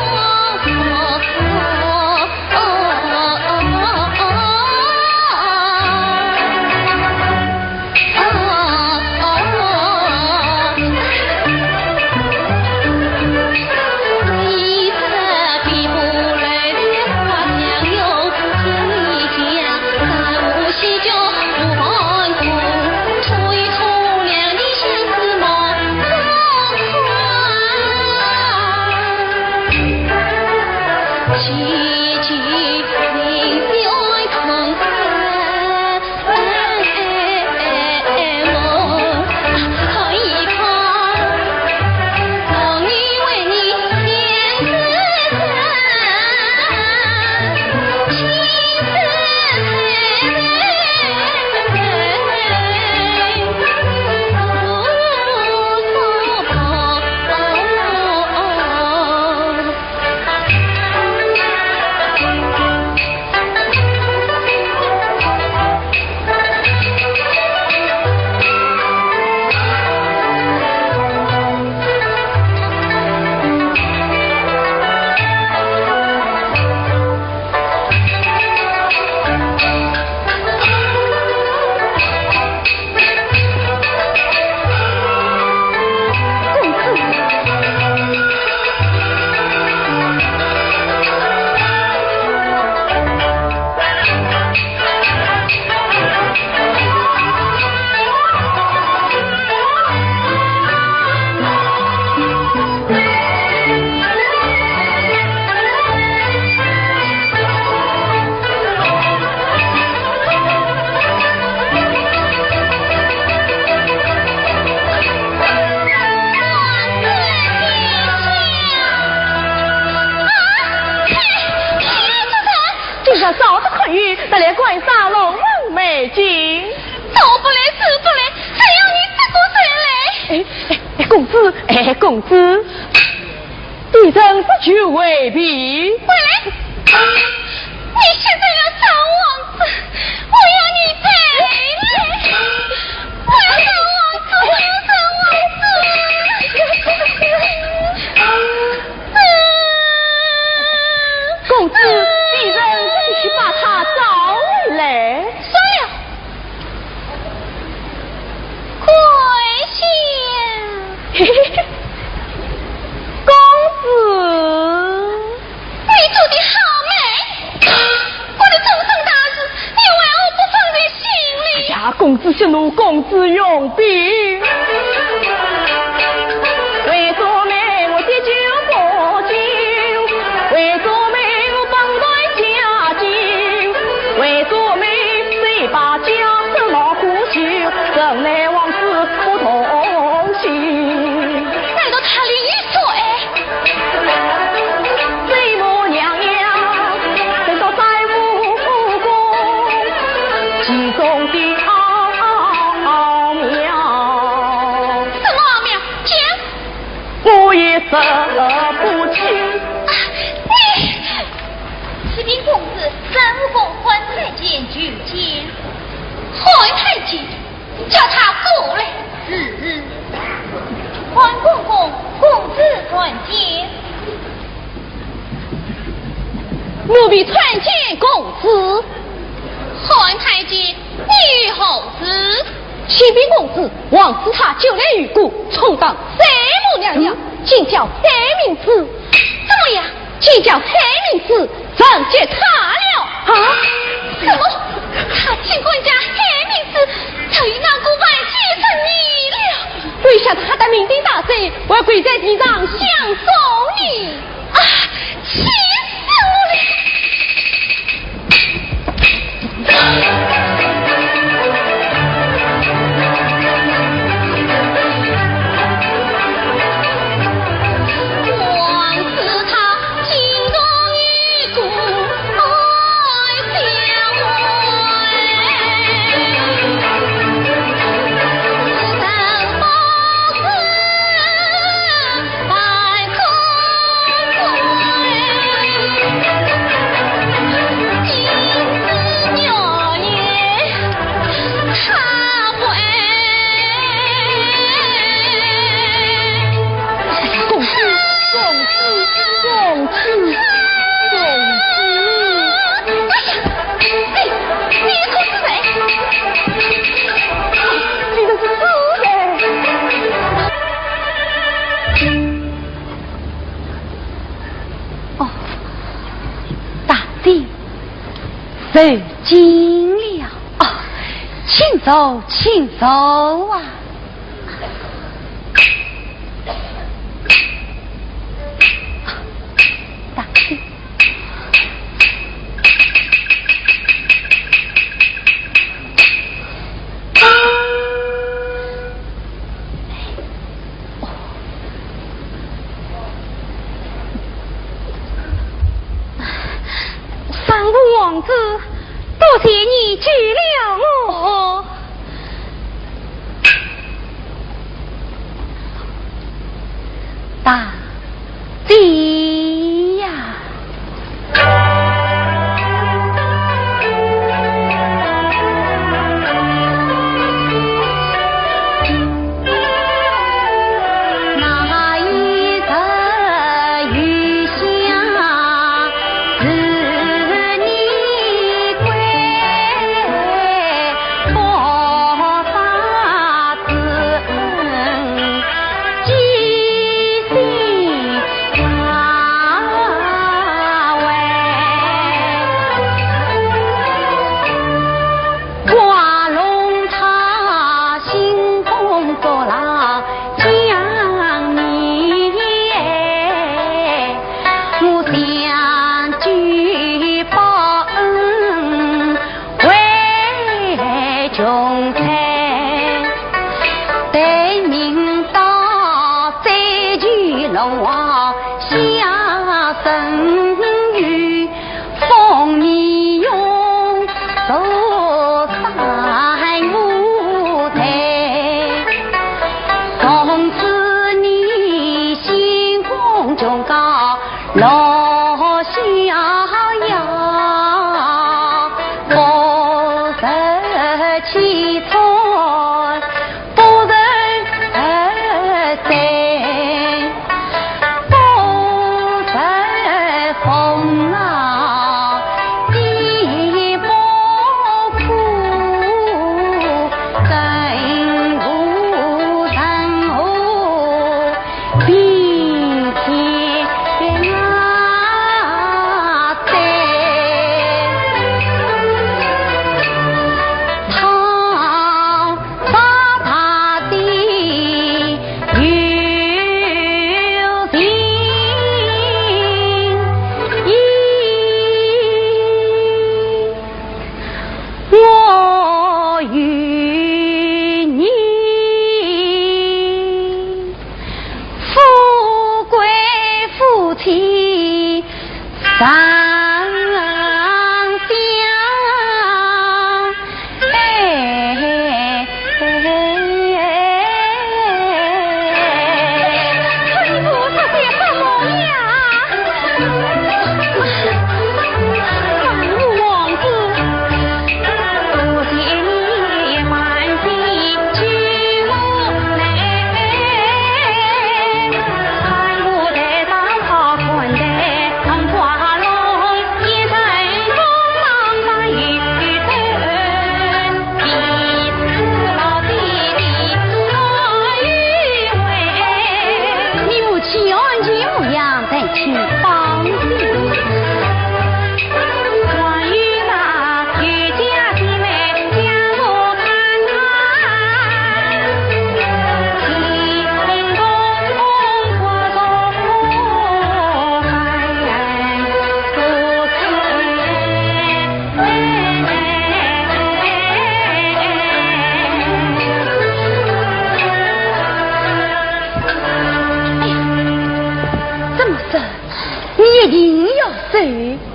早的可以得来观赏龙门美景。走不来，走不来，只要你这个人来。公子，敌人是去未必。回来，你现在要找王子，我要你陪来。我要找王子，我要找王子。公子，敌人必须把他找回来。算了，跪下。公子，你做的好美，我的终身大事，你为何不放在心里？呀，公子息怒，公子用兵。为做媒，我借酒过酒；为做媒，我帮带家境；为做媒，谁把家事老苦修？城内往事不同行。难道他另有所爱？水母娘娘，等到在武功，其中的奥妙。什么奥妙？讲。我也说不清。此禀公子，三武公还太监举荐。还太监，叫他过来。关公公，公子传见。奴婢传见公子。汉太监，你何子？启禀公子，王子他久来于故，充当三母娘娘，竟叫黑名字。怎么样？竟叫黑名字，上接他了。啊？什么？他请官家黑名字，曾与那古外结成你了。为啥他的酩酊大醉，我要跪在地上相送你啊！气死我了！受惊了啊！请走，请走啊！大弟，三姑王子，多谢你救了我。大弟呀！那一日雨下，是你归，佛法子记心常为。挂龙塔兴风作浪将你，我想举报恩为穷财，待明到再聚龙王下生于封你用走三五台，从此你心空中高落逍遥，不得其错，不得在，不得风浪地不苦，更无人后比天在。唐发大地有情我与你富贵夫妻三相，臣服他些什么呀？三姑王子。多谢你满心去无奈，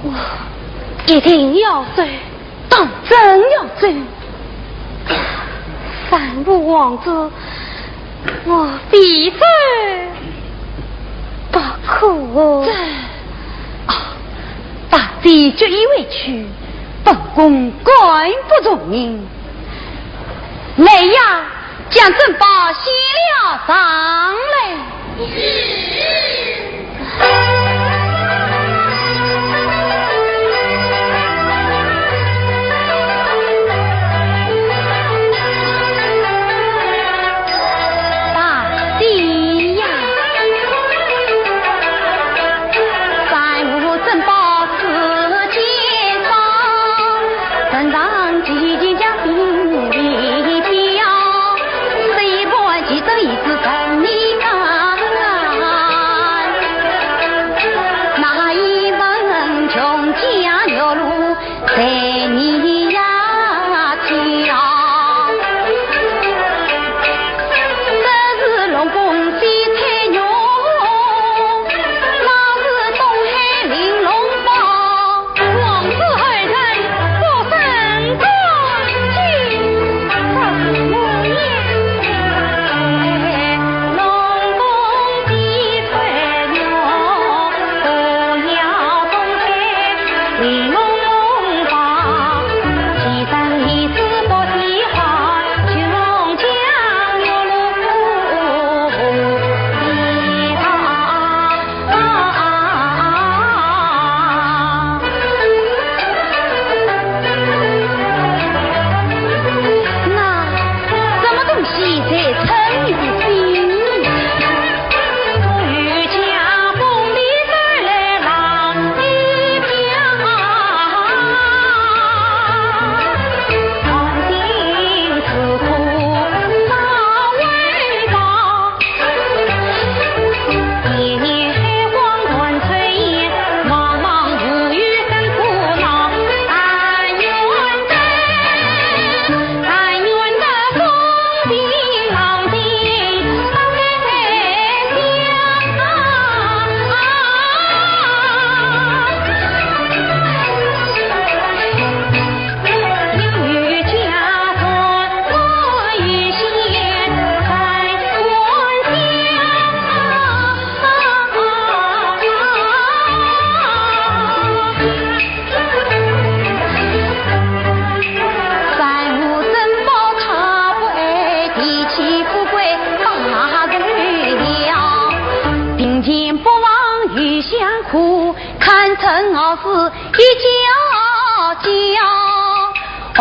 我一定要走，当真要走。三路王子，我必走不可。大帝决意委屈，本宫该不从命。来呀，将珍宝洗了上来。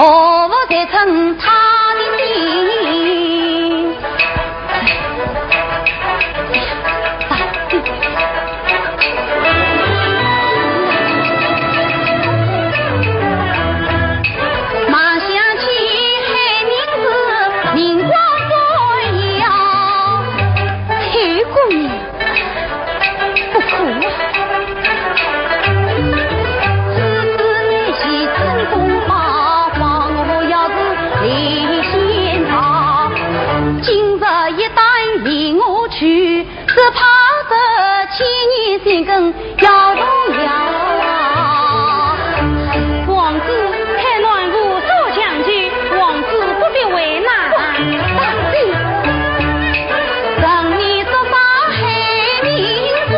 何不再成他的心？马想起黑名字，明光闪耀，黑姑娘不可啊！只怕这千年心根要动摇。王子开暖壶烧香去，王子不必为难。等你说把黑名字，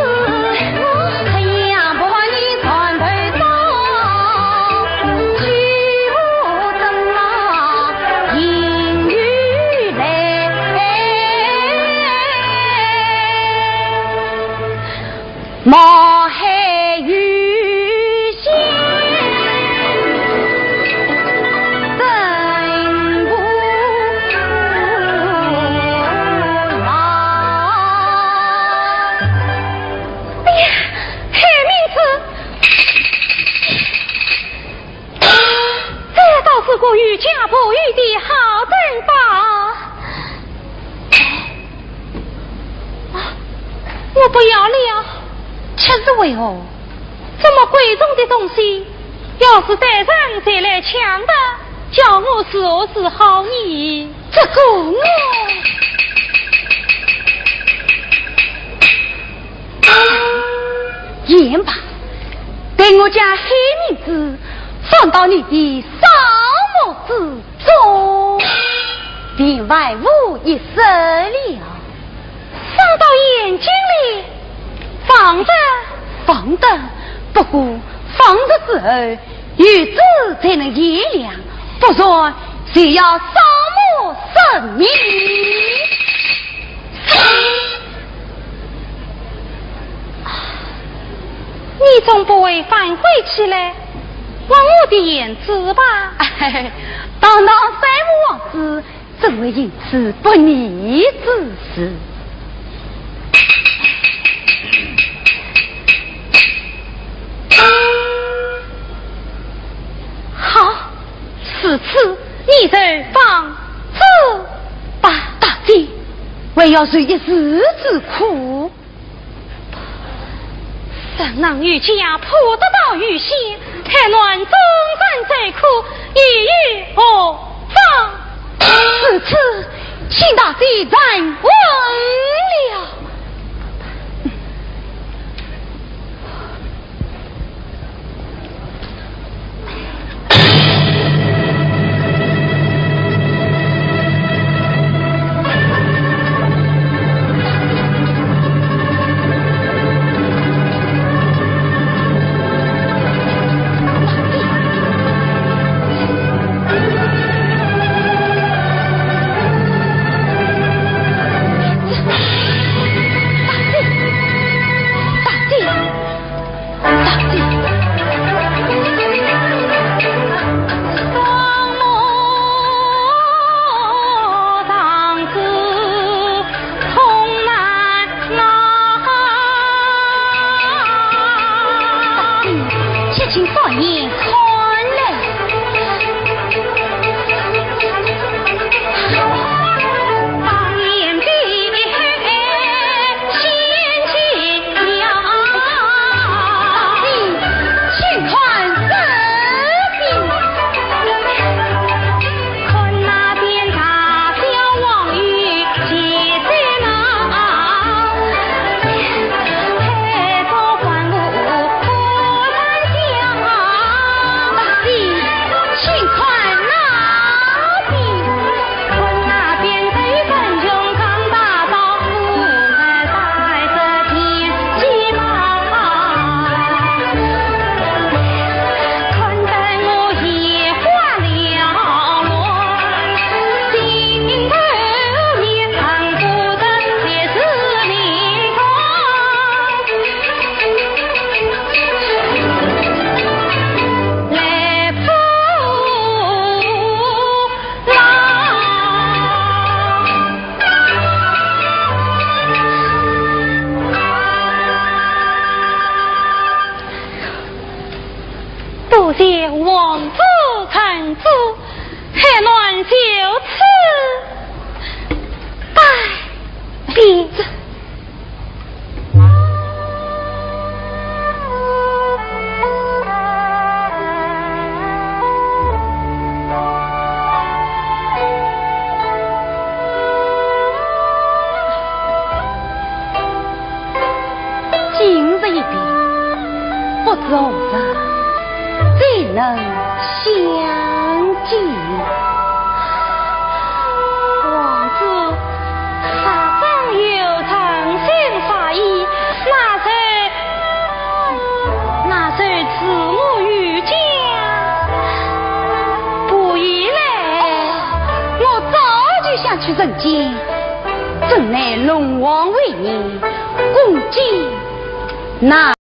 黑呀不把你传头上，去无灯啊阴雨来。毛海雨线，真不老。哎呀，海名字，这倒是个与家不遇的好珍宝。我不要了。这是为何？这么贵重的东西，要是带上再来抢的，叫我是何是好意？这个我言吧，对给我将黑名字放到你的扫墓之中，便万无一失了。放到眼睛里，放得，不过放的时候日子才能炎亮，不然就要扫墓生命。你总不会反悔起来忘我的言辞吧？堂堂三母王子，怎会因此不义之事？好，此次你就放走吧。大姐，为要受一时之苦。怎能与家破得到于先，还乱终身最苦，意欲何方？此次请大姐再问了。去人间，正乃龙王为你共进那。